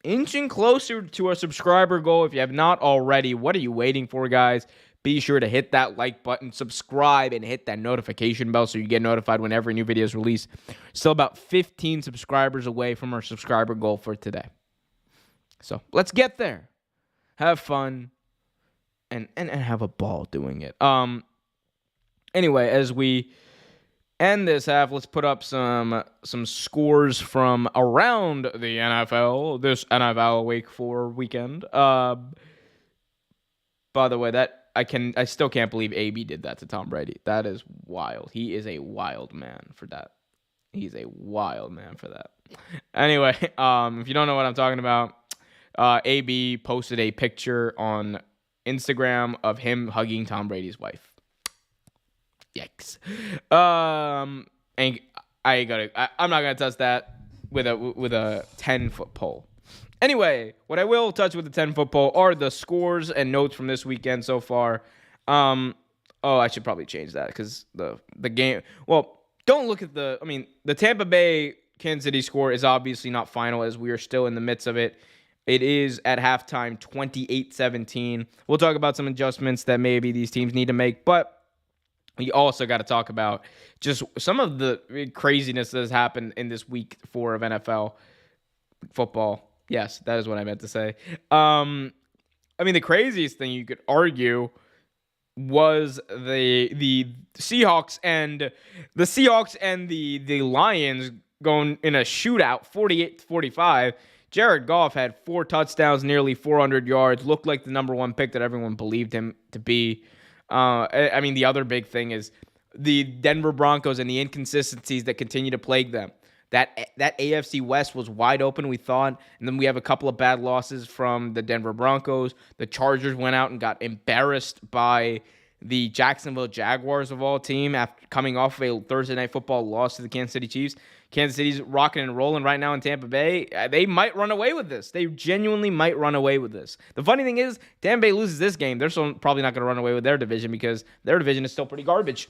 inching closer to our subscriber goal. If you have not already, what are you waiting for, guys? Be sure to hit that like button, subscribe, and hit that notification bell so you get notified whenever a new video is released. Still about 15 subscribers away from our subscriber goal for today. So let's get there. Have fun and have a ball doing it. Anyway, as we end this half, let's put up some scores from around the NFL, this NFL Week 4 weekend. By the way, that I still can't believe AB did that to Tom Brady. That is wild. He is a wild man for that. He's a wild man for that. Anyway, if you don't know what I'm talking about, AB posted a picture on Instagram of him hugging Tom Brady's wife. Yikes. And I'm not gonna touch that with a 10-foot pole. Anyway, what I will touch with the 10-foot pole are the scores and notes from this weekend so far. I should probably change that because the game. Well, don't look at the Tampa Bay Kansas City score is obviously not final as we are still in the midst of it. It is at halftime 28-17. We'll talk about some adjustments that maybe these teams need to make, but we also got to talk about just some of the craziness that has happened in this week 4 of NFL football. Yes, that is what I meant to say. The craziest thing you could argue was the Seahawks and the Lions going in a shootout, 48-45. Jared Goff had 4 touchdowns, nearly 400 yards, looked like the number 1 pick that everyone believed him to be. The other big thing is the Denver Broncos and the inconsistencies that continue to plague them. That AFC West was wide open, we thought, and then we have a couple of bad losses from the Denver Broncos. The Chargers went out and got embarrassed by the Jacksonville Jaguars of all team after coming off of a Thursday Night Football loss to the Kansas City Chiefs. Kansas City's rocking and rolling right now in Tampa Bay. They might run away with this. They genuinely might run away with this. The funny thing is, Tampa Bay loses this game. They're still probably not going to run away with their division because their division is still pretty garbage.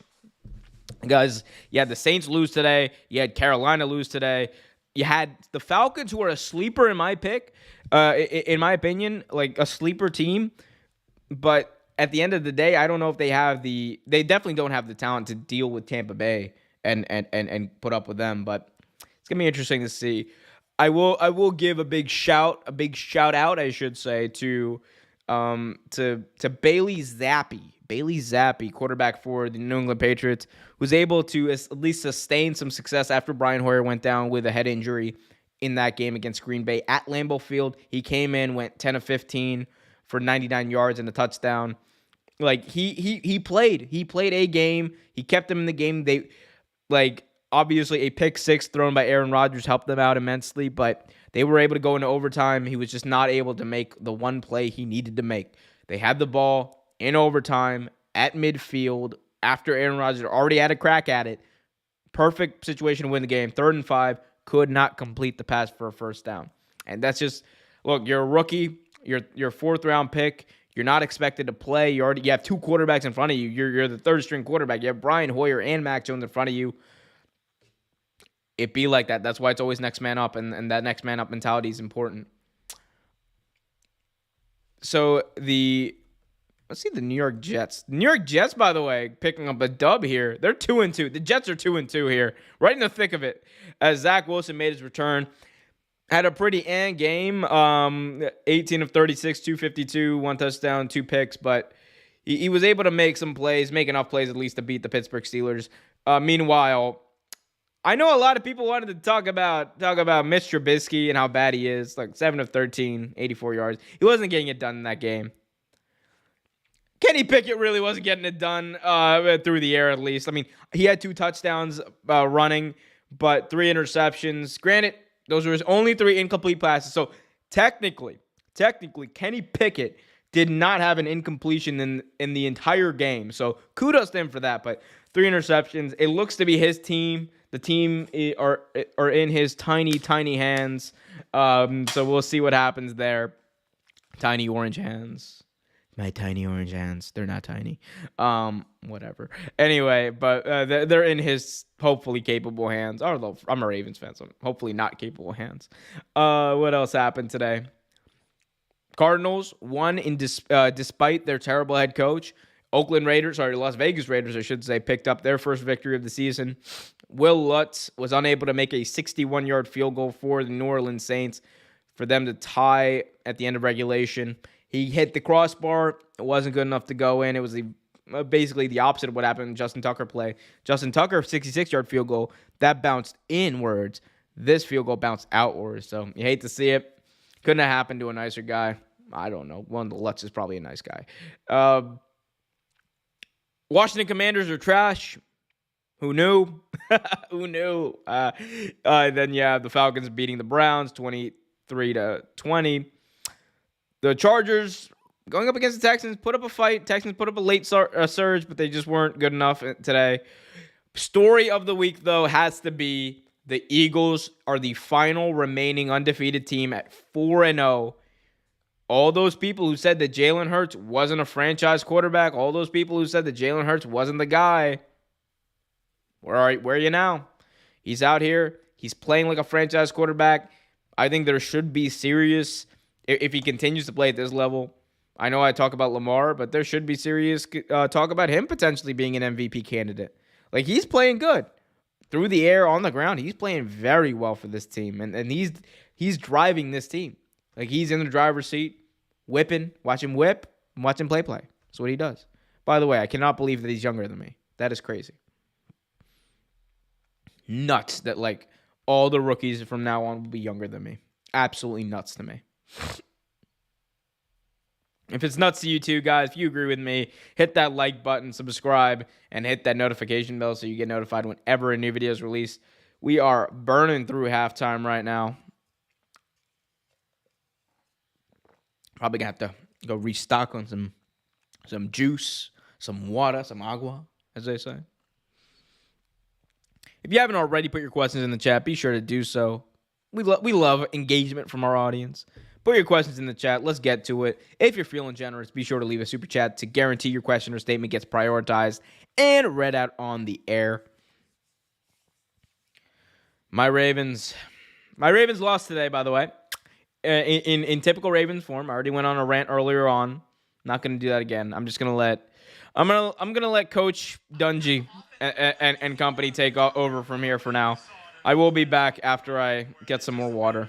Guys, you had the Saints lose today. You had Carolina lose today. You had the Falcons, who are a sleeper in my opinion, like a sleeper team. But at the end of the day, I don't know if they definitely don't have the talent to deal with Tampa Bay and put up with them. But it's gonna be interesting to see. I will give a big shout out, I should say, to Bailey Zappi, quarterback for the New England Patriots, was able to at least sustain some success after Brian Hoyer went down with a head injury in that game against Green Bay at Lambeau Field. He came in, went 10 of 15 for 99 yards and a touchdown. Like he played a game. He kept them in the game. Obviously a pick six thrown by Aaron Rodgers helped them out immensely, but they were able to go into overtime. He was just not able to make the one play he needed to make. They had the ball in overtime at midfield after Aaron Rodgers already had a crack at it. Perfect situation to win the game. 3rd and 5, could not complete the pass for a first down. And that's just, look, you're a rookie, you're 4th round pick. You're not expected to play. You have 2 quarterbacks in front of you. You're the 3rd string quarterback. You have Brian Hoyer and Mac Jones in front of you. It be like that. That's why it's always next man up, and that next man up mentality is important. So let's see the New York Jets. The New York Jets, by the way, picking up a dub here. They're 2-2. The Jets are 2-2 here, right in the thick of it. As Zach Wilson made his return, had a pretty game. 18 of 36, 252, 1 touchdown, 2 picks, but he was able to make enough plays at least to beat the Pittsburgh Steelers. Meanwhile, I know a lot of people wanted to talk about Mitch Trubisky and how bad he is. Like 7 of 13, 84 yards. He wasn't getting it done in that game. Kenny Pickett really wasn't getting it done through the air, at least. I mean, he had 2 touchdowns running, but 3 interceptions. Granted, those were his only 3 incomplete passes. So technically, Kenny Pickett did not have an incompletion in the entire game. So kudos to him for that. But 3 interceptions. It looks to be his team. The team are in his tiny hands. So we'll see what happens there. Tiny orange hands. My tiny orange hands. They're not tiny. Whatever. Anyway, but they're in his hopefully capable hands. Although I'm a Ravens fan, so hopefully not capable hands. What else happened today? Cardinals won despite their terrible head coach. Las Vegas Raiders, I should say, picked up their first victory of the season. Will Lutz was unable to make a 61-yard field goal for the New Orleans Saints for them to tie at the end of regulation. He hit the crossbar. It wasn't good enough to go in. It was basically the opposite of what happened in Justin Tucker play. Justin Tucker, 66-yard field goal, that bounced inwards. This field goal bounced outwards. So you hate to see it. Couldn't have happened to a nicer guy. I don't know. One of the Lutz is probably a nice guy. Washington Commanders are trash. Who knew? Who knew? Then you have the Falcons beating the Browns 23-20. The Chargers going up against the Texans put up a fight. Texans put up a late surge, but they just weren't good enough today. Story of the week, though, has to be the Eagles are the final remaining undefeated team at 4-0. All those people who said that Jalen Hurts wasn't a franchise quarterback, all those people who said that Jalen Hurts wasn't the guy, where are you now? He's out here. He's playing like a franchise quarterback. I think there should be serious, if he continues to play at this level. I know I talk about Lamar, but there should be serious talk about him potentially being an MVP candidate. Like, he's playing good. Through the air, on the ground, he's playing very well for this team. And he's driving this team. Like, he's in the driver's seat, whipping, watch him whip, and watch him play. That's what he does. By the way, I cannot believe that he's younger than me. That is crazy. Nuts that, like, all the rookies from now on will be younger than me. Absolutely nuts to me. If it's nuts to you too, guys, if you agree with me, hit that like button, subscribe, and hit that notification bell so you get notified whenever a new video is released. We are burning through halftime right now. Probably going to have to go restock on some juice, some water, some agua, as they say. If you haven't already put your questions in the chat, be sure to do so. We love engagement from our audience. Put your questions in the chat. Let's get to it. If you're feeling generous, be sure to leave a super chat to guarantee your question or statement gets prioritized and read out on the air. My Ravens lost today, by the way. In typical Ravens form, I already went on a rant earlier on. Not going to do that again. I'm gonna let Coach Dungy and company take over from here for now. I will be back after I get some more water.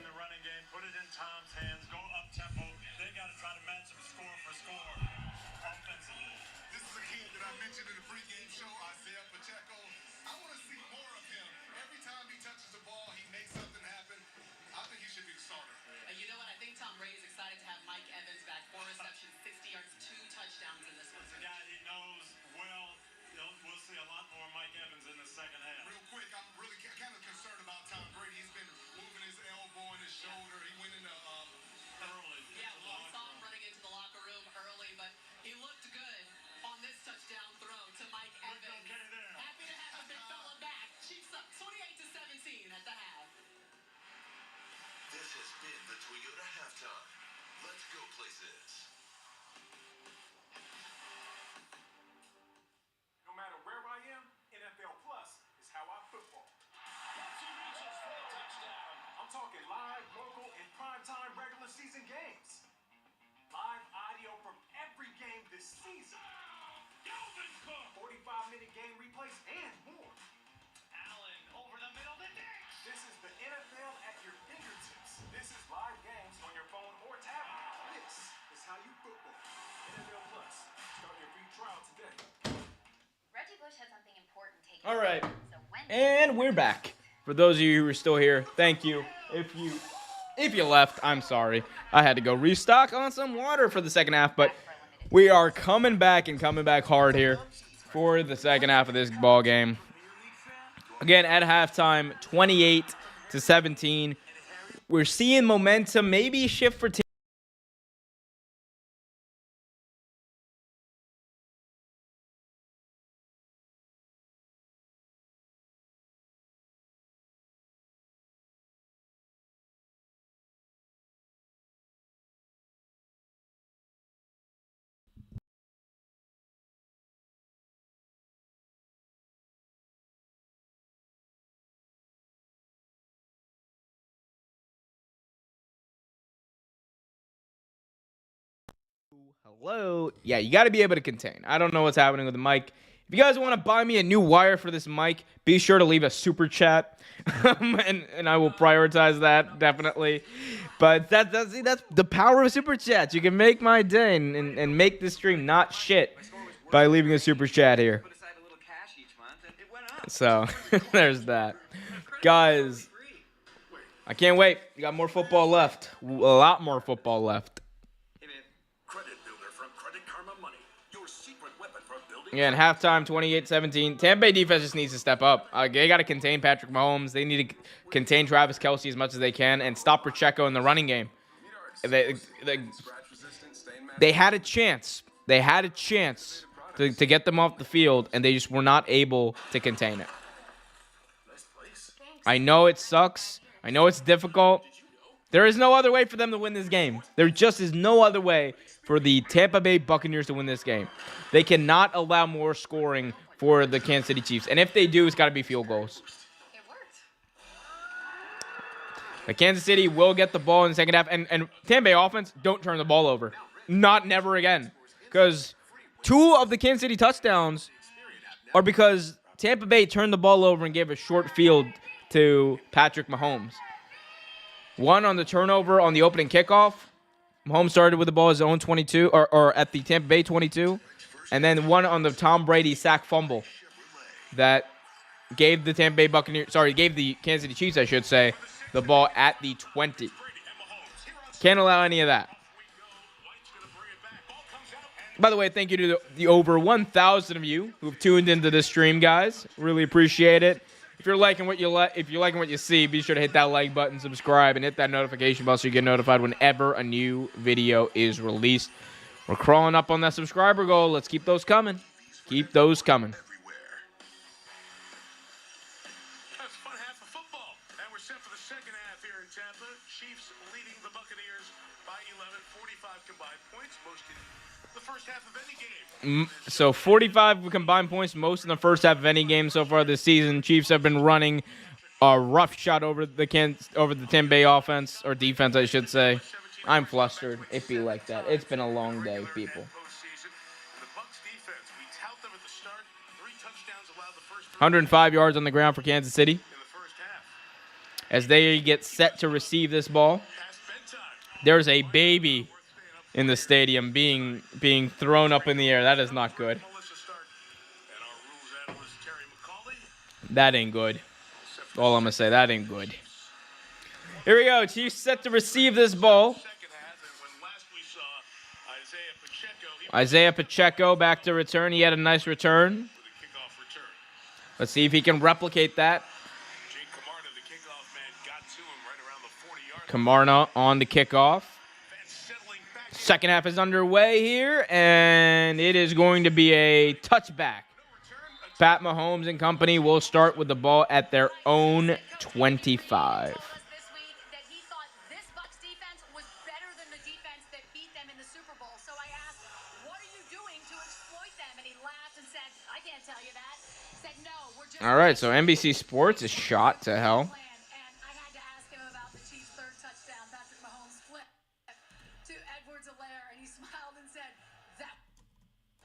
This has been the Toyota Halftime. Let's go places. No matter where I am, NFL Plus is how I football. I'm talking live, local, and primetime regular season games. Live audio from every game this season. 45-minute game replays and more. Allen over the middle to Diggs. This is the NFL at your fingertips. This is live games on your phone or tablet. This is how you football. NFL Plus. Start your free trial today. Reggie Bush had something important taken. All right. So when And we're back. For those of you who are still here, thank you. If you left, I'm sorry. I had to go restock on some water for the second half, but we are coming back and coming back hard here for the second half of this ball game. Again, at halftime, 28-17. We're seeing momentum maybe shift for Tampa. Hello. Yeah, you got to be able to contain. I don't know what's happening with the mic. If you guys want to buy me a new wire for this mic, be sure to leave a super chat, and I will prioritize that definitely. But that's the power of super chats. You can make my day and make this stream not shit by leaving a super chat here. So there's that, guys. I can't wait. We got more football left. A lot more football left. Again, halftime, 28-17. Tampa Bay defense just needs to step up. They got to contain Patrick Mahomes. They need to contain Travis Kelce as much as they can and stop Pacheco in the running game. They had a chance. They had a chance to get them off the field, and they just were not able to contain it. I know it sucks. I know it's difficult. There is no other way for them to win this game. There just is no other way for the Tampa Bay Buccaneers to win this game. They cannot allow more scoring for the Kansas City Chiefs. And if they do, it's got to be field goals. it worked. The Kansas City will get the ball in the second half. And Tampa Bay offense, don't turn the ball over. Never again. Because 2 of the Kansas City touchdowns are because Tampa Bay turned the ball over and gave a short field to Patrick Mahomes. One on the turnover on the opening kickoff. Mahomes started with the ball at his own 22, or at the Tampa Bay 22. And then one on the Tom Brady sack fumble that gave the gave the Kansas City Chiefs, I should say, the ball at the 20. Can't allow any of that. By the way, thank you to the over 1,000 of you who've tuned into this stream, guys. Really appreciate it. If you're liking what you see, be sure to hit that like button, subscribe, and hit that notification bell so you get notified whenever a new video is released. We're crawling up on that subscriber goal. Let's keep those coming. Keep those coming. everywhere. That's a fun half of football. And we're set for the second half here in Tampa. Chiefs leading the Buccaneers by 11, 45 combined points, most in the first half of any game. So 45 combined points, most in the first half of any game so far this season. Chiefs have been running a rough shot over the Tampa Bay offense, or defense, I should say. I'm flustered. It be like that. It's been a long day, people. The Bucs defense, we tout them at the start. 3 touchdowns allowed the first 105 yards on the ground for Kansas City in the first half. as they get set to receive this ball. Past bedtime. There's a baby in the stadium being thrown up in the air. That is not good. Melissa Stark and our rules analyst Terry McCauley. That ain't good. All I'm going to say, that ain't good. Here we go. Chiefs set to receive this ball. Second half, and when last we saw Isaiah Pacheco, he Isaiah Pacheco back to return. He had a nice return. with a kickoff return. Let's see if he can replicate that. Jake Camarda, the kickoff man, got to him right around the 40-yard line. Camarda on the kickoff. Fans settling back in. Second half is underway here, and it is going to be a touchback. Pat Mahomes and company will start with the ball at their own 25. This week that he thought this Bucs defense was better than the defense that beat them in the Super Bowl. So I asked, what are you doing to exploit them? And he laughed and said, I can't tell you that. Said, no, we're just... All right, so NBC Sports is shot to hell. And I had to ask him about the Chiefs' third touchdown. Patrick Mahomes flipped to Edwards-Helaire, and he smiled and said, that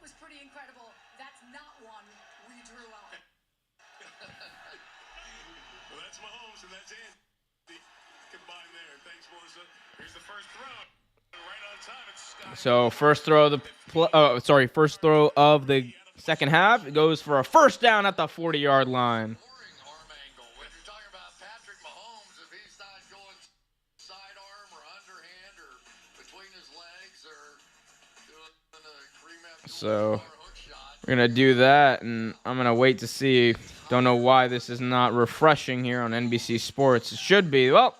was pretty incredible. That's not one we drew on. Well, that's Mahomes, and that's it. Combined there. Thanks, Melissa. Here's the first throw. Right on time. It's Scott. So first throw of the second half. It goes for a first down at the 40-yard line. Boring arm angle. If you're talking about Patrick Mahomes, if he's not going sidearm or underhand or between his legs or doing a Kareem So Abdul-Jabbar hook shot, we're going to do that, and I'm going to wait to see. Don't know why this is not refreshing here on NBC Sports. It should be. Well,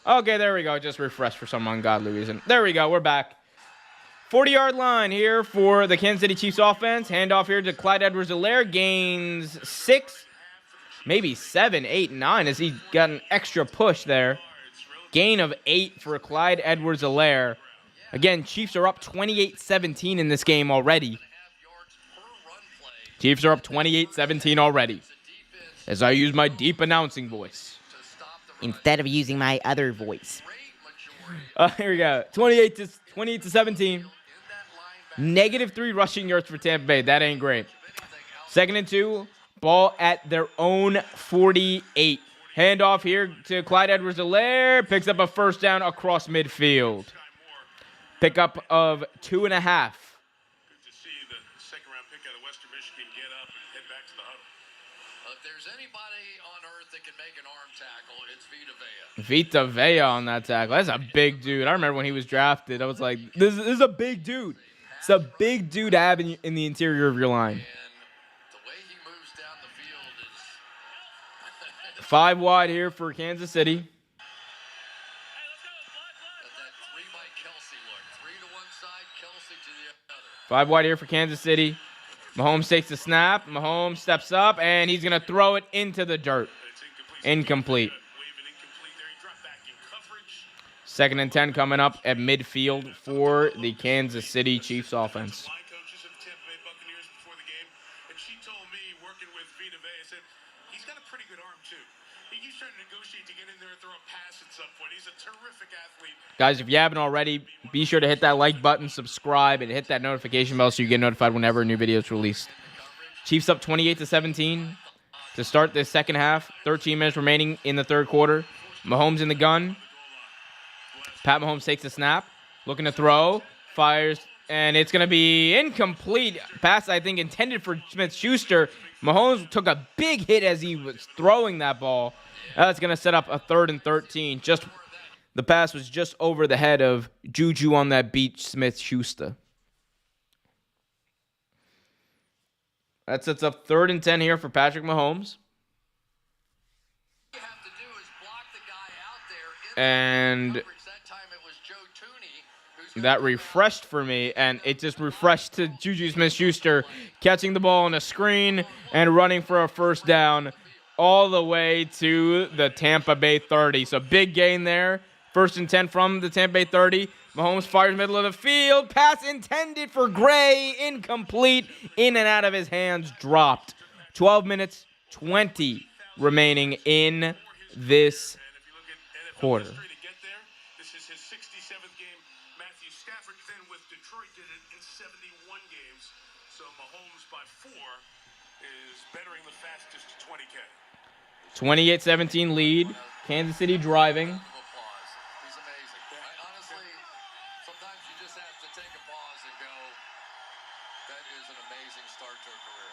okay, there we go. Just refreshed for some ungodly reason. There we go. We're back. 40-yard line here for the Kansas City Chiefs offense. Handoff here to Clyde Edwards-Helaire. Gains 6, maybe 7, 8, 9 as he got an extra push there. Gain of 8 for Clyde Edwards-Helaire. Again, Chiefs are up 28-17 in this game already. half yards per run play. Chiefs are up 28-17 already. The defense As I use my deep announcing voice to stop the run. instead of using my other voice. Great majority Here we go. 28 to 17. in that linebacker. Negative 3 rushing yards for Tampa Bay. That ain't great. Anything else? Second and 2. Ball at their own 48. Handoff here to Clyde Edwards-Helaire. Picks up a first down across midfield. Pickup of 2.5. Good to see the second-round pick out of Western Michigan get up and head back to the huddle. If there's anybody on earth that can make an arm tackle, it's Vita Vea. Vita Vea on that tackle. That's a big dude. I remember when he was drafted, I was like, this is a big dude. It's a big dude to have in the interior of your line. And the way he moves down the field is 5 wide here for Kansas City. that 3 by Kelsey look. 3 to one side, Kelsey to the other. 5 wide here for Kansas City. Mahomes takes the snap. Mahomes steps up, and he's going to throw it into the dirt. It's Incomplete. incomplete. Waving incomplete there. He dropped back in coverage. Second and 10 coming up at midfield for the Kansas City Chiefs offense. Line coaches of the Tampa Bay Buccaneers before the game, and she told me, working with Vita Vea, said he's got a pretty good arm too. He keeps trying to negotiate to get in there and throw a pass at some point. He's a terrific athlete. Guys, if you haven't already, be sure to hit that like button, subscribe, and hit that notification bell so you get notified whenever a new video is released. Chiefs up 28-17 to start this second half. 13 minutes remaining in the third quarter. Mahomes in the gun. Pat Mahomes takes the snap, looking to throw, fires, and it's going to be incomplete. Pass, I think, intended for Smith-Schuster. Mahomes took a big hit as he was throwing that ball. That's going to set up a 3rd and 13. The pass was just over the head of Juju on that beat, Smith-Schuster. That sets up 3rd and 10 here for Patrick Mahomes. You have to do is block the guy out there in And coverage. That time it was Joe Tooney who's that refreshed for me, and it just refreshed to Juju Smith-Schuster catching the ball on a screen and running for a first down all the way to the Tampa Bay 30. So big gain there. First and 10 from the Tampa Bay 30. Mahomes fires middle of the field. Pass intended for Gray. Incomplete. In and out of his hands. Dropped. 12 minutes, 20 remaining in this quarter. This is his 67th game. Matthew Stafford then with Detroit did it in 71 games. So Mahomes by 4 is bettering the fastest 20K. 28-17 lead. Kansas City driving. Applause. He's amazing. Honestly, sometimes you just have to take a pause and go, that is an amazing start to a career.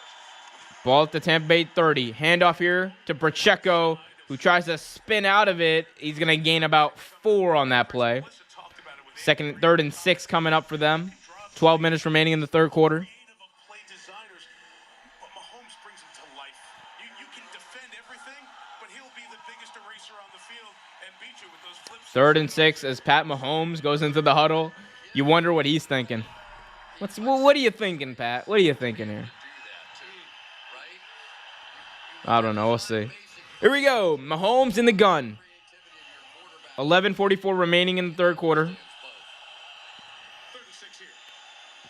Ball at the Tampa Bay 30. Handoff here to Pacheco, who tries to spin out of it. He's going to gain about 4 on that play. Third and 6 coming up for them. 12 minutes remaining in the third quarter. Play designers, but Mahomes brings him to life. You can defend everything, but he'll be the biggest eraser on the field and beat you with those flips. Third and 6 as Pat Mahomes goes into the huddle. You wonder what he's thinking. What are you thinking, Pat? What are you thinking here? I don't know. We'll see. Here we go. Mahomes in the gun. 11:44 remaining in the third quarter.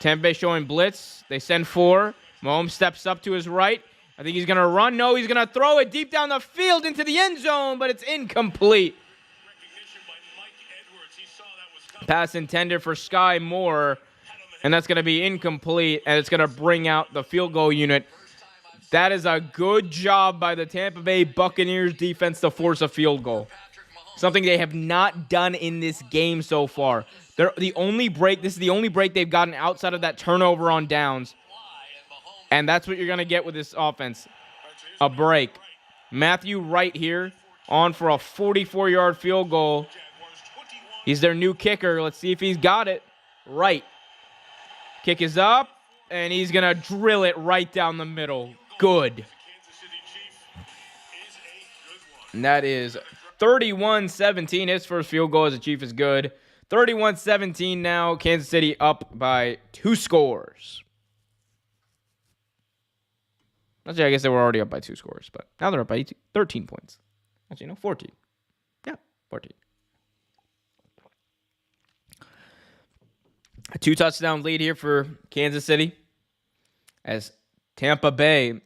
Tampa Bay showing blitz. They send 4. Mahomes steps up to his right. I think he's going to run. No, he's going to throw it deep down the field into the end zone, but it's incomplete. Pass intended for Sky Moore, and that's going to be incomplete, and it's going to bring out the field goal unit. That is a good job by the Tampa Bay Buccaneers defense to force a field goal. Something they have not done in this game so far. This is the only break they've gotten outside of that turnover on downs. And that's what you're going to get with this offense. A break. Matthew Wright here on for a 44-yard field goal. He's their new kicker. Let's see if he's got it. Right. Kick is up, and he's going to drill it right down the middle. Good. And that is 31-17. His first field goal as a Chief is good. 31-17 now. Kansas City up by 2 scores. Actually, I guess they were already up by 2 scores, but now they're up by 13 points. Actually, no, 14. Yeah, 14. A 2-touchdown lead here for Kansas City as Tampa Bay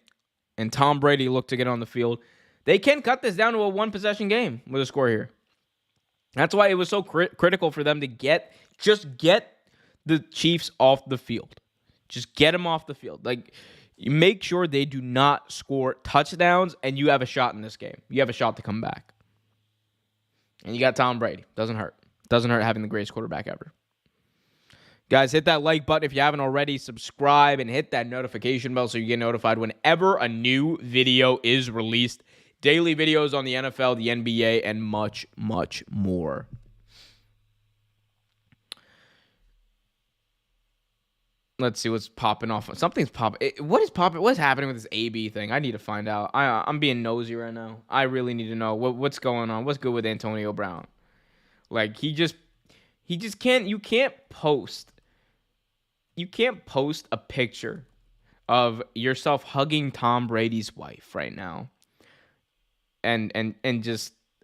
and Tom Brady look to get on the field. They can cut this down to a 1-possession game with a score here. That's why it was so critical for them to get the Chiefs off the field. Just get them off the field. Like, you make sure they do not score touchdowns, and you have a shot in this game. You have a shot to come back. And you got Tom Brady. Doesn't hurt. Doesn't hurt having the greatest quarterback ever. Guys, hit that like button if you haven't already. Subscribe and hit that notification bell so you get notified whenever a new video is released. Daily videos on the NFL, the NBA, and much, much more. Let's see what's popping off. Something's popping. What is popping? What's happening with this AB thing? I need to find out. I'm being nosy right now. I really need to know what's going on. What's good with Antonio Brown? Like, he just can't. You can't post a picture of yourself hugging Tom Brady's wife right now, and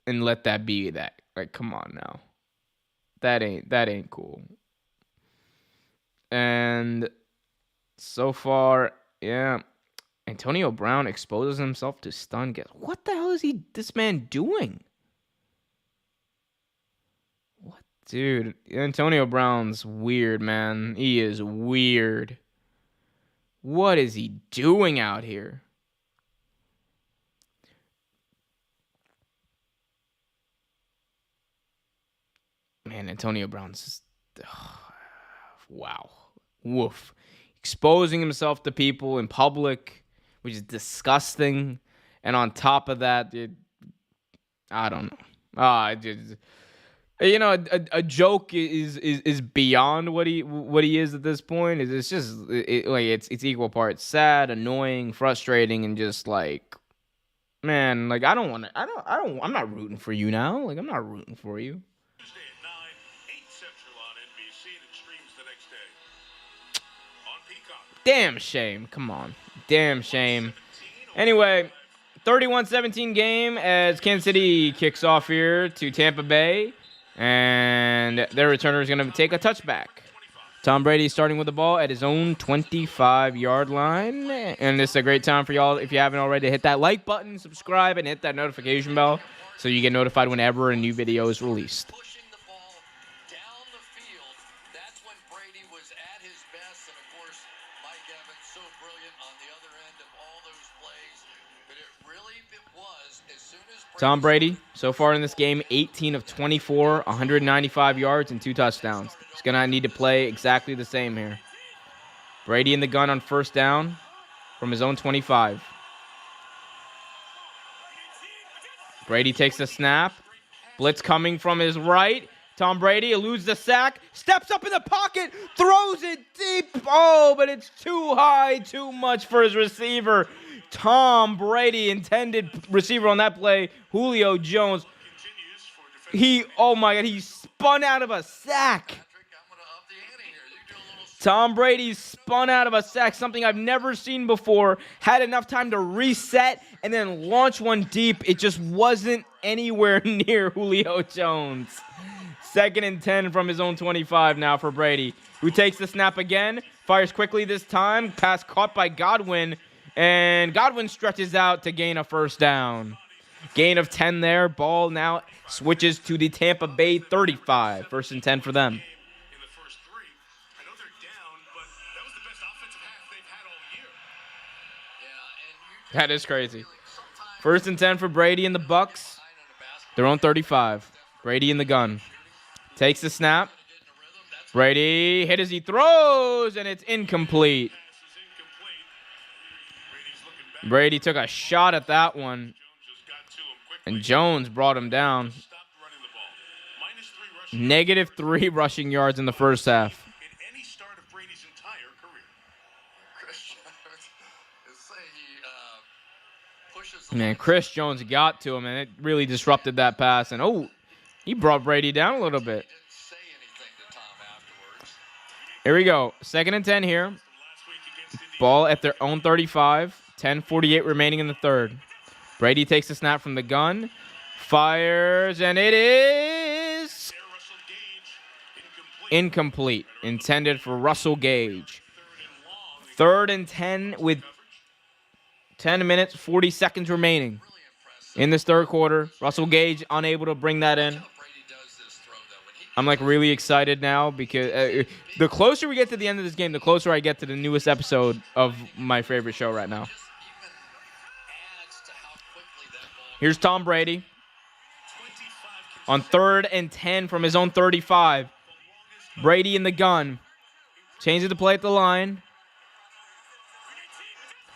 let that be that. Like, come on now. That ain't cool. And so far, yeah, Antonio Brown exposes himself to stun guests. What the hell is this man doing? What, dude? Antonio Brown's weird, man. He is weird. What is he doing out here? Man, Antonio Brown's just... wow. Woof. Exposing himself to people in public, which is disgusting. And on top of that, dude, I don't know. A joke is beyond what he is at this point. It's just it's equal parts sad, annoying, frustrating, and just like, man, like I'm not rooting for you now. Like, I'm not rooting for you. Tuesday at 9, 8 Central on NBC. The Damn shame. Come on. Damn shame. Anyway, 31-17 game as Kansas City kicks off here to Tampa Bay. And their returner is going to take a touchback. Tom Brady starting with the ball at his own 25-yard line. And this is a great time for y'all, if you haven't already, to hit that like button, subscribe, and hit that notification bell so you get notified whenever a new video is released. Pushing the ball down the field. That's when Brady was at his best. And, of course, Mike Evans so brilliant on the other end of all those plays. But it really was as soon as Tom Brady, so far in this game, 18 of 24, 195 yards, and 2 touchdowns. He's going to need to play exactly the same here. Brady in the gun on first down from his own 25. Brady takes the snap. Blitz coming from his right. Tom Brady eludes the sack, steps up in the pocket, throws it deep. Oh, but it's too high, too much for his receiver. Tom Brady, intended receiver on that play, Julio Jones. Oh my God, he spun out of a sack. Tom Brady spun out of a sack, something I've never seen before. Had enough time to reset and then launch one deep. It just wasn't anywhere near Julio Jones. 2nd and 10 from his own 25 now for Brady, who takes the snap again, fires quickly this time. Pass caught by Godwin, and Godwin stretches out to gain a first down. Gain of 10 there. Ball now switches to the Tampa Bay 35. 1st and 10 for them. That is crazy. 1st and 10 for Brady and the Bucs. Their own 35. Brady in the gun. Takes the snap. Brady hit as he throws, and it's incomplete. Brady took a shot at that one, and Jones brought him down. -3 rushing yards in the first half. Man, Chris Jones got to him, and it really disrupted that pass. And, he brought Brady down a little bit. Here we go. 2nd and 10 here. Ball at their own 35. 10:48 remaining in the third. Brady takes the snap from the gun. Fires, and it is incomplete. Intended for Russell Gage. 3rd and 10 with 10 minutes, 40 seconds remaining in this third quarter. Russell Gage unable to bring that in. I'm really excited now because the closer we get to the end of this game, the closer I get to the newest episode of my favorite show right now. Here's Tom Brady on 3rd and 10 from his own 35. Brady in the gun. Changes the play at the line.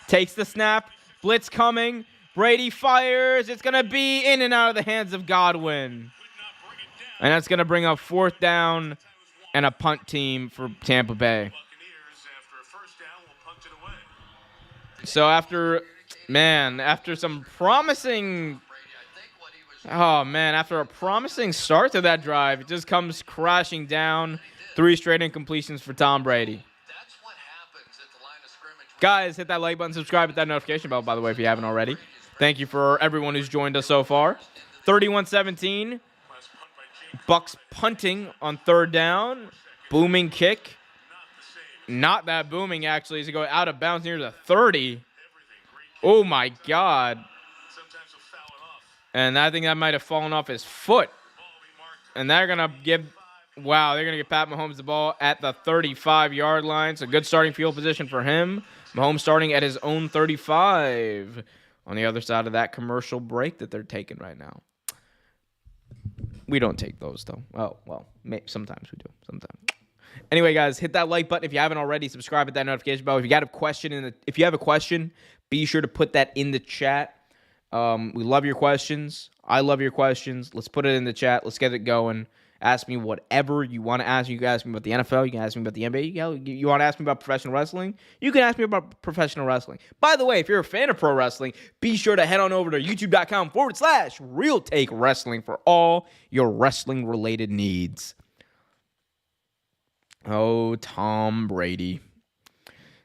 Takes the snap. Blitz coming. Brady fires. It's going to be in and out of the hands of Godwin. And that's going to bring up 4th down and a punt team for Tampa Bay. So after some promising... after a promising start to that drive, it just comes crashing down. 3 straight incompletions for Tom Brady. Guys, hit that like button, subscribe, hit that notification bell, by the way, if you haven't already. Thank you for everyone who's joined us so far. 31-17. Bucks punting on 3rd down. Booming kick. Not that booming, actually, as it goes out of bounds near the 30. Oh, my God. And I think that might have fallen off his foot. And they're going to give Pat Mahomes the ball at the 35-yard line. So good starting field position for him. Mahomes starting at his own 35 on the other side of that commercial break that they're taking right now. We don't take those, though. Oh, well, sometimes we do. Sometimes. Anyway, guys, hit that like button if you haven't already. Subscribe, hit that notification bell. If you have a question, be sure to put that in the chat. We love your questions. I love your questions. Let's put it in the chat. Let's get it going. Ask me whatever you want to ask. You can ask me about the NFL. You can ask me about the NBA. You want to ask me about professional wrestling? You can ask me about professional wrestling. By the way, if you're a fan of pro wrestling, be sure to head on over to youtube.com/Real Take Wrestling for all your wrestling-related needs. Oh, Tom Brady.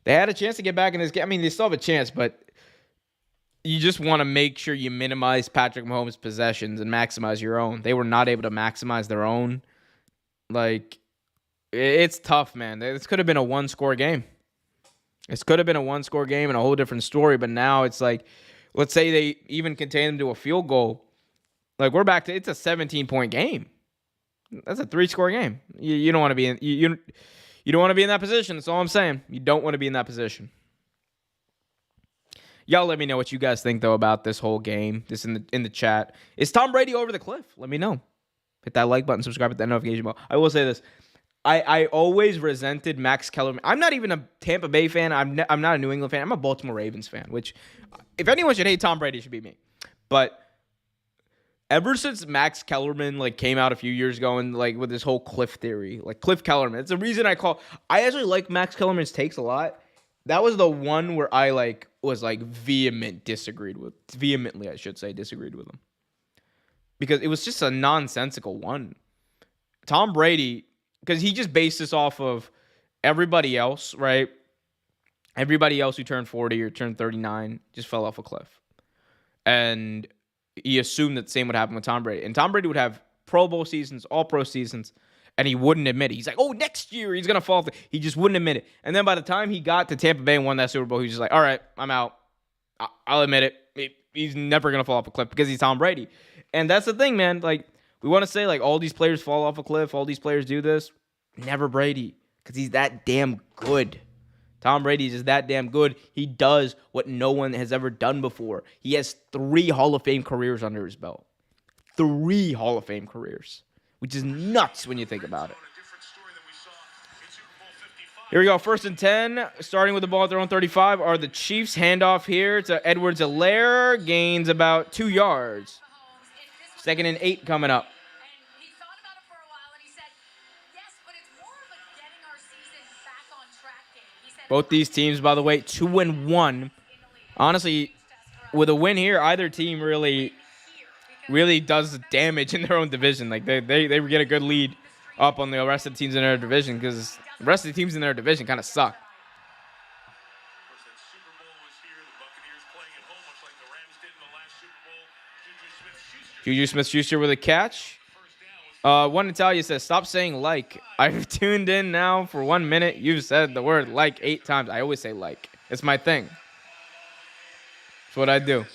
They had a chance to get back in this game. I mean, they still have a chance, but you just want to make sure you minimize Patrick Mahomes' possessions and maximize your own. They were not able to maximize their own. Like, it's tough, man. This could have been a one-score game. This could have been a one-score game and a whole different story, but now it's like, let's say they even contain them to a field goal. Like, we're back to, it's a 17-point game. That's a 3-score game. You don't want to be in, you don't want to be in that position. That's all I'm saying. You don't want to be in that position. Y'all let me know what you guys think, though, about this whole game. This in the chat. Is Tom Brady over the cliff? Let me know. Hit that like button, subscribe, hit that notification bell. I will say this. I always resented Max Kellerman. I'm not even a Tampa Bay fan. I'm not a New England fan. I'm a Baltimore Ravens fan, which, if anyone should hate Tom Brady, it should be me. But ever since Max Kellerman came out a few years ago and with this whole cliff theory, Cliff Kellerman, it's the reason I actually like Max Kellerman's takes a lot. That was the one where I was vehemently disagreed with him. Because it was just a nonsensical one. Tom Brady, because he just based this off of everybody else, right? Everybody else who turned 40 or turned 39 just fell off a cliff. And he assumed that the same would happen with Tom Brady. And Tom Brady would have Pro Bowl seasons, All-Pro seasons, and he wouldn't admit it. He's like, oh, next year he's going to fall off. He just wouldn't admit it. And then by the time he got to Tampa Bay and won that Super Bowl, he was just like, all right, I'm out. I'll admit it. He's never going to fall off a cliff because he's Tom Brady. And that's the thing, man. We want to say, all these players fall off a cliff, all these players do this. Never Brady, because he's that damn good. Tom Brady is just that damn good. He does what no one has ever done before. He has 3 Hall of Fame careers under his belt. 3 Hall of Fame careers, which is nuts when you think about it. Here we go. 1st and 10. Starting with the ball at their own 35 are the Chiefs. Handoff here to Edwards-Helaire. Gains about 2 yards. 2nd and 8 coming up. And he thought about it for a while, and he said, yes, but it's more of a getting our season back on track game. He said, Both these teams, by the way, 2-1. Honestly, with a win here, either team really does damage in their own division. They get a good lead up on the rest of the teams in their division because the rest of the teams in their division kind of suck. Of course, that Super Bowl was here. The Buccaneers playing at home, much like the Rams did in the last Super Bowl. Juju Smith-Schuster with a catch. One Natalia says, stop saying like. I've tuned in now for 1 minute. You've said the word like 8 times. I always say like. It's my thing. It's what I do.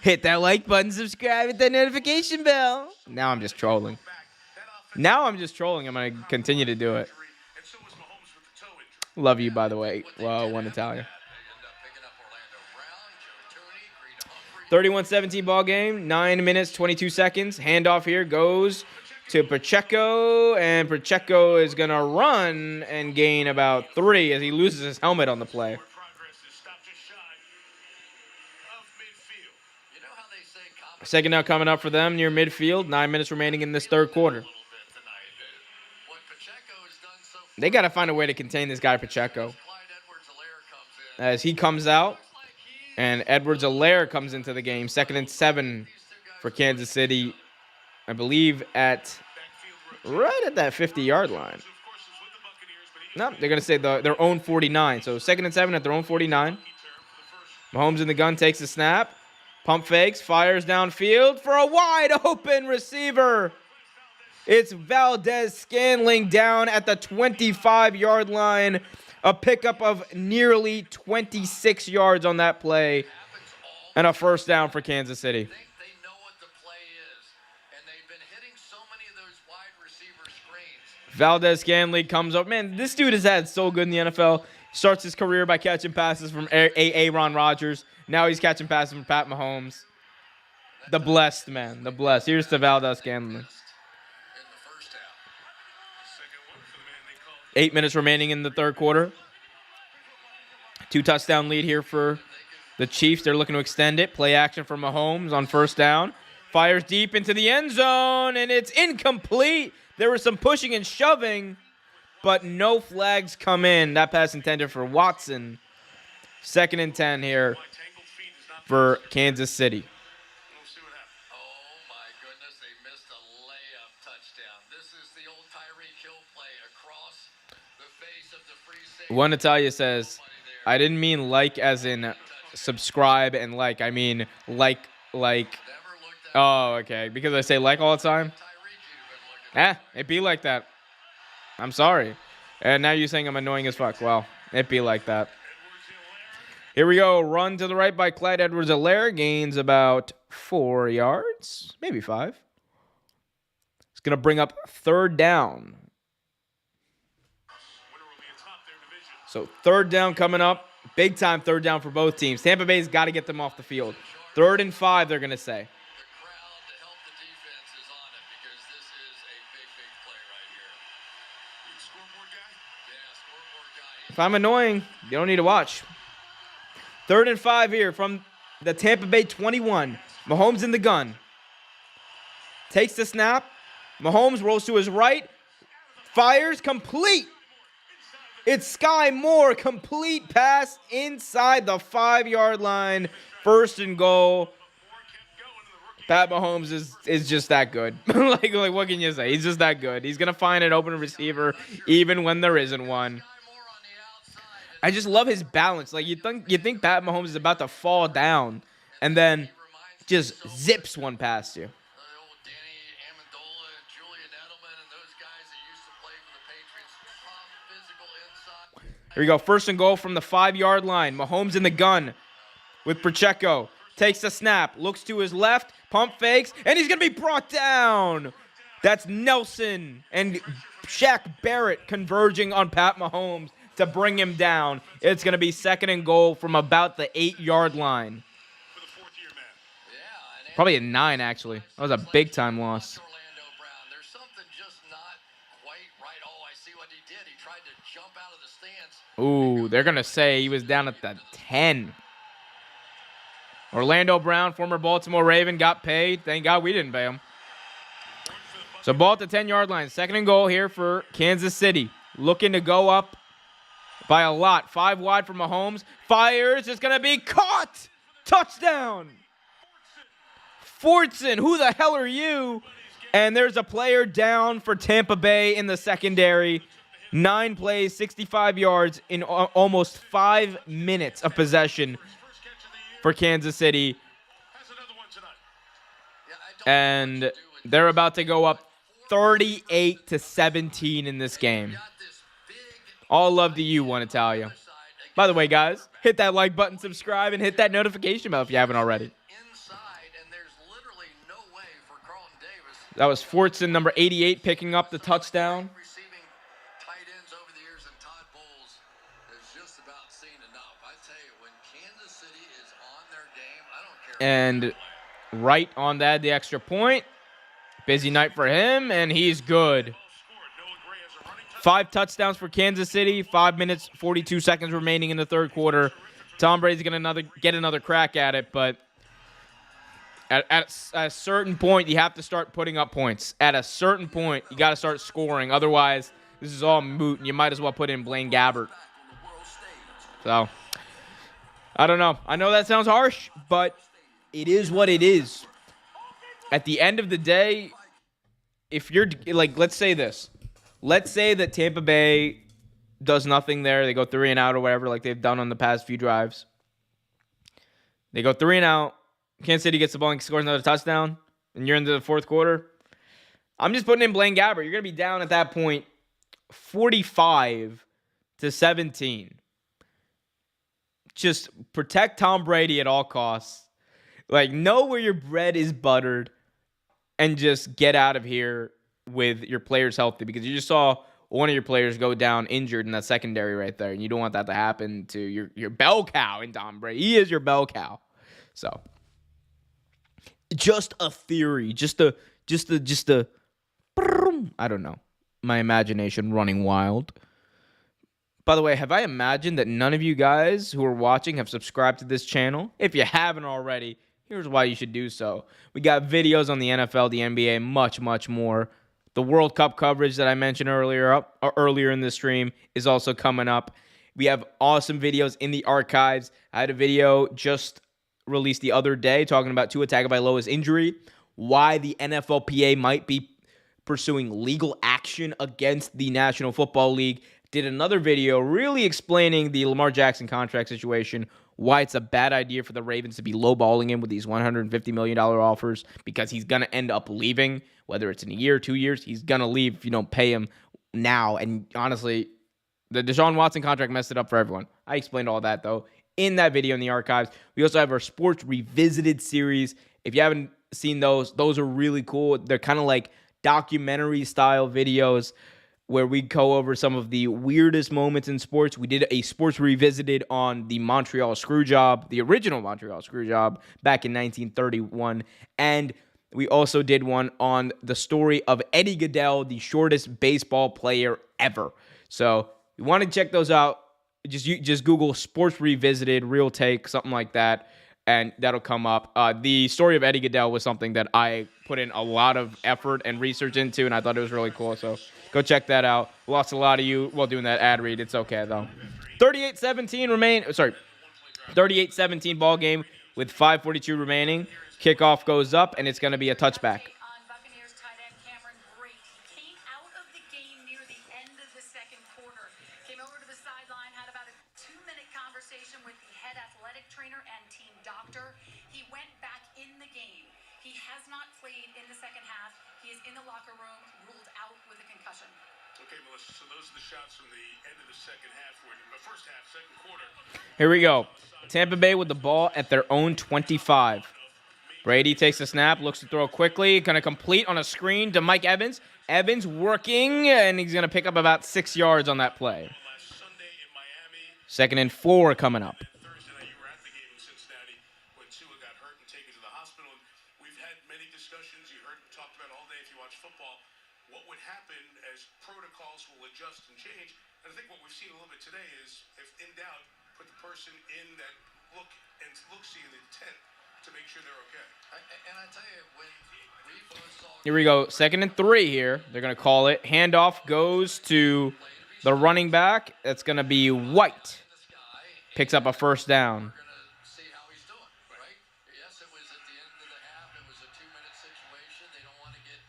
Hit that like button, subscribe, hit that notification bell. Now I'm just trolling. I'm going to continue to do it. Love you, by the way. Well, One Natalia. 31-17 ball game. 9 minutes, 22 seconds. Handoff here goes to Pacheco, and Pacheco is going to run and gain about 3 as he loses his helmet on the play. Second down coming up for them near midfield. 9 minutes remaining in this third quarter. They got to find a way to contain this guy, Pacheco. As he comes out, and Edwards-Helaire comes into the game. 2nd and 7 for Kansas City. I believe right at that 50-yard line. No, they're going to say their own 49. So 2nd and 7 at their own 49. Mahomes in the gun, takes the snap. Pump fakes, fires downfield for a wide-open receiver. It's Valdez-Scantling down at the 25-yard line. A pickup of nearly 26 yards on that play. And a first down for Kansas City. They know what the play is, and they've been hitting so many of those wide receiver screens. Valdez-Scantling comes up. Man, this dude has had so good in the NFL. Starts his career by catching passes from Aaron Rodgers. Now he's catching passes from Pat Mahomes. The blessed, man. The blessed. Here's to Valdez-Scantling. 8 minutes remaining in the third quarter. 2-touchdown lead here for the Chiefs. They're looking to extend it. Play action for Mahomes on first down. Fires deep into the end zone, and it's incomplete. There was some pushing and shoving, but no flags come in. That pass intended for Watson. 2nd and 10 here for Kansas City. Oh, my goodness, they missed a layup touchdown. This is the old Tyreek Hill play across the face of the free safety. One Natalia says, I didn't mean like as in subscribe and like. I mean like. Oh, okay. Because I say like all the time. It be like that. I'm sorry. And now you're saying I'm annoying as fuck. Well, it be like that. Here we go. Run to the right by Clyde Edwards-Helaire. Gains about 4 yards. Maybe 5. It's going to bring up third down. So third down coming up. Big time third down for both teams. Tampa Bay's got to get them off the field. 3rd and 5, they're going to say. If I'm annoying, you don't need to watch. 3rd and 5 here from the Tampa Bay 21. Mahomes in the gun. Takes the snap. Mahomes rolls to his right. Fires, complete. It's Sky Moore, complete pass inside the 5-yard line. 1st and goal. Pat Mahomes is just that good. like what can you say? He's just that good. He's gonna find an open receiver even when there isn't one. I just love his balance. Like you think Pat Mahomes is about to fall down, and then just zips one past you. Here we go. 1st and goal from the 5-yard line. Mahomes in the gun with Pacheco. Takes the snap. Looks to his left. Pump fakes. And he's going to be brought down. That's Nelson and Shaq Barrett converging on Pat Mahomes to bring him down. It's going to be 2nd and goal from about the 8-yard line. Probably a 9, actually. That was a big-time loss. Ooh, they're going to say he was down at the 10. Orlando Brown, former Baltimore Raven, got paid. Thank God we didn't pay him. So ball at the 10-yard line. 2nd and goal here for Kansas City. Looking to go up by a lot. 5 wide from Mahomes. Fires. It's going to be caught. Touchdown. Fortson, who the hell are you? And there's a player down for Tampa Bay in the secondary. 9 plays, 65 yards in almost 5 minutes of possession for Kansas City. And they're about to go up 38-17 in this game. All love to you, one Italia. By the way, guys, hit that like button, subscribe, and hit that notification bell if you haven't already. That was Fortson, number 88, picking up the touchdown. And right on that, the extra point. Busy night for him, and he's good. 5 touchdowns for Kansas City. 5 minutes, 42 seconds remaining in the 3rd quarter. Tom Brady's going to get another crack at it, but at a certain point, you have to start putting up points. At a certain point, you got to start scoring. Otherwise, this is all moot, and you might as well put in Blaine Gabbert. So, I don't know. I know that sounds harsh, but it is what it is. At the end of the day, if you're, like, let's say this. Let's say that Tampa Bay does nothing there. They go 3 and out or whatever, like they've done on the past few drives. They go 3 and out. Kansas City gets the ball and scores another touchdown, and you're into the 4th quarter. I'm just putting in Blaine Gabbert. You're going to be down at that point 45-17. Just protect Tom Brady at all costs. Like, know where your bread is buttered and just get out of here with your players healthy, because you just saw one of your players go down injured in that secondary right there, and you don't want that to happen to your bell cow in Tom Brady. He is your bell cow. So, just a theory, just a I don't know. My imagination running wild. By the way, have I imagined that none of you guys who are watching have subscribed to this channel? If you haven't already, here's why you should do so. We got videos on the NFL, the NBA, much, much more. The World Cup coverage that I mentioned earlier in the stream is also coming up. We have awesome videos in the archives. I had a video just released the other day talking about Tua Tagovailoa's injury, why the NFLPA might be pursuing legal action against the National Football League. did another video really explaining the Lamar Jackson contract situation, why it's a bad idea for the Ravens to be lowballing him with these $150 million offers, because he's going to end up leaving, whether it's in a year, 2 years, he's going to leave if you don't pay him now. And honestly, the Deshaun Watson contract messed it up for everyone. I explained all that, though, in that video in the archives. We also have our Sports Revisited series. If you haven't seen those are really cool. They're kind of like documentary-style videos where we go over some of the weirdest moments in sports. We did a Sports Revisited on the Montreal Screwjob, the original Montreal Screwjob, back in 1931. And we also did one on the story of Eddie Goodell, the shortest baseball player ever. So if you want to check those out, just Google Sports Revisited, Real Take, something like that, and that'll come up. The story of Eddie Goodell was something that I put in a lot of effort and research into, and I thought it was really cool. So go check that out. Lost a lot of you while doing that ad read. It's okay, though. 38-17 ball game with 5:42 remaining. Kickoff goes up, and it's going to be a touchback. On Buccaneers tight end Cameron Brate. He came out of the game near the end of the second quarter. Came over to the sideline, had about a 2-minute conversation with the head athletic trainer and team doctor. He went back in the game. He has not played in the second half. He is in the locker room, ruled out with a concussion. Okay, Melissa, so those are the shots from the end of the second half, first half, second quarter. Here we go. Tampa Bay with the ball at their own 25. Brady takes a snap, looks to throw quickly, going to complete on a screen to Mike Evans. Evans working, and he's going to pick up about 6 yards on that play. Second and 4 coming up. Thursday night, you were at the game in Cincinnati when Tua got hurt and taken to the hospital. We've had many discussions. You talked about all day if you watch football. What would happen as protocols will adjust and change? And I think what we've seen a little bit today is, if in doubt, put the person in that look-see in the tent to make sure they're okay. And I tell you, when we both saw... Here we go. Second and 3 here. They're going to call it. Handoff goes to the running back. That's going to be White. Picks up a first down. We're going to see how he's doing, right? Yes, it was at the end of the half. It was a 2-minute situation. They don't want to get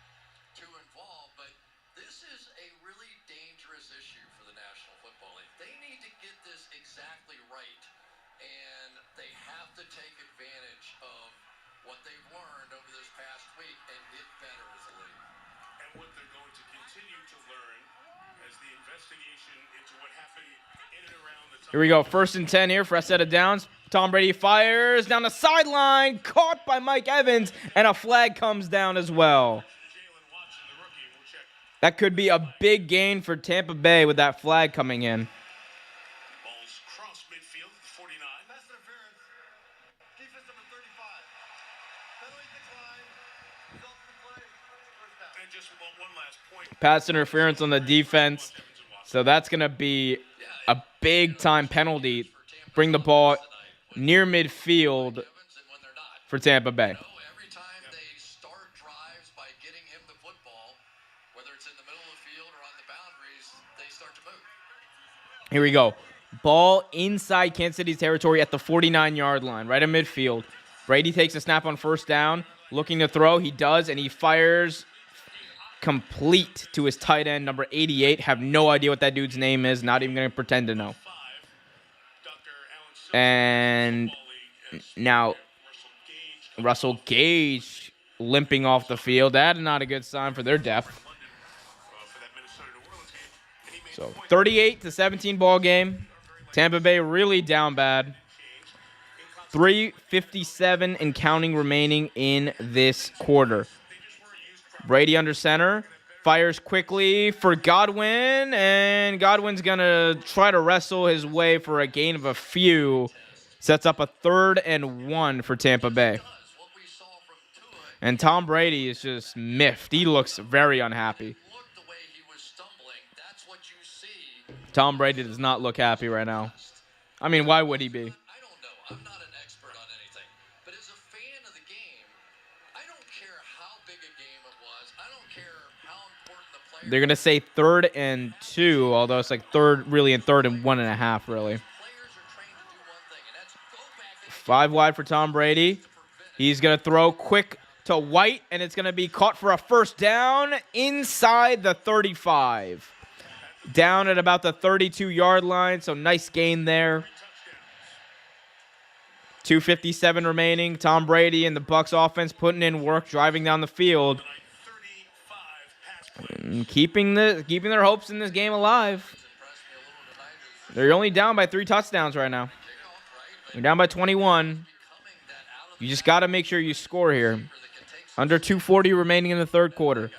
too involved, but this is a really dangerous issue for the National Football League. They need to get this exactly right, and they have to take advantage of what they've learned over this past week and get better as a league. And what they're going to continue to learn as the investigation into what happened in and around the time. Here we go. First and 10 here for a set of downs. Tom Brady fires down the sideline. Caught by Mike Evans, and a flag comes down as well. Jalen Watson, the rookie, will check. That could be a big gain for Tampa Bay with that flag coming in. Ball's cross midfield, 49. Pass interference. Defense number 35. Penalty decline. Result of the play. First down. And just one last point. Pass interference on the defense. So that's going to be a big-time penalty. Bring the ball near midfield for Tampa Bay. Every time they start drives by getting him the football, whether it's in the middle of the field or on the boundaries, they start to move. Here we go. Ball inside Kansas City's territory at the 49-yard line, right in midfield. Brady takes a snap on first down, looking to throw. He does, and he fires complete to his tight end, number 88. Have no idea what that dude's name is. Not even going to pretend to know. And now Russell Gage limping off the field. That's not a good sign for their depth. So 38-17 ball game. Tampa Bay really down bad. 3:57 and counting remaining in this quarter. Brady under center. Fires quickly for Godwin, and Godwin's going to try to wrestle his way for a gain of a few. Sets up a 3rd and 1 for Tampa Bay. And Tom Brady is just miffed. He looks very unhappy. Tom Brady does not look happy right now. I mean, why would he be? I don't know. I'm not an expert on anything. But as a fan of the game, I don't care how big a game it was. I don't care how important the player. They're going to say 3rd and 2, although it's like 3rd and 1.5, really. Players are trained to do one thing, and that's go back and 5 wide for Tom Brady. He's going to throw quick to White, and it's going to be caught for a first down inside the 35. Down at about the 32-yard line, so nice gain there. 2:57 remaining. Tom Brady and the Bucs offense putting in work, driving down the field, and keeping their hopes in this game alive. They're only down by 3 touchdowns right now. They're down by 21. You just got to make sure you score here. Under 2:40 remaining in the third quarter.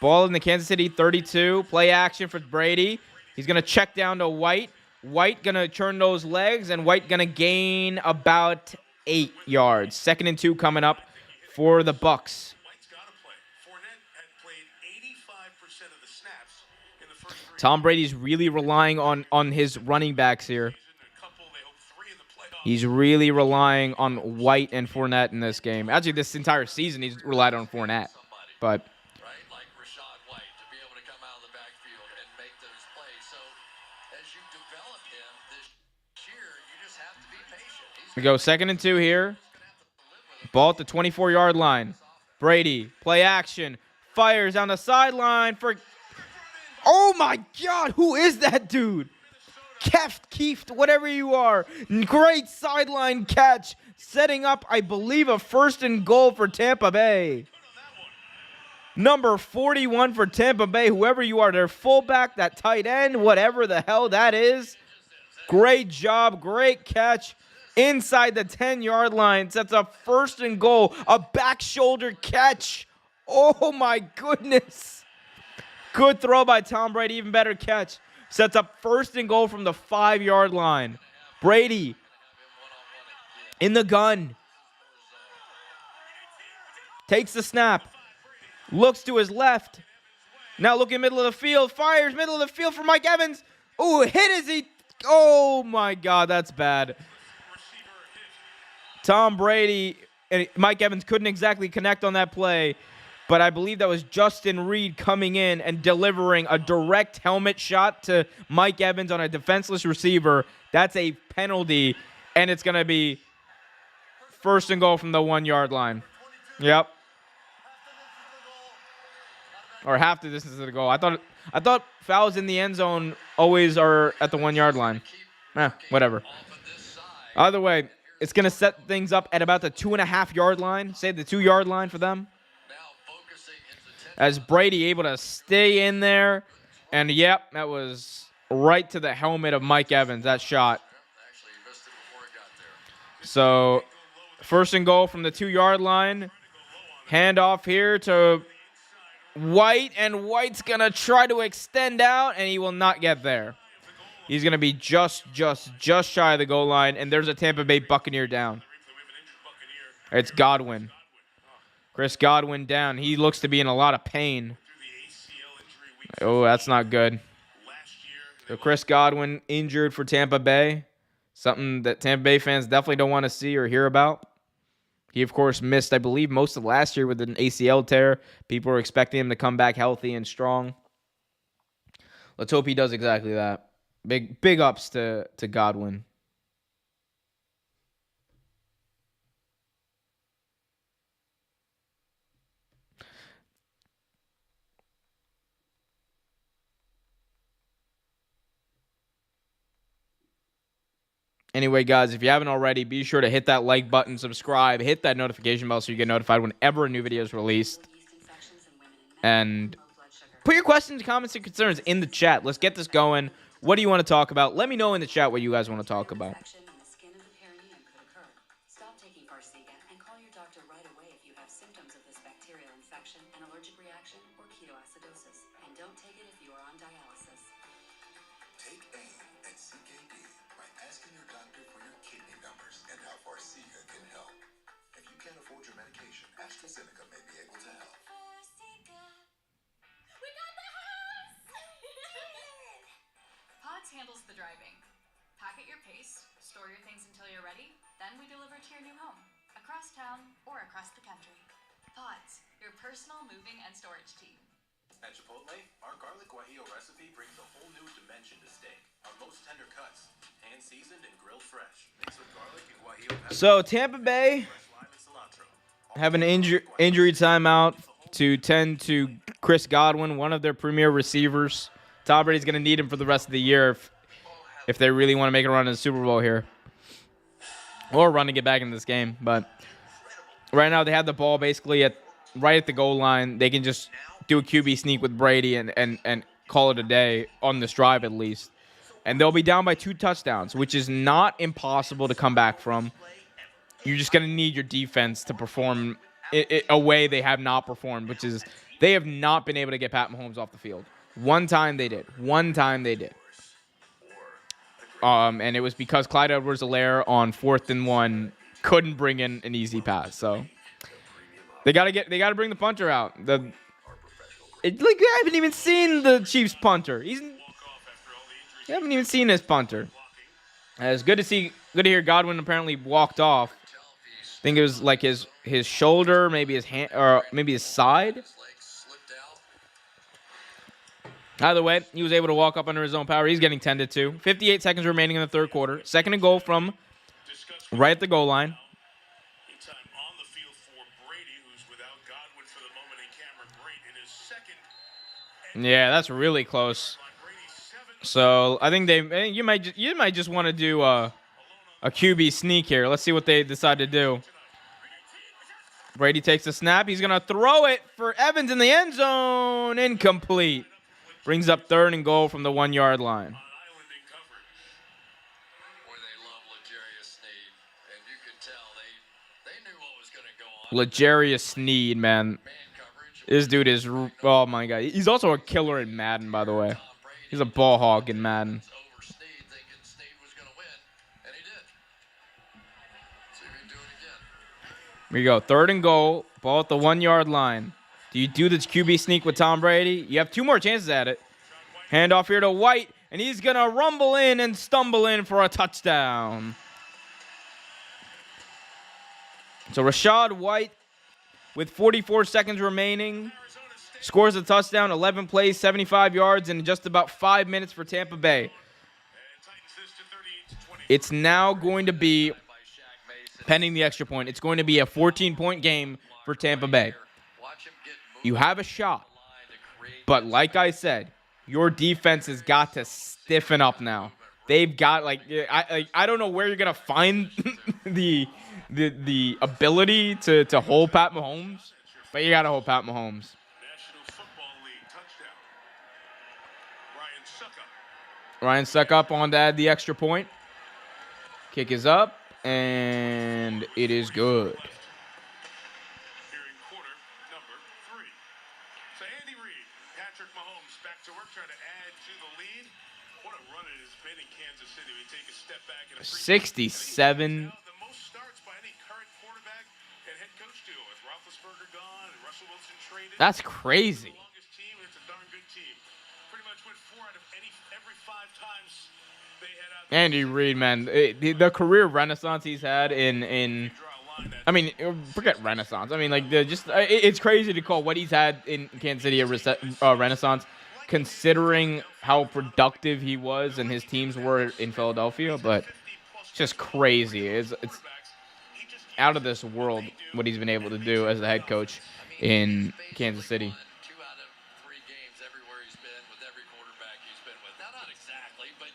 Ball in the Kansas City 32. Play action for Brady. He's going to check down to White. White going to turn those legs, and White going to gain about 8 yards. 2nd and 2 coming up for the Bucs. Tom Brady's really relying on his running backs here. He's really relying on White and Fournette in this game. Actually, this entire season he's relied on Fournette. But we go 2nd and 2 here. Ball at the 24-yard line. Brady, play action. Fires down the sideline for... Oh, my God. Who is that dude? Kieft, whatever you are. Great sideline catch. Setting up, I believe, a 1st and goal for Tampa Bay. Number 41 for Tampa Bay. Whoever you are, their fullback, that tight end, whatever the hell that is. Great job. Great catch. Inside the 10-yard line. Sets up 1st and goal. A back shoulder catch. Oh, my goodness. Good throw by Tom Brady. Even better catch. Sets up 1st and goal from the 5-yard line. Brady in the gun. Takes the snap. Looks to his left. Now looking middle of the field. Fires middle of the field for Mike Evans. Oh, hit as he... Oh, my God. That's bad. Tom Brady and Mike Evans couldn't exactly connect on that play, but I believe that was Justin Reed coming in and delivering a direct helmet shot to Mike Evans on a defenseless receiver. That's a penalty, and it's going to be 1st and goal from the 1-yard line. Yep. Or half the distance to the goal. I thought fouls in the end zone always are at the 1-yard line. Whatever. Either way, it's going to set things up at about the 2.5-yard line. Say the 2-yard line for them. As Brady able to stay in there. And, yep, that was right to the helmet of Mike Evans, that shot. So, 1st and goal from the 2-yard line. Handoff here to White. And White's going to try to extend out, and he will not get there. He's going to be just shy of the goal line, and there's a Tampa Bay Buccaneer down. It's Godwin. Chris Godwin down. He looks to be in a lot of pain. Oh, that's not good. So Chris Godwin injured for Tampa Bay. Something that Tampa Bay fans definitely don't want to see or hear about. He, of course, missed, I believe, most of last year with an ACL tear. People were expecting him to come back healthy and strong. Let's hope he does exactly that. Big ups to Godwin. Anyway, guys, if you haven't already, be sure to hit that like button, subscribe, hit that notification bell so you get notified whenever a new video is released. And put your questions, comments, and concerns in the chat. Let's get this going. What do you want to talk about? Let me know in the chat what you guys want to talk about. Stop taking Farxiga and call your doctor right away if you have symptoms of this bacterial infection, an allergic reaction, or ketoacidosis. And don't take it if you are on dialysis. Take aim at CKD by asking your doctor for your kidney numbers and how Farxiga can help. If you can't afford your medication, AstraZeneca may be able to help. We got the house! Pods handles the driving. Pack at your pace, store your things until you're ready, then we deliver to your new home, across town or across the country. Pods, your personal moving and storage team. At Chipotle, our garlic guajillo recipe brings a whole new dimension to steak. Our most tender cuts, hand-seasoned and grilled fresh, mixed with garlic and guajillo pepper. So Tampa Bay have an injury timeout. to 10 to Chris Godwin, one of their premier receivers. Tom Brady's going to need him for the rest of the year if they really want to make a run in the Super Bowl here. Or run to get back into this game. But right now they have the ball basically right at the goal line. They can just do a QB sneak with Brady and call it a day on this drive at least. And they'll be down by 2 touchdowns, which is not impossible to come back from. You're just going to need your defense to perform a way they have not performed, which is they have not been able to get Pat Mahomes off the field. One time they did. And it was because Clyde Edwards-Helaire on 4th and 1 couldn't bring in an easy pass. So they got to bring the punter out. I haven't even seen the Chiefs punter. You haven't even seen his punter. It's good to hear Godwin apparently walked off. I think it was like his shoulder, maybe his hand, or maybe his side. Either way, he was able to walk up under his own power. He's getting tended to. 58 seconds remaining in the third quarter. 2nd and goal from right at the goal line. On the field for Brady, who's without Godwin for the moment, and Cameron Brate in his second. Yeah, that's really close. So I think you might just want to do a QB sneak here. Let's see what they decide to do. Brady takes the snap. He's gonna throw it for Evans in the end zone. Incomplete. Brings up 3rd and goal from the 1-yard line. Boy, they love L'Jarius Sneed, and you could tell they knew what was going to go on. L'Jarius Sneed, man. This dude is, oh my God. He's also a killer in Madden, by the way. He's a ball hog in Madden. Over Sneed, thinking Sneed was going to win, and he did. See if he can do it again. Here you go. 3rd and goal. Ball at the 1-yard line. Do you do this QB sneak with Tom Brady? You have 2 more chances at it. Hand off here to White, and he's going to rumble in and stumble in for a touchdown. So Rachaad White, with 44 seconds remaining, scores a touchdown, 11 plays, 75 yards, in just about 5 minutes for Tampa Bay. It's now going to be, pending the extra point, it's going to be a 14-point game for Tampa Bay. You have a shot, but like I said, your defense has got to stiffen up now. They've got I don't know where you're gonna find the ability to hold Pat Mahomes, but you gotta hold Pat Mahomes. National Football League touchdown. Ryan Suckup on to add the extra point. Kick is up, and it is good. Here in quarter number 3. So Andy Reid, Patrick Mahomes back to work, trying to add to the lead. What a run it has been in Kansas City. We take a step back and 67. The most starts by any current quarterback and head coach duo with Roethlisberger gone and Russell Wilson traded. That's crazy. The longest team, and it's a darn good team. Pretty much went 4 out of every 5 times they had out. Andy Reid, man, the career renaissance he's had forget renaissance. I mean, it's crazy to call what he's had in Kansas City a renaissance, considering how productive he was and his teams were in Philadelphia. But it's just crazy. It's out of this world what he's been able to do as a head coach in Kansas City. 2 out of 3 games everywhere he's been with every quarterback he's been with. Now, not exactly, but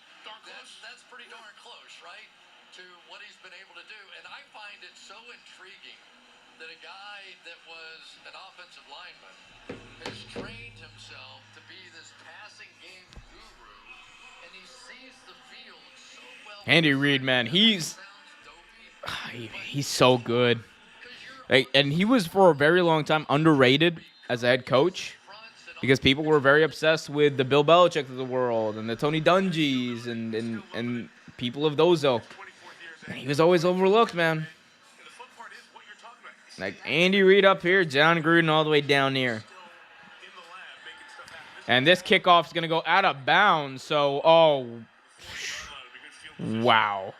that's pretty darn close, right, to what he's been able to do. And I find it so intriguing that a guy that was an offensive lineman has trained himself to be this passing game guru, and he sees the field so well. Andy Reid, man, he's so good. And he was for a very long time underrated as a head coach because people were very obsessed with the Bill Belichick of the world and the Tony Dungy's and people of those ilk. And he was always overlooked, man. Like Andy Reid up here, John Gruden all the way down here. And this kickoff is going to go out of bounds. So, wow.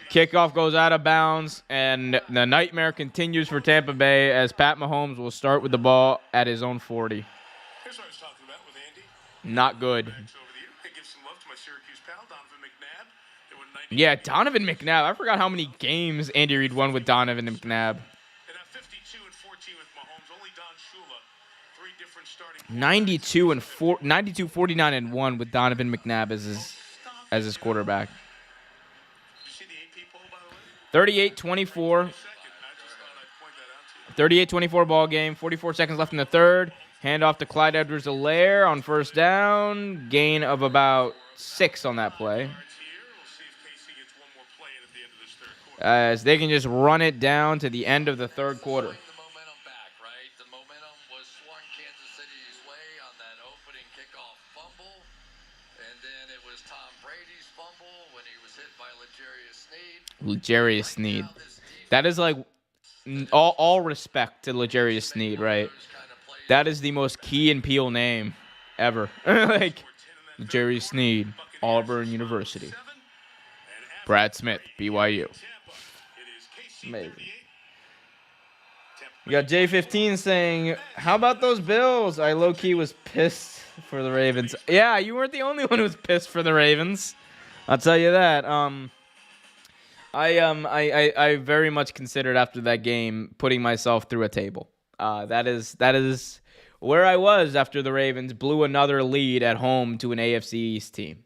Kickoff goes out of bounds, and the nightmare continues for Tampa Bay as Pat Mahomes will start with the ball at his own 40. Here's what I was talking about with Andy. Not good. Over the year. I give some love to my Syracuse pal, Donovan McNabb. They won 90. Yeah, Donovan McNabb. I forgot how many games Andy Reid won with Donovan McNabb. And 52 and 14 with Mahomes. only Don Shula, 3 different starting 92, 49 and 1 with Donovan McNabb as his quarterback. Did you see the AP poll, by the way? 38-24. Second. I just thought I'd point that out to you. 38-24 ball game. 44 seconds left in the third. Handoff to Clyde Edwards-Helaire on first down. Gain of about 6 on that play. Here, we'll see if KC gets one more play in at the end of this third quarter. As they can just run it down to the end of the third quarter. The momentum back, right? The momentum was swung Kansas City's way on that opening kickoff fumble. And then it was Tom Brady's fumble when he was hit by L'Jarius Sneed. L'Jarius Sneed. That is like all respect to L'Jarius Sneed, right? That is the most Key and Peele name ever. Like L'Jarius Sneed, Auburn University. Brad Smith, BYU. Amazing. We got J15 saying, how about those Bills? I low-key was pissed for the Ravens. Yeah, you weren't the only one who was pissed for the Ravens. I'll tell you that. I very much considered after that game putting myself through a table. That is where I was after the Ravens blew another lead at home to an AFC East team.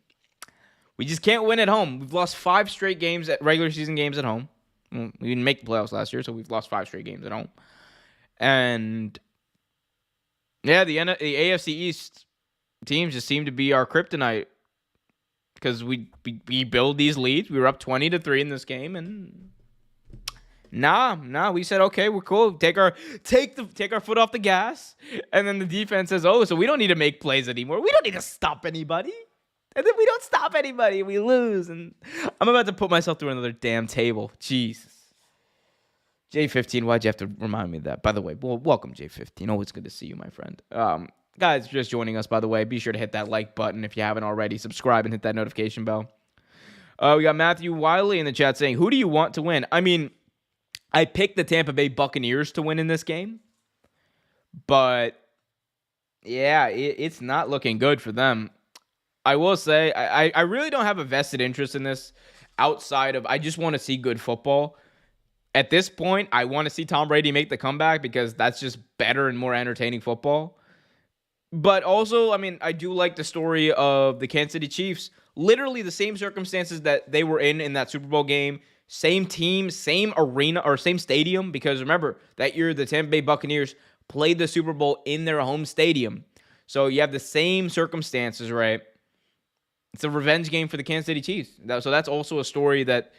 We just can't win at home. We've lost 5 straight games at regular season games at home. We didn't make the playoffs last year, so we've lost 5 straight games at home. And yeah, the AFC East teams just seem to be our kryptonite because we build these leads. We were up 20-3 in this game, and we said okay, we're cool. Take our foot off the gas, and then the defense says, oh, so we don't need to make plays anymore. We don't need to stop anybody. And then we don't stop anybody. We lose. And I'm about to put myself through another damn table. Jesus. J15, why'd you have to remind me of that? By the way, well, welcome, J15. Always good to see you, my friend. Guys, just joining us, by the way, be sure to hit that like button if you haven't already. Subscribe and hit that notification bell. We got Matthew Wiley in the chat saying, who do you want to win? I mean, I picked the Tampa Bay Buccaneers to win in this game. But, yeah, it's not looking good for them. I will say, I really don't have a vested interest in this outside of I just want to see good football. At this point, I want to see Tom Brady make the comeback because that's just better and more entertaining football. But also, I mean, I do like the story of the Kansas City Chiefs. Literally the same circumstances that they were in that Super Bowl game. Same team, same arena, or same stadium. Because remember, that year the Tampa Bay Buccaneers played the Super Bowl in their home stadium. So you have the same circumstances, right? It's a revenge game for the Kansas City Chiefs. So that's also a story that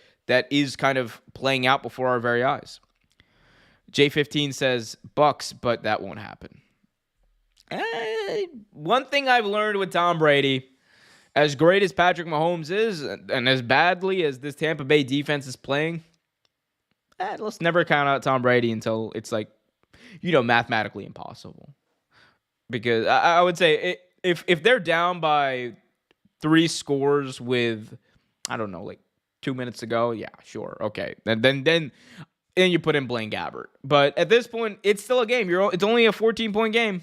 is kind of playing out before our very eyes. J15 says Bucks, but that won't happen. One thing I've learned with Tom Brady, as great as Patrick Mahomes is, and as badly as this Tampa Bay defense is playing, let's never count out Tom Brady until it's like, mathematically impossible. Because I would say if they're down by 3 scores with, I don't know, like 2 minutes to go, yeah, sure, okay. Then you put in Blaine Gabbert. But at this point, it's still a game. It's only a 14-point game.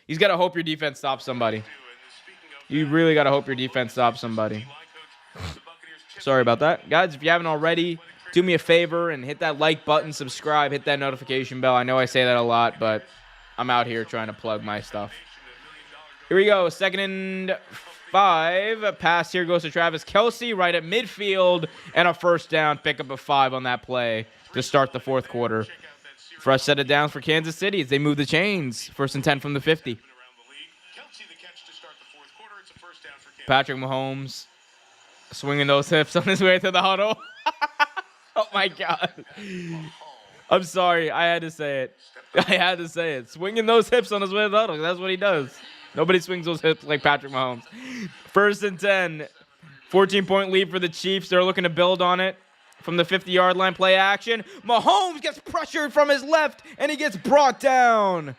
He's got to hope your defense stops somebody. You really got to hope your defense stops somebody. Sorry about that. Guys, if you haven't already, do me a favor and hit that like button, subscribe, hit that notification bell. I know I say that a lot, but I'm out here trying to plug my stuff. Here we go, 2nd and 5. A pass here goes to Travis Kelce right at midfield, and a first down, pick up a 5 on that play to start the 4th quarter. Fresh set of downs for Kansas City as they move the chains. 1st and 10 from the 50. Patrick Mahomes swinging those hips on his way to the huddle. Oh, my God. I'm sorry. I had to say it. Swinging those hips on his way to the huddle. That's what he does. Nobody swings those hips like Patrick Mahomes. 1st and 10. 14-point lead for the Chiefs. They're looking to build on it. From the 50-yard line, play action. Mahomes gets pressured from his left, and he gets brought down.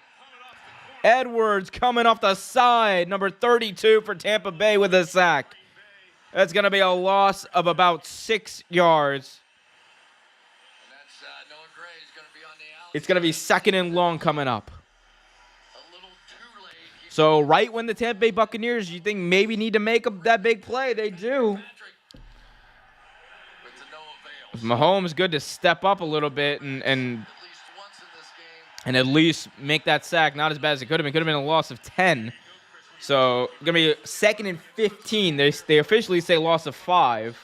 Edwards coming off the side. Number 32 for Tampa Bay with a sack. That's going to be a loss of about 6 yards. It's going to be 2nd and long coming up. So right when the Tampa Bay Buccaneers, you think maybe need to make that big play, they do. Mahomes good to step up a little bit and and at least make that sack not as bad as it could have been. Could have been a loss of 10. So going to be 2nd and 15. They officially say loss of 5.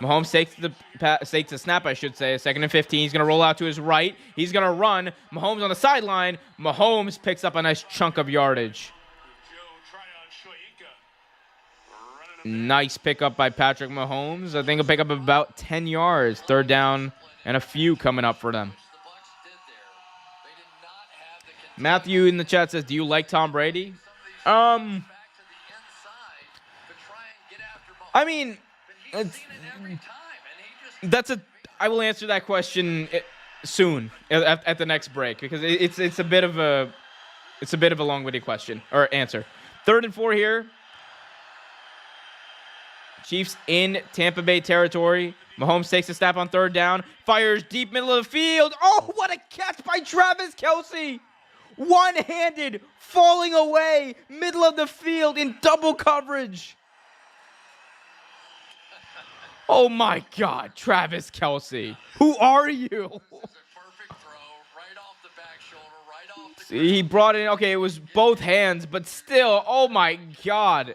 Mahomes takes the snap, I should say. 2nd and 15. He's going to roll out to his right. He's going to run. Mahomes on the sideline. Mahomes picks up a nice chunk of yardage. Nice pickup by Patrick Mahomes. I think he'll pick up about 10 yards. 3rd down and a few coming up for them. Matthew in the chat says, do you like Tom Brady? I mean, I will answer that question soon at the next break, because it's a bit of a long-winded question or answer. 3rd and 4 here. Chiefs in Tampa Bay territory. Mahomes takes a snap on 3rd down. Fires deep middle of the field. Oh, what a catch by Travis Kelce. One-handed, falling away, middle of the field in double coverage. Oh, my God, Travis Kelce. Who are you? See, he brought it in. Okay, it was both hands, but still, oh, my God.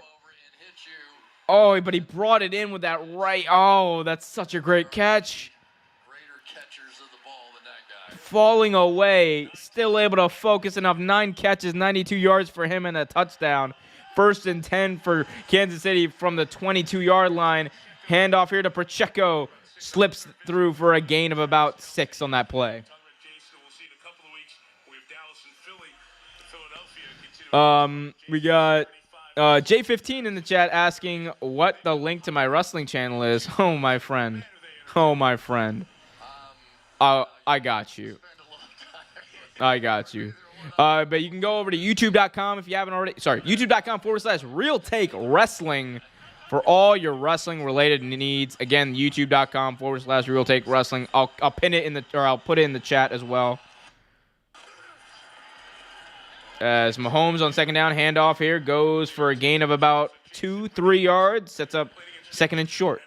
Oh, but he brought it in with that right. Oh, that's such a great catch. Falling away, still able to focus enough. 9 catches, 92 yards for him and a touchdown. 1st and 10 for Kansas City from the 22-yard line. Handoff here to Pacheco. Slips through for a gain of about 6 on that play. We got J15 in the chat asking what the link to my wrestling channel is. Oh, my friend. Oh, my friend. I got you. I got you. But you can go over to youtube.com if you haven't already. Sorry, youtube.com/Real Take Wrestling for all your wrestling related needs. Again, youtube.com/Real Take Wrestling. I'll pin it I'll put it in the chat as well. As Mahomes on 2nd down, handoff here, goes for a gain of about 2-3 yards. Sets up 2nd and short.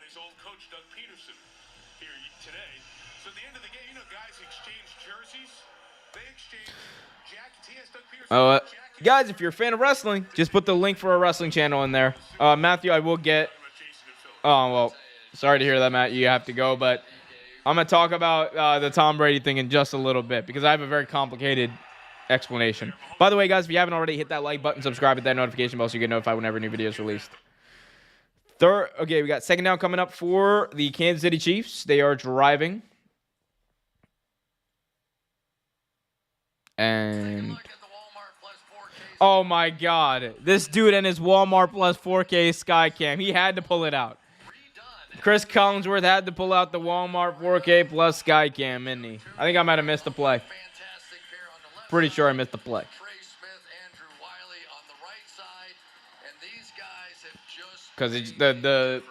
Guys, if you're a fan of wrestling, just put the link for a wrestling channel in there. Matthew, I will get... Oh, well, sorry to hear that, Matt. You have to go, but I'm going to talk about the Tom Brady thing in just a little bit, because I have a very complicated explanation. By the way, guys, if you haven't already, hit that like button, subscribe, hit that notification bell so you get notified whenever new videos released. Okay, we got 2nd down coming up for the Kansas City Chiefs. They are driving. And... oh, my God. This dude and his Walmart Plus 4K Skycam. He had to pull it out. Chris Collinsworth had to pull out the Walmart 4K Plus Skycam, didn't he? I think I might have missed the play. Pretty sure I missed the play. Because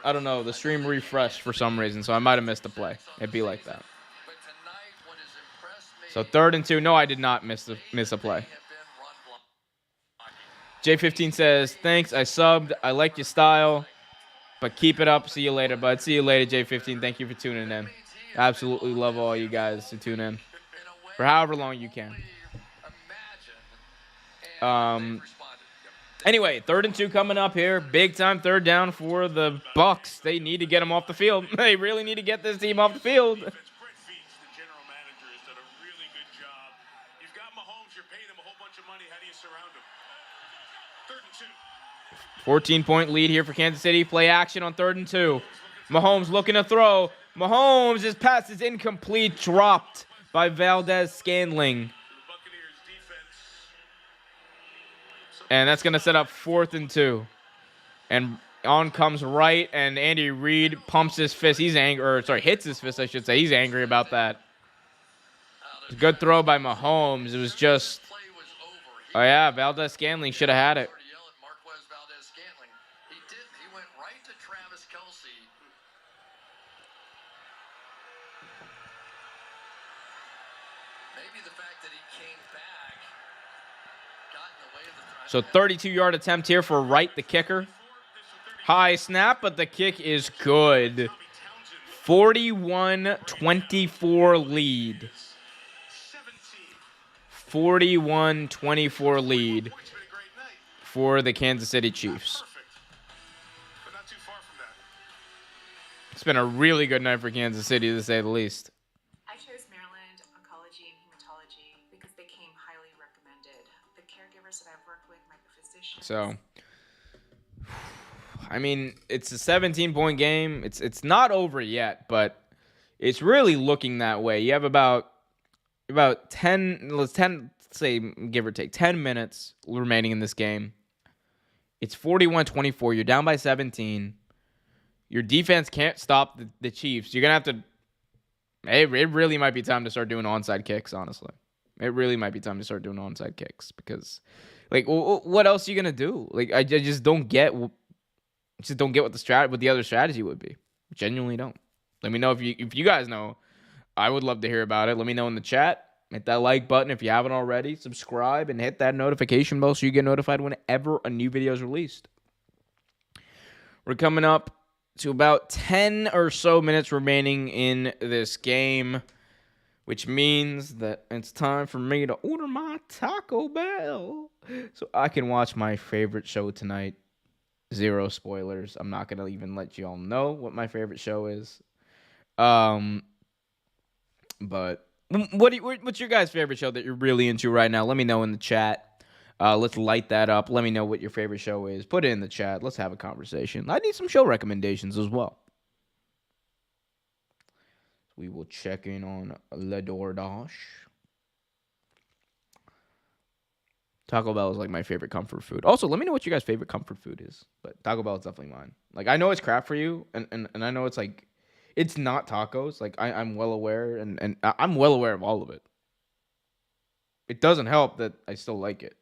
I don't know, the stream refreshed for some reason, so I might have missed the play. It'd be like that. So 3rd and 2. No, I did not miss a play. J15 says, thanks, I subbed. I like your style, but keep it up. See you later, bud. See you later, J15. Thank you for tuning in. Absolutely love all you guys to tune in for however long you can. Anyway, 3rd and 2 coming up here. Big time 3rd down for the Bucs. They need to get them off the field. They really need to get this team off the field. 14-point lead here for Kansas City. Play action on 3rd and 2. Mahomes looking to throw. Mahomes, his pass is incomplete, dropped by Valdez-Scantling. And that's going to set up 4th and 2. And on comes Wright, and Andy Reid pumps his fist. He's angry, or sorry, hits his fist, I should say. He's angry about that. It's a good throw by Mahomes. It was just, oh yeah, Valdez-Scantling should have had it. So 32-yard attempt here for Wright, the kicker. High snap, but the kick is good. 41-24 lead. 41-24 lead It's been a great night. for the Kansas City Chiefs. Perfect. But not too far from that. It's been a really good night for Kansas City, to say the least. I chose Maryland Oncology and Hematology because they came highly recommended. The caregivers that I've worked with, my physicians. So, I mean, it's a 17-point game. It's not over yet, but it's really looking that way. You have about 10, say, give or take, 10 minutes remaining in this game. It's 41-24. You're down by 17. Your defense can't stop the Chiefs. You're going to have to... It really might be time to start doing onside kicks, honestly. It really might be time to start doing onside kicks because, like, what else are you going to do? Like, I just don't get... Just don't get what the other strategy would be. Genuinely don't. Let me know if you guys know. I would love to hear about it. Let me know in the chat. Hit that like button if you haven't already. Subscribe and hit that notification bell so you get notified whenever a new video is released. We're coming up to about 10 or so minutes remaining in this game, which means that it's time for me to order my Taco Bell so I can watch my favorite show tonight. Zero spoilers. I'm not going to even let you all know what my favorite show is. But what's your guys' favorite show that you're really into right now? Let me know in the chat. Let's light that up. Let me know what your favorite show is. Put it in the chat. Let's have a conversation. I need some show recommendations as well. We will check in on Le DoorDash. Taco Bell is like my favorite comfort food. Also, let me know what your guys' favorite comfort food is. But Taco Bell is definitely mine. Like, I know it's crap for you, and I know it's like, it's not tacos. Like, I'm well aware, and I'm well aware of all of it. It doesn't help that I still like it.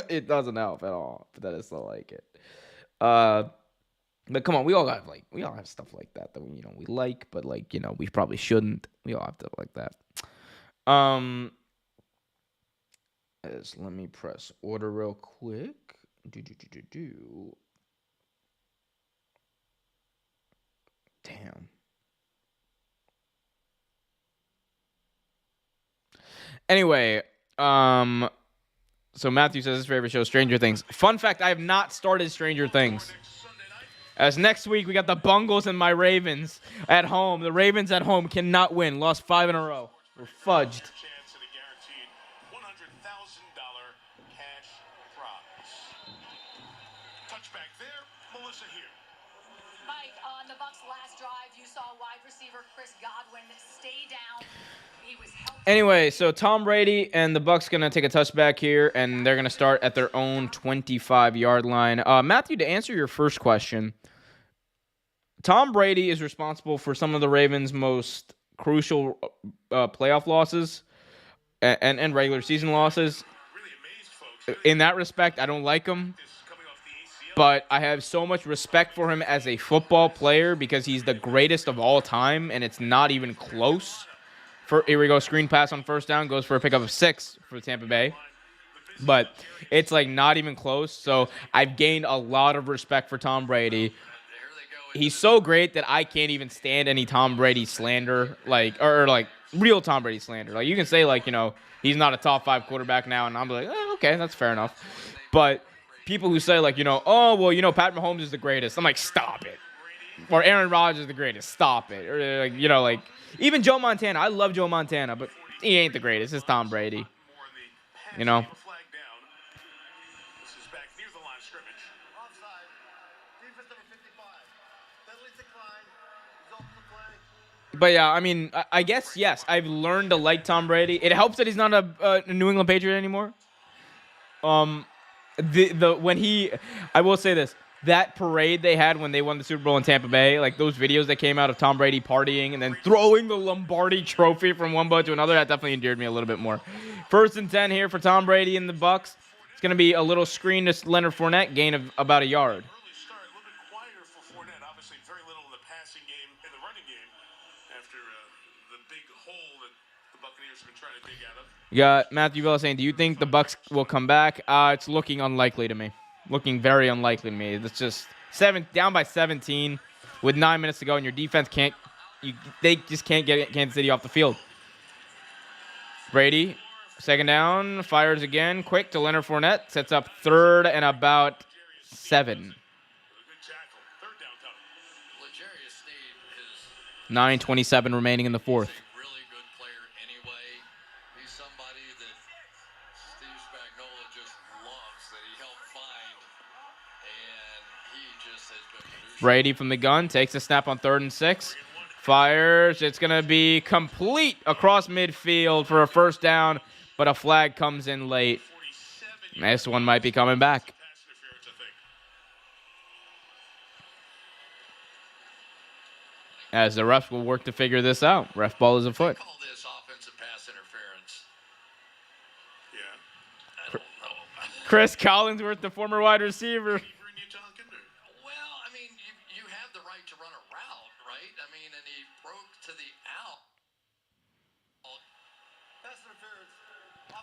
It doesn't help at all that I still like it. But come on, we all have stuff like that we like, but like, we probably shouldn't. We all have stuff like that. Let me press order real quick. Damn. Anyway, so Matthew says his favorite show is Stranger Things. Fun fact, I have not started Stranger Things. As next week, we got the Bungles and my Ravens at home. The Ravens at home cannot win. Lost 5 in a row. We're fudged. Chance at a guaranteed $100,000 cash prize. Touchback there, Melissa here. Mike, on the Bucs' last drive, you saw wide receiver Chris Godwin stay down. He was helped. Anyway, so Tom Brady and the Bucs gonna take a touchback here, and they're gonna start at their own 25-yard line. Matthew, to answer your first question, Tom Brady is responsible for some of the Ravens' most crucial playoff losses and regular season losses. Really amazed, folks. In that respect, I don't like him, Coming off the ACL. but I have so much respect for him as a football player because he's the greatest of all time, and it's not even close. Here we go, screen pass on first down, goes for a pickup of 6 for Tampa Bay. But it's like not even close, so I've gained a lot of respect for Tom Brady. He's so great that I can't even stand any Tom Brady slander, or real Tom Brady slander. Like, you can say, he's not a top 5 quarterback now, and I'm like, okay, that's fair enough. But people who say, Pat Mahomes is the greatest, I'm like, stop it. Or Aaron Rodgers is the greatest, stop it. Or, even Joe Montana. I love Joe Montana, but he ain't the greatest. It's Tom Brady. Flag down. This is back near the line of scrimmage. Offside. Defense number 55. Penalty decline. Result of the play. But yeah, I mean, I guess, yes, I've learned to like Tom Brady. It helps that he's not a New England Patriot anymore. I will say this. That parade they had when they won the Super Bowl in Tampa Bay, like those videos that came out of Tom Brady partying and then throwing the Lombardi trophy from one boat to another, that definitely endeared me a little bit more. 1st and 10 here for Tom Brady and the Bucs. It's going to be a little screen to Leonard Fournette, gain of about a yard. Early start, a little bit quieter for Fournette. Obviously, very little in the passing game, in the running game, after the big hole that the Buccaneers have been trying to dig out of. You got Matthew Villa saying, do you think the Bucs will come back? It's looking unlikely to me. Looking very unlikely to me. It's just down by 17 with 9 minutes to go, and your defense they just can't get Kansas City off the field. Brady Second down, fires again, quick to Leonard Fournette, sets up third and about 7. Good tackle. Third down, Tommy. L'Jarius Sneed is 9:27 remaining in the fourth. a really good player anyway. He's somebody that Steve Spagnuolo just loves, that he helped find, and he just has been producing. Brady from the gun takes a snap on 3rd and 6. Fires. It's going to be complete across midfield for a first down, but a flag comes in late. This one might be coming back. Pass interference, I think. As the refs will work to figure this out. Ref ball is afoot. Call this offensive pass interference. Yeah. I don't know. Chris Collinsworth, the former wide receiver. Are you talking? Well, I mean, you have the right to run a route, right? I mean, and he broke to the out. Pass interference.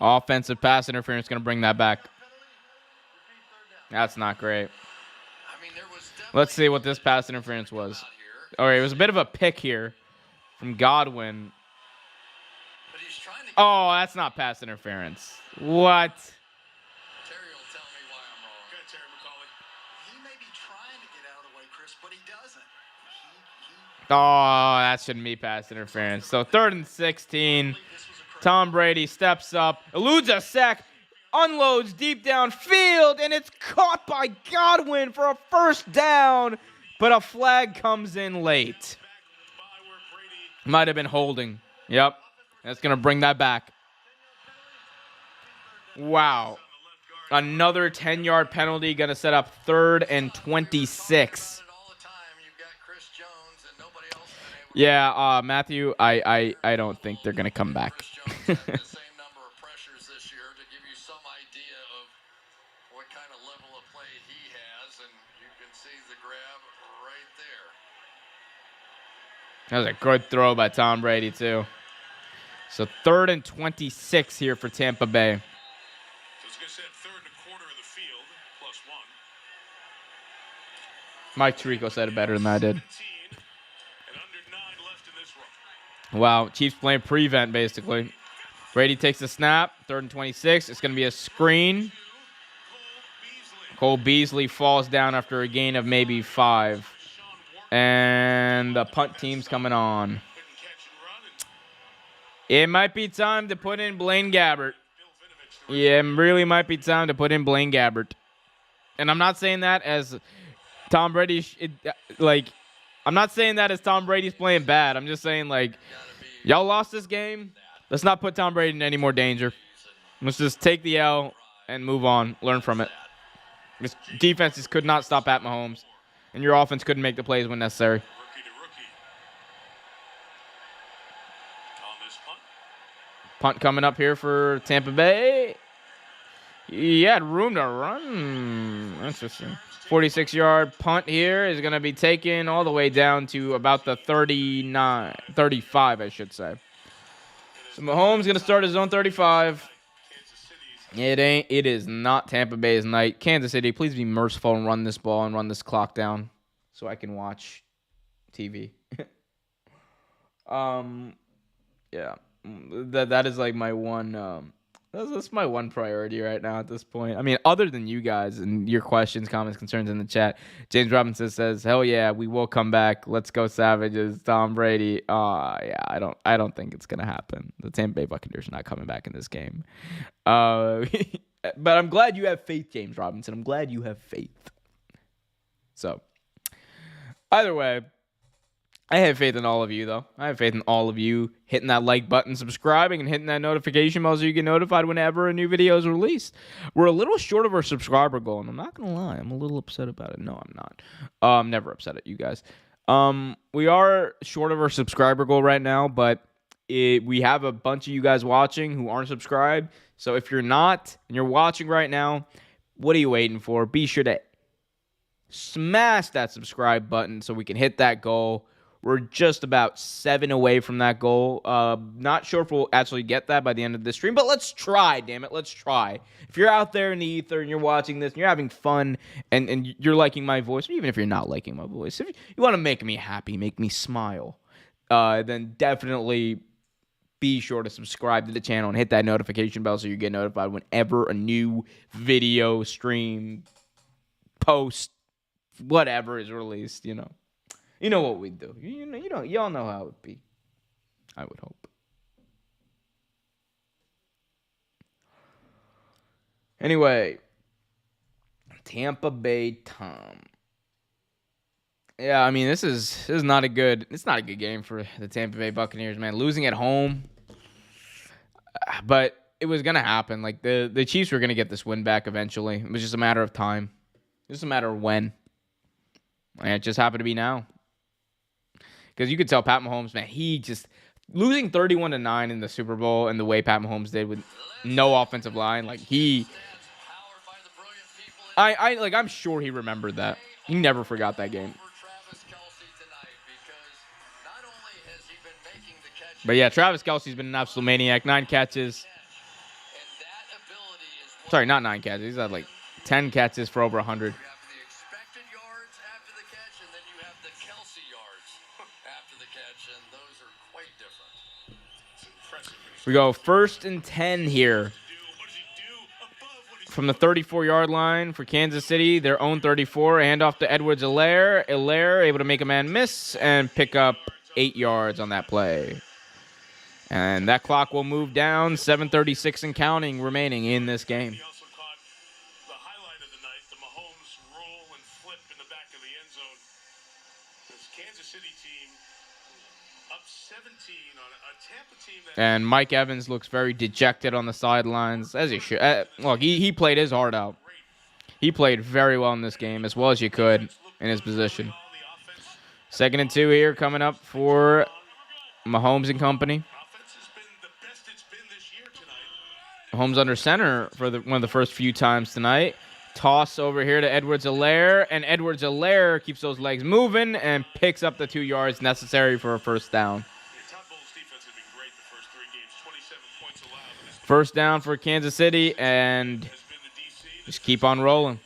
Offensive pass interference going to bring that back. That's not great. I mean, there was Let's see what this pass interference was. All right, it was a bit of a pick here from Godwin. but he's trying to. Oh, that's not pass interference. What? Terry will tell me why I'm wrong. Okay, Terry McCauley. He may be trying to get out of the way, Chris, but he doesn't. Oh, that shouldn't be pass interference. So 3rd and 16. Tom Brady steps up, eludes a sack, unloads deep downfield, and it's caught by Godwin for a first down. But a flag comes in late. Might have been holding. Yep. That's going to bring that back. Wow. Another 10-yard penalty going to set up 3rd and 26. Yeah, Matthew, I don't think they're going to come back. The same number of pressures this year to give you some idea of what kind of level of play he has, and you can see the grab right there. That was a good throw by Tom Brady, too. So 3rd and 26 here for Tampa Bay. So it's going to set third and a quarter of the field, plus 1. Mike Tirico said it better than I did. 17 and under 9 left in this run. Wow, Chiefs playing prevent, basically. Brady takes the snap, 3rd and 26. It's going to be a screen. Cole Beasley falls down after a gain of maybe 5. And the punt team's coming on. It might be time to put in Blaine Gabbert. Yeah, it really might be time to put in Blaine Gabbert. And I'm not saying that as Tom Brady, I'm not saying that as Tom Brady's playing bad. I'm just saying, y'all lost this game. Let's not put Tom Brady in any more danger. Let's just take the L and move on. Learn from it. This defenses could not stop at Mahomes, and your offense couldn't make the plays when necessary. Rookie to rookie. On this punt. Punt coming up here for Tampa Bay. He had room to run. Interesting. 46-yard punt here is going to be taken all the way down to about the 35, I should say. So Mahomes going to start his own 35. It is not Tampa Bay's night. Kansas City, please be merciful and run this ball and run this clock down so I can watch TV. Yeah. That is like my one that's my one priority right now at this point. I mean, other than you guys and your questions, comments, concerns in the chat. James Robinson says, "Hell yeah, we will come back. Let's go Savages." Tom Brady. Yeah, I don't think it's gonna happen. The Tampa Bay Buccaneers are not coming back in this game. But I'm glad you have faith, James Robinson. I'm glad you have faith. So, either way, I have faith in all of you, though. I have faith in all of you hitting that like button, subscribing, and hitting that notification bell so you get notified whenever a new video is released. We're a little short of our subscriber goal, and I'm not going to lie. I'm a little upset about it. No, I'm not. I'm never upset at you guys. We are short of our subscriber goal right now, but we have a bunch of you guys watching who aren't subscribed. So if you're not and you're watching right now, what are you waiting for? Be sure to smash that subscribe button so we can hit that goal. We're just about 7 away from that goal. Not sure if we'll actually get that by the end of this stream, but let's try, damn it. Let's try. If you're out there in the ether and you're watching this and you're having fun and you're liking my voice, even if you're not liking my voice, if you want to make me happy, make me smile, then definitely be sure to subscribe to the channel and hit that notification bell so you get notified whenever a new video, stream, post, whatever is released. You know what we do. Y'all know how it would be. I would hope. Anyway, Tampa Bay Tom. Yeah, I mean, this is not a good. It's not a good game for the Tampa Bay Buccaneers, man. Losing at home, but it was gonna happen. Like the Chiefs were gonna get this win back eventually. It was just a matter of time, just a matter of when. And it just happened to be now. Because you could tell Pat Mahomes, man, he just losing 31-9 in the Super Bowl and the way Pat Mahomes did with no offensive line, like I'm sure he remembered that. He never forgot that game. But yeah, Travis Kelce's been an absolute maniac. 9 catches. Sorry, not 9 catches. He's had like 10 catches for over 100. We go 1st and 10 here. From the 34-yard line for Kansas City, their own 34, handoff to Edwards-Helaire. Helaire able to make a man miss and pick up 8 yards on that play. And that clock will move down. 7:36 and counting remaining in this game. He also caught the highlight of the night, the Mahomes roll and flip in the back of the end zone. This Kansas City team up 17 on a Tampa team that... And Mike Evans looks very dejected on the sidelines, as he should. Look, he played his heart out. He played very well in this game, as well as you could in his position. 2nd and 2 here coming up for Mahomes and company. Mahomes under center for one of the first few times tonight. Toss over here to Edwards-Helaire, and Edwards-Helaire keeps those legs moving and picks up the 2 yards necessary for a first down. First down for Kansas City, and just keep on rolling.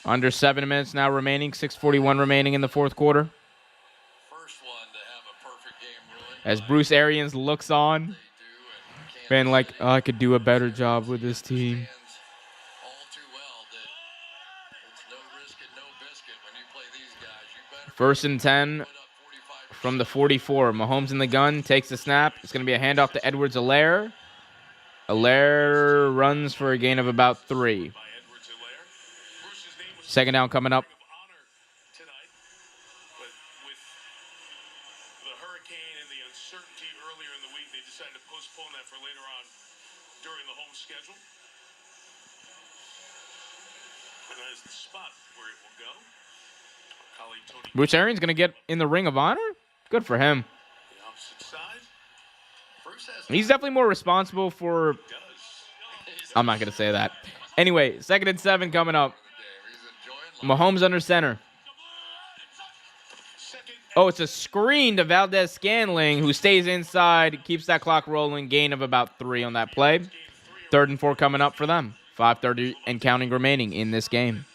Under 7 minutes now remaining, 6:41 remaining in the fourth quarter. As Bruce Arians looks on, man, like, oh, I could do a better job with this team. First and 10 from the 44. Mahomes in the gun, takes the snap. It's going to be a handoff to Edwards-Helaire. Helaire runs for a gain of about 3. 2nd down coming up. Bruce Arians going to get in the Ring of Honor? Good for him. He's definitely more responsible for... I'm not going to say that. Anyway, 2nd and 7 coming up. Mahomes under center. Oh, it's a screen to Valdez-Scantling, who stays inside, keeps that clock rolling, gain of about 3 on that play. 3rd and 4 coming up for them. 5:30 and counting remaining in this game.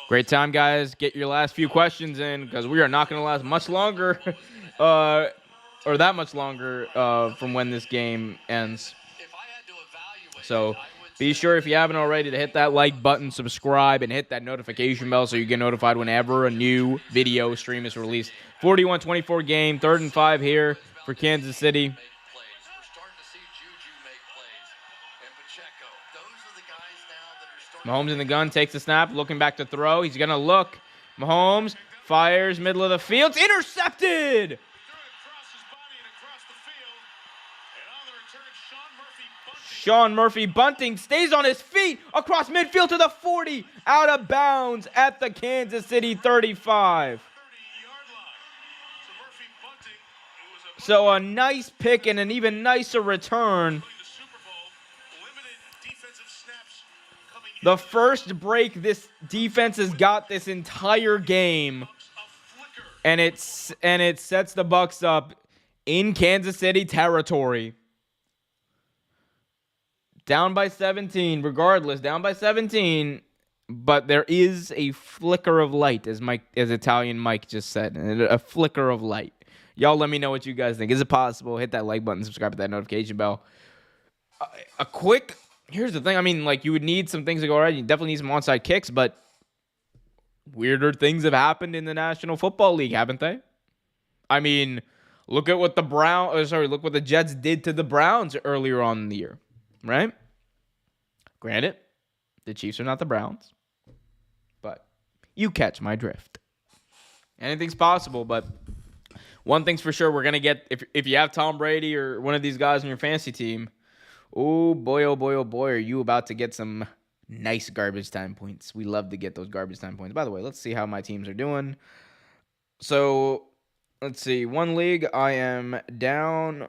Great time, guys. Get your last few questions in, because we are not going to last much longer, or that much longer from when this game ends. So be sure, if you haven't already, to hit that like button, subscribe, and hit that notification bell so you get notified whenever a new video stream is released. 41-24 game, 3rd and 5 here for Kansas City. Mahomes in the gun, takes the snap, looking back to throw. He's going to look. Mahomes fires, middle of the field. It's intercepted! Sean Murphy Bunting stays on his feet across midfield to the 40, out of bounds at the Kansas City 35. So a nice pick and an even nicer return. The first break this defense has got this entire game, and it sets the Bucs up in Kansas City territory. Down by 17, regardless, down by 17. but there is a flicker of light, as Italian Mike just said, a flicker of light. Y'all let me know what you guys think. Is it possible? Hit that like button, subscribe to that notification bell. Here's the thing. I mean, like, you would need some things to go right. You definitely need some onside kicks, but weirder things have happened in the National Football League, haven't they? I mean, look what the Jets did to the Browns earlier on in the year, right? Granted, the Chiefs are not the Browns, but you catch my drift. Anything's possible, but one thing's for sure, we're going to get, if you have Tom Brady or one of these guys on your fantasy team, oh boy, are you about to get some nice garbage time points. We love to get those garbage time points. By the way, let's see how my teams are doing. So, let's see. One league, I am down.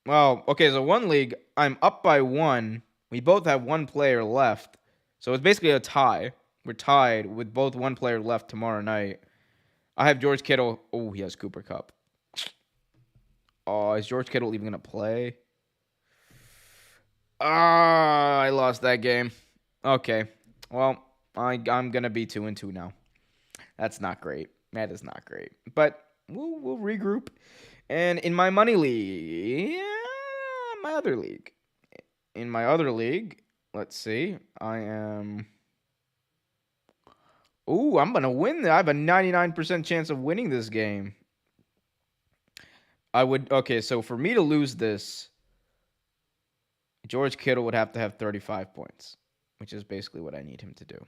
Well, okay, so one league, I'm up by 1. We both have 1 player left. So it's basically a tie. We're tied with both 1 player left tomorrow night. I have George Kittle. Oh, he has Cooper Kupp. Oh, is George Kittle even going to play? I lost that game. Okay. Well, I'm going to be 2-2 now. That's not great. That is not great. But we'll regroup. And in my money league, in my other league, let's see. I'm going to win. I have a 99% chance of winning this game. Okay, so for me to lose this, George Kittle would have to have 35 points, which is basically what I need him to do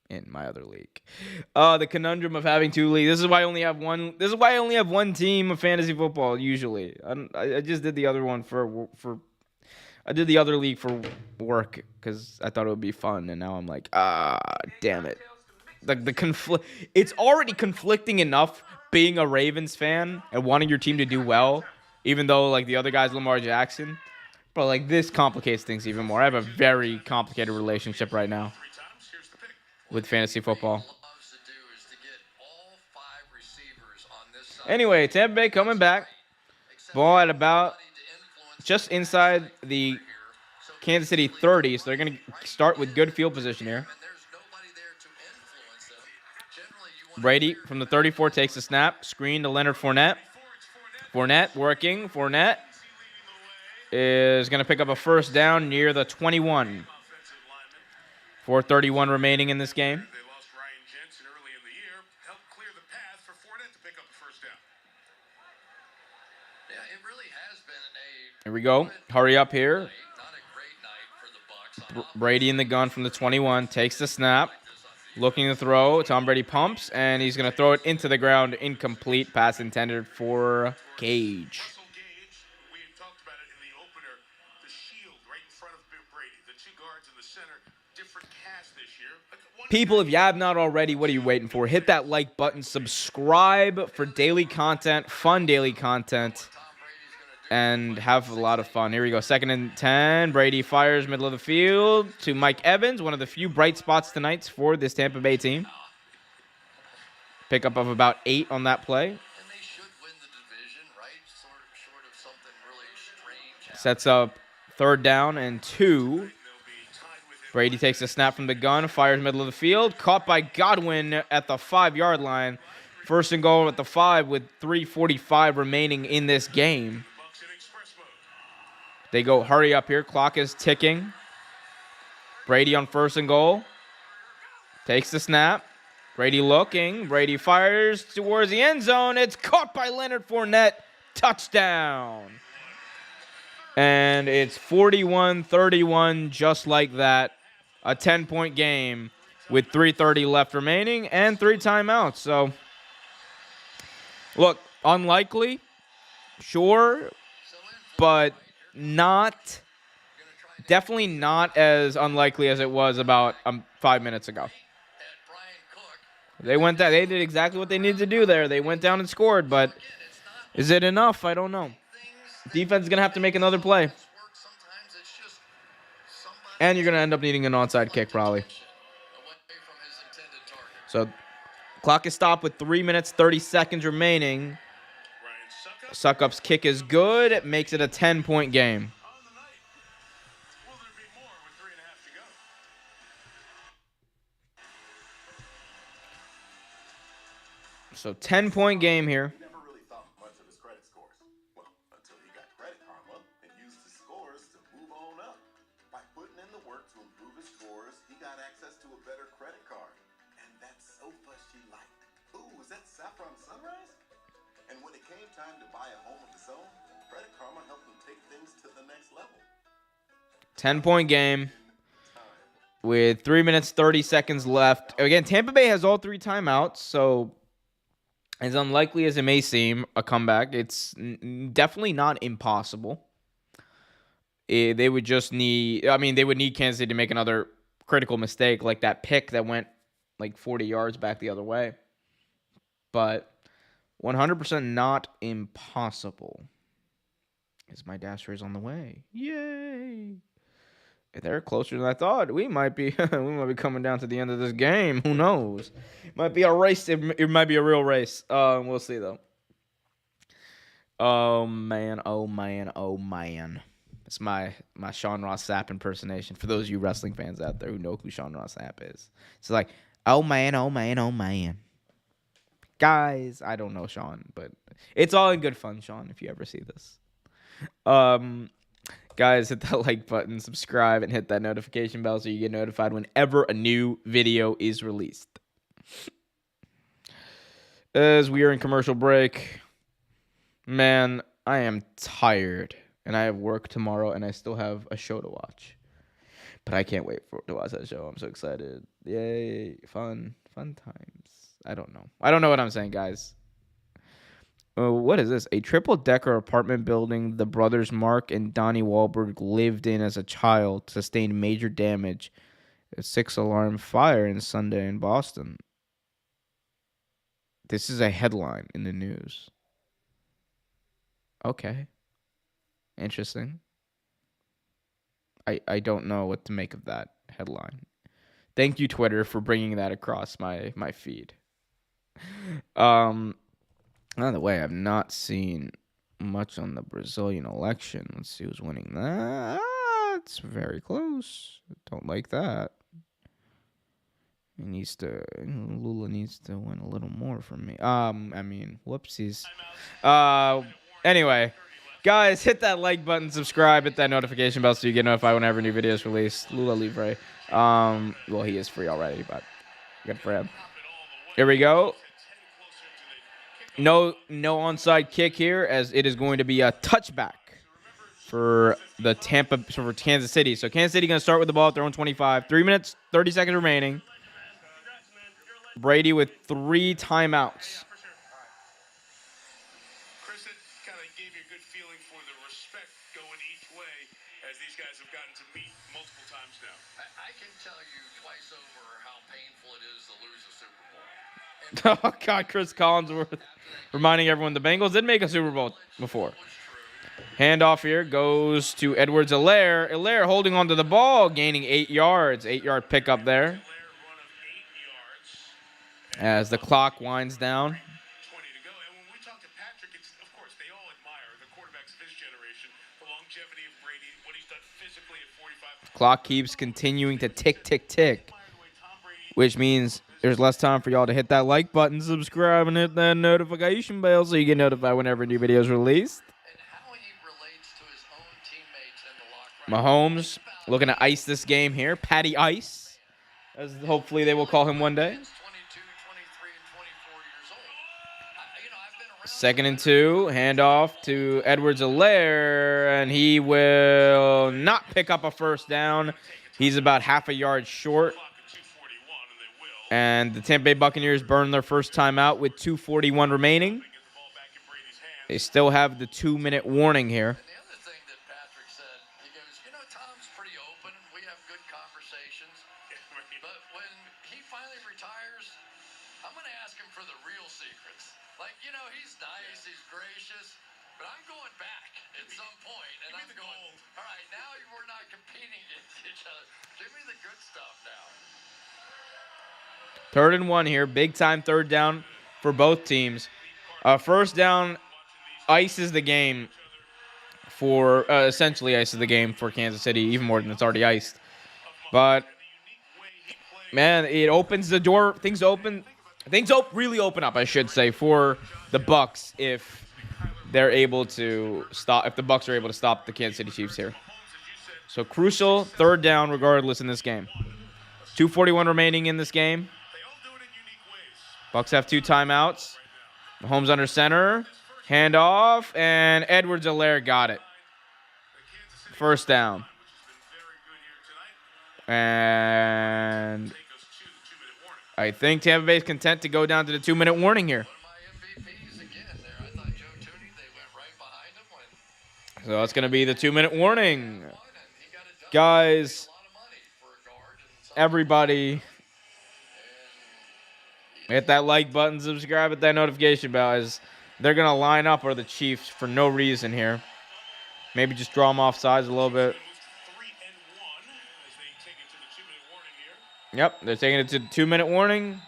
in my other league. The conundrum of having 2 leagues. This is why I only have one team of fantasy football usually. I just did the other one I did the other league for work because I thought it would be fun, and now I'm like, damn it. It's already conflicting enough being a Ravens fan and wanting your team to do well, even though like the other guy's Lamar Jackson. But like this complicates things even more. I have a very complicated relationship right now with fantasy football. Anyway, Tampa Bay coming back. Ball at about just inside the Kansas City 30, so they're going to start with good field position here. Brady from the 34 takes a snap. Screen to Leonard Fournette. Fournette working. Fournette is going to pick up a first down near the 21. 4:31 remaining in this game. They lost Ryan Jensen early in the year, helped clear the path for Fournette to pick up the first down. Yeah, it really has been Here we go. Hurry up here. not a great night for the Bucs. Brady in the gun from the 21. Takes the snap. Looking to throw. Tom Brady pumps, and he's going to throw it into the ground. Incomplete. Pass intended for Gage. Russell Gage, we had talked about it in the opener, the shield right in front of Brady, the 2 guards in the center, different cast this year. People, if you have not already, what are you waiting for? Hit that like button. Subscribe for daily content, fun daily content, and have a lot of fun. Here we go. 2nd and 10. Brady fires middle of the field to Mike Evans, one of the few bright spots tonight for this Tampa Bay team. Pickup of about 8 on that play. And they should win the division, right? Short of something really strange. Sets up 3rd down and 2. Brady takes a snap from the gun, fires middle of the field. Caught by Godwin at the 5-yard line. 1st and goal at the 5 with 3:45 remaining in this game. They go hurry up here. Clock is ticking. Brady on 1st and goal. Takes the snap. Brady looking. Brady fires towards the end zone. It's caught by Leonard Fournette. Touchdown. And it's 41-31 just like that. A 10-point game with 3:30 left remaining and 3 timeouts. So, look, unlikely, sure, but definitely not as unlikely as it was about 5 minutes ago. They did exactly what they needed to do there. They went down and scored, but is it enough? I don't know. Defense is going to have to make another play. And you're going to end up needing an onside kick probably. So, clock is stopped with 3 minutes, 30 seconds remaining. Suckup's kick is good. It makes it a 10-point game. So 10-point game here. He never really thought much of his credit scores. Well, until he got Credit Karma and used his scores to move on up. By putting in the work to improve his scores, he got access to a better credit card. And that sofa she liked. Ooh, was that Saffron Sunrise? And when it came time to buy a home of his own, Credit Karma helped him take things to the next level. 10-point game with 3 minutes, 30 seconds left. Again, Tampa Bay has all 3 timeouts, so as unlikely as it may seem, a comeback, it's definitely not impossible. They would just need, they would need Kansas City to make another critical mistake, like that pick that went like 40 yards back the other way. But 100% not impossible. As my Dasher is on the way. Yay! They're closer than I thought. We might be coming down to the end of this game. Who knows? It might be a race. It might be a real race. We'll see though. Oh man. It's my Sean Ross Sapp impersonation. For those of you wrestling fans out there who know who Sean Ross Sapp is. It's like, oh man. Guys, I don't know Sean, but it's all in good fun, Sean, if you ever see this. Guys, hit that like button, subscribe, and hit that notification bell so you get notified whenever a new video is released. As we are in commercial break, man, I am tired. And I have work tomorrow, and I still have a show to watch. But I can't wait to watch that show. I'm so excited. Yay. Fun times. I don't know what I'm saying, guys. What is this? A triple-decker apartment building the brothers Mark and Donnie Wahlberg lived in as a child sustained major damage. A 6-alarm fire in Sunday in Boston. This is a headline in the news. Okay. Interesting. I don't know what to make of that headline. Thank you, Twitter, for bringing that across my feed. By the way, I've not seen much on the Brazilian election. Let's see who's winning that. It's very close. Don't like that. Lula needs to win a little more from me. Whoopsies. Anyway, guys, hit that like button, subscribe, hit that notification bell so you get notified whenever new videos released. Lula Libre. Well, he is free already, but good for him. Here we go. No onside kick here, as it is going to be a touchback for Kansas City. So Kansas City going to start with the ball at their own 25. 3 minutes, 30 seconds remaining. Brady with 3 timeouts. Chris, it kind of gave you a good feeling for the respect going each way as these guys have gotten to meet multiple times now. I can tell you twice over how painful it is to lose a Super Bowl. Oh, God, Chris Collinsworth reminding everyone the Bengals did make a Super Bowl before. Handoff here goes to Edwards-Helaire. Helaire holding onto the ball, gaining 8 yards. 8-yard pickup there. As the clock winds down. 20 to go. And when we talk to Patrick, it's, of course, they all admire the quarterbacks of his generation, the longevity of Brady, what he's done physically at 45. Clock keeps continuing to tick, tick, tick, which means there's less time for y'all to hit that like button, subscribe, and hit that notification bell so you get notified whenever a new video is released. And how he relates to his own teammates in the locker room. Mahomes looking to ice this game here. Patty Ice, as hopefully they will call him one day. 22, 23, and 24 years old. Second and 2, handoff to Edwards-Helaire, and he will not pick up a first down. He's about half a yard short. And the Tampa Bay Buccaneers burn their first timeout with 2:41 remaining. They still have the 2-minute warning here. And the other thing that Patrick said, he goes, Tom's pretty open. We have good conversations. But when he finally retires, I'm going to ask him for the real secrets. Like, he's nice, he's gracious, but I'm going back at some point. And I'm going, all right, now we're not competing against each other. Give me the good stuff now. 3rd and 1 here. Big time 3rd down for both teams. First down ices the game essentially ices the game for Kansas City, even more than it's already iced. But, man, it opens the door. Things open things really open up, I should say, for the Bucs if they're able to stop. If the Bucs are able to stop the Kansas City Chiefs here. So crucial 3rd down, regardless in this game. 2:41 remaining in this game. Bucs have 2 timeouts. Mahomes under center. Handoff, and Edwards-Helaire got it. 1st down. And I think Tampa Bay is content to go down to the 2-minute warning here. So that's going to be the 2-minute warning. Guys, everybody, hit that like button, subscribe, hit that notification bell, as they're going to line up for the Chiefs for no reason here. Maybe just draw them off sides a little bit. Yep, they're taking it to the 2-minute warning.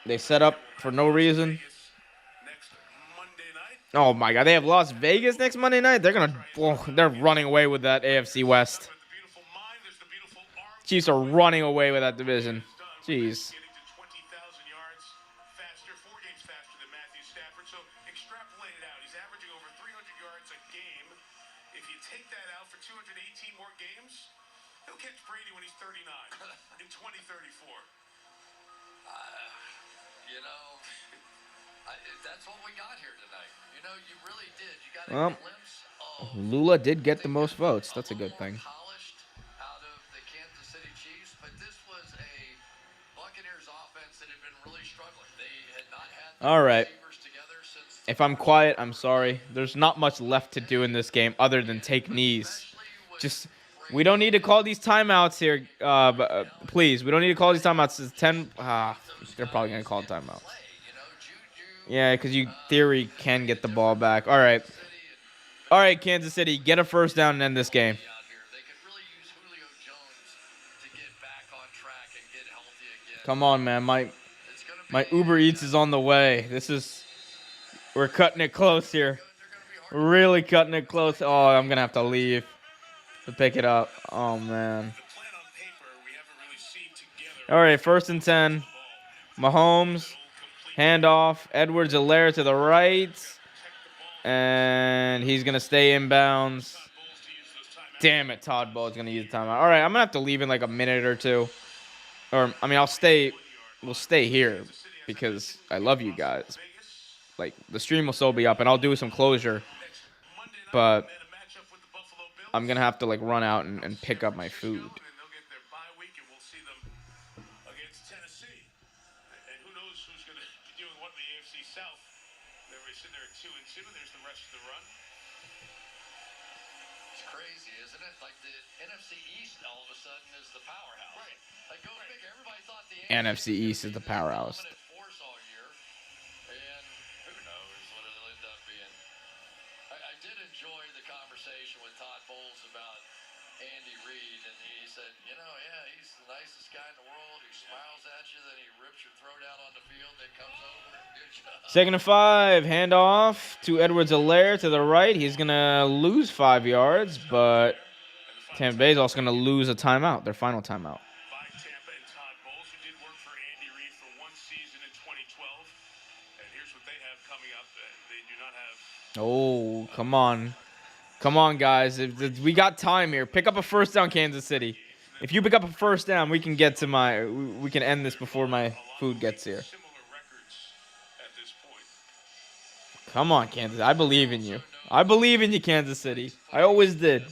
They set up for no reason. Oh my God, they have Las Vegas next Monday night. They're running away with that AFC West. Chiefs are running away with that division. Jeez. That's what we got here tonight. You know, you really did. You got Well, a glimpse of Lula did get the most votes. That's a good thing. polished out of the Kansas City Chiefs, but this was a Buccaneers offense that had been really struggling. They had not had the All right. receivers together since If I'm quiet, I'm sorry. There's not much left to do in this game other than take knees. We don't need to call these timeouts here. Please, we don't need to call these timeouts. It's 10. They're probably going to call timeouts. Yeah, because you, theory, can get the ball back. All right, Kansas City, get a 1st down and end this game. Come on, man. My Uber Eats is on the way. We're cutting it close here. We're really cutting it close. Oh, I'm going to have to leave to pick it up. Oh, man. All right, 1st and 10. Mahomes. Handoff, Edwards-Helaire to the right, and he's going to stay inbounds. Damn it, Todd Bowles is going to use the timeout. All right, I'm going to have to leave in like a minute or two. We'll stay here because I love you guys. Like, the stream will still be up, and I'll do some closure, but I'm going to have to like run out and pick up my food. crazy, isn't it? Like the NFC East all of a sudden is the powerhouse. Right. Like go figure. Everybody thought the NFC East is the powerhouse. Force all year, and who knows what it'll end up being. I did enjoy the conversation with Todd Bowles about Andy Reid, and he said, you know, yeah, he's the nicest guy in the world. He smiles at you, then he rips your throat out on the field, then comes over and good job. 2nd and 5, handoff to Edwards-Helaire to the right. He's going to lose 5 yards, but Tampa Bay is also going to lose a timeout, their final timeout. By Tampa and Todd Bowles, who did work for Andy Reid for one season in 2012. And here's what they have coming up. They do not have... Oh, come on. Come on, guys. We got time here. Pick up a 1st down, Kansas City. If you pick up a 1st down, we can get to we can end this before my food gets here. Come on, Kansas. I believe in you. I believe in you, Kansas City. I always did.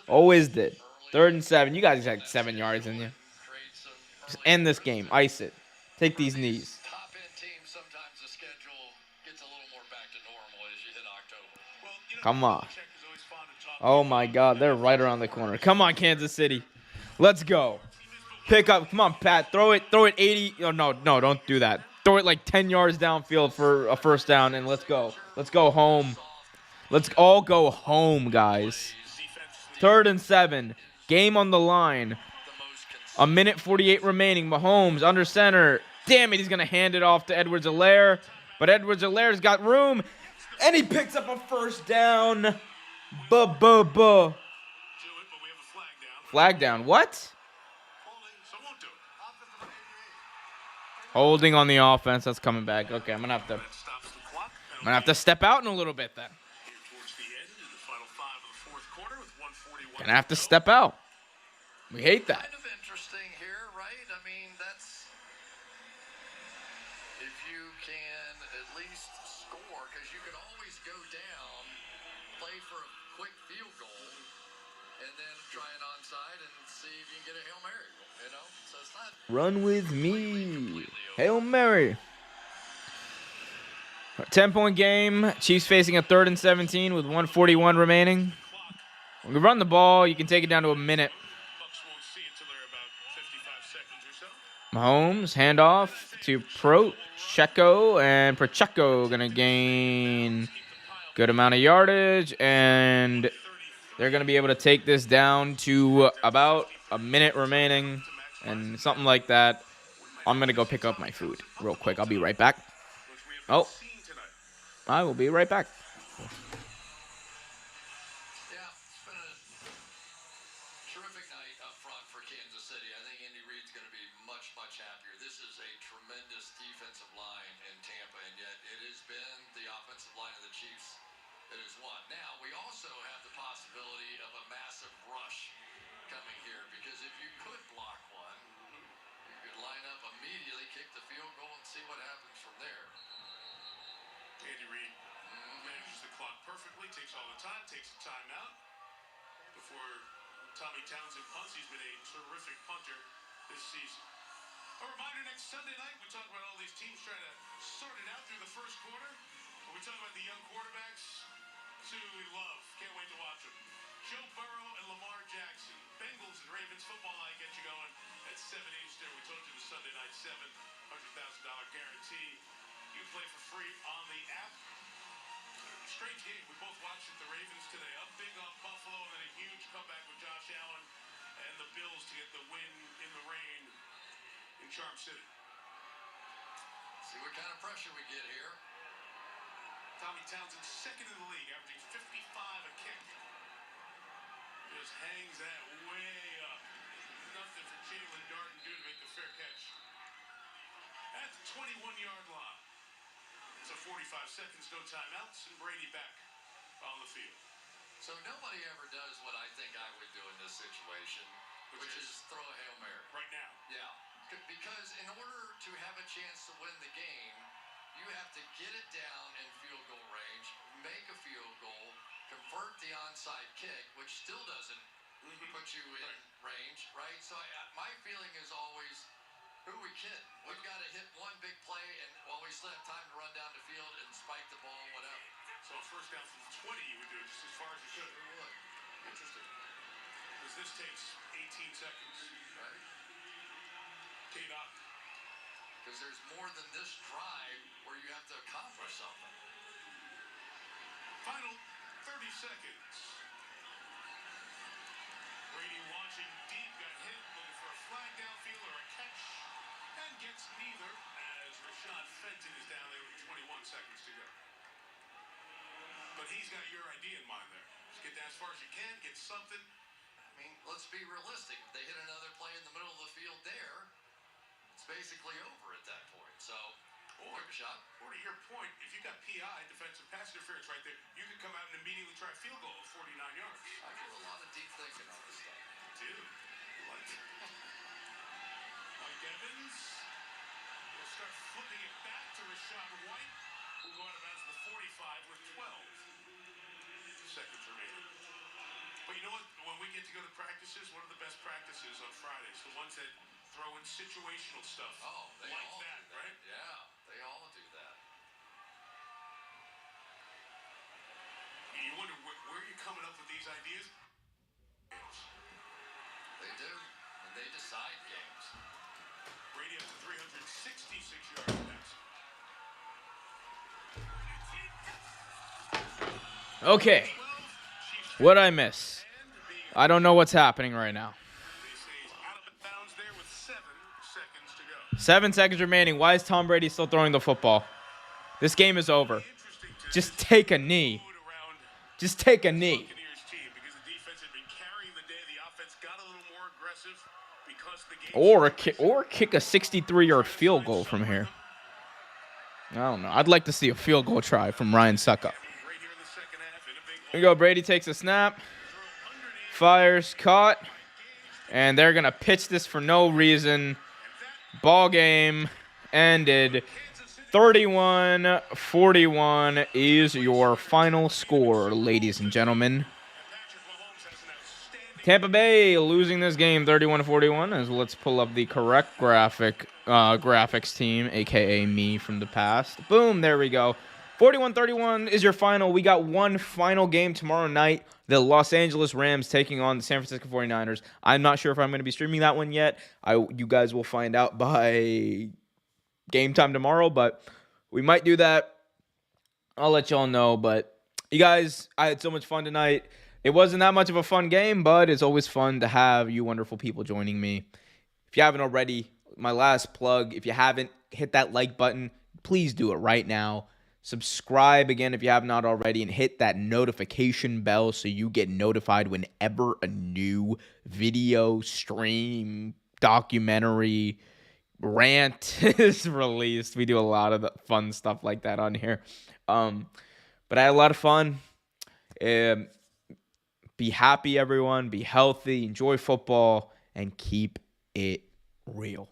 Always did. 3rd and 7. You guys got 7 yards in you. Just end this game. Ice it. Take these knees. Come on. Oh, my God. They're right around the corner. Come on, Kansas City. Let's go. Pick up. Come on, Pat. Throw it 80. Oh, no, don't do that. Throw it like 10 yards downfield for a 1st down, and let's go. Let's go home. Let's all go home, guys. 3rd and 7. Game on the line. 1:48 remaining. Mahomes under center. Damn it, he's going to hand it off to Edwards-Helaire. But Edwards-Helaire's got room. And he picks up a 1st down. Flag down. What? Holding on the offense. That's coming back. Okay, I'm gonna have to step out in a little bit then. Gonna have to step out. We hate that. Kind of interesting here, right? I mean, that's if you can at least score, because you can always go down, play for a quick field goal, and then try an onside and see if you can get a Hail Mary, you know? So it's not Run with completely me. Hail Mary. 10-point game. Chiefs facing a 3rd and 17 with 1:41 remaining. When we run the ball, you can take it down to a minute. Mahomes, handoff to Pacheco, and Pacheco going to gain good amount of yardage, and they're going to be able to take this down to about a minute remaining and something like that. I'm going to go pick up my food real quick. I'll be right back. Oh, I will be right back. Yeah, it's been a terrific night up front for Kansas City. I think Andy Reid's going to be much, much happier. This is a tremendous defensive line in Tampa, and yet it has been the offensive line of the Chiefs that has won. Now, we also have the possibility of a massive rush coming here, because if you could block one, you could line up immediately, kick the field goal, and see what happens from there. Andy Reid manages the clock perfectly, takes all the time, takes the timeout. Before Tommy Townsend punts, he's been a terrific punter this season. A reminder, next Sunday night, we talk about all these teams trying to sort it out through the first quarter. When we talk about the young quarterbacks, who we love, can't wait to watch them. Joe Burrow and Lamar Jackson. Bengals and Ravens football night get you going at 7 Eastern. We told you the Sunday night $700,000 guarantee. You can play for free on the app. Strange game. We both watched it. The Ravens today up big on Buffalo, and then a huge comeback with Josh Allen and the Bills to get the win in the rain in Charm City. See what kind of pressure we get here. Tommy Townsend, second in the league, averaging 55 a kick. Just hangs that way up. Nothing for Jalen Darden to do to make the fair catch. At the 21-yard line. So 45 seconds, no timeouts, and Brady back on the field. So nobody ever does what I think I would do in this situation, which is throw a Hail Mary. Right now. Yeah. Because in order to have a chance to win the game, you have to get it down in field goal range, make a field goal, convert the onside kick, which still doesn't put you in range, right? So my feeling is always, who are we kidding? We've got to hit one big play, and while we still have time to run down the field and spike the ball, whatever. So first down from the 20, you would do it just as far as you could. Who would? Interesting. Because this takes 18 seconds. Right. K-Dot. Because there's more than this drive where you have to accomplish something. Final 30 seconds. Brady launching deep, got hit, looking for a flag downfield or a catch, and gets neither as Rashad Fenton is down there with 21 seconds to go. But he's got your idea in mind there. Just get down as far as you can, get something. I mean, let's be realistic. If they hit another play in the middle of the field there, it's basically over at that point. So, quick shot. Or to your point, if you got PI, defensive pass interference right there, you could come out and immediately try a field goal at 49 yards. I do a lot of deep thinking on this stuff. Dude, like Mike Evans will start flipping it back to Rachaad White, who will go out of bounds to the 45 with 12 seconds remaining. But you know what? When we get to go to practices, one of the best practices on Fridays, the ones that throw in situational stuff. Oh, they like all that, do that, right? Yeah, they all do that. You wonder where you're coming up with these ideas? They do, and they decide games. Brady up to 366 yards pass. Okay. What'd I miss? I don't know what's happening right now. 7 seconds remaining. Why is Tom Brady still throwing the football? This game is over. Just take a knee. Just take a knee. Buccaneers team, because the defense had been carrying the day. The offense got a little more aggressive. Or kick a 63-yard field goal from here. I don't know. I'd like to see a field goal try from Ryan Suckup. Here we go. Brady takes a snap. Fires, caught. And they're going to pitch this for no reason. Ball game ended. 31-41 is your final score, ladies and gentlemen. Tampa Bay losing this game 31-41. As let's pull up the correct graphics team, a.k.a. me from the past. Boom, there we go. 41-31 is your final. We got one final game tomorrow night. The Los Angeles Rams taking on the San Francisco 49ers. I'm not sure if I'm going to be streaming that one yet. You guys will find out by game time tomorrow, but we might do that. I'll let y'all know. But you guys, I had so much fun tonight. It wasn't that much of a fun game, but it's always fun to have you wonderful people joining me. If you haven't already, my last plug, if you haven't hit that like button, please do it right now. Subscribe again if you have not already, and hit that notification bell so you get notified whenever a new video, stream, documentary, rant is released. We do a lot of the fun stuff like that on here. But I had a lot of fun. Be happy, everyone. Be healthy. Enjoy football. And keep it real.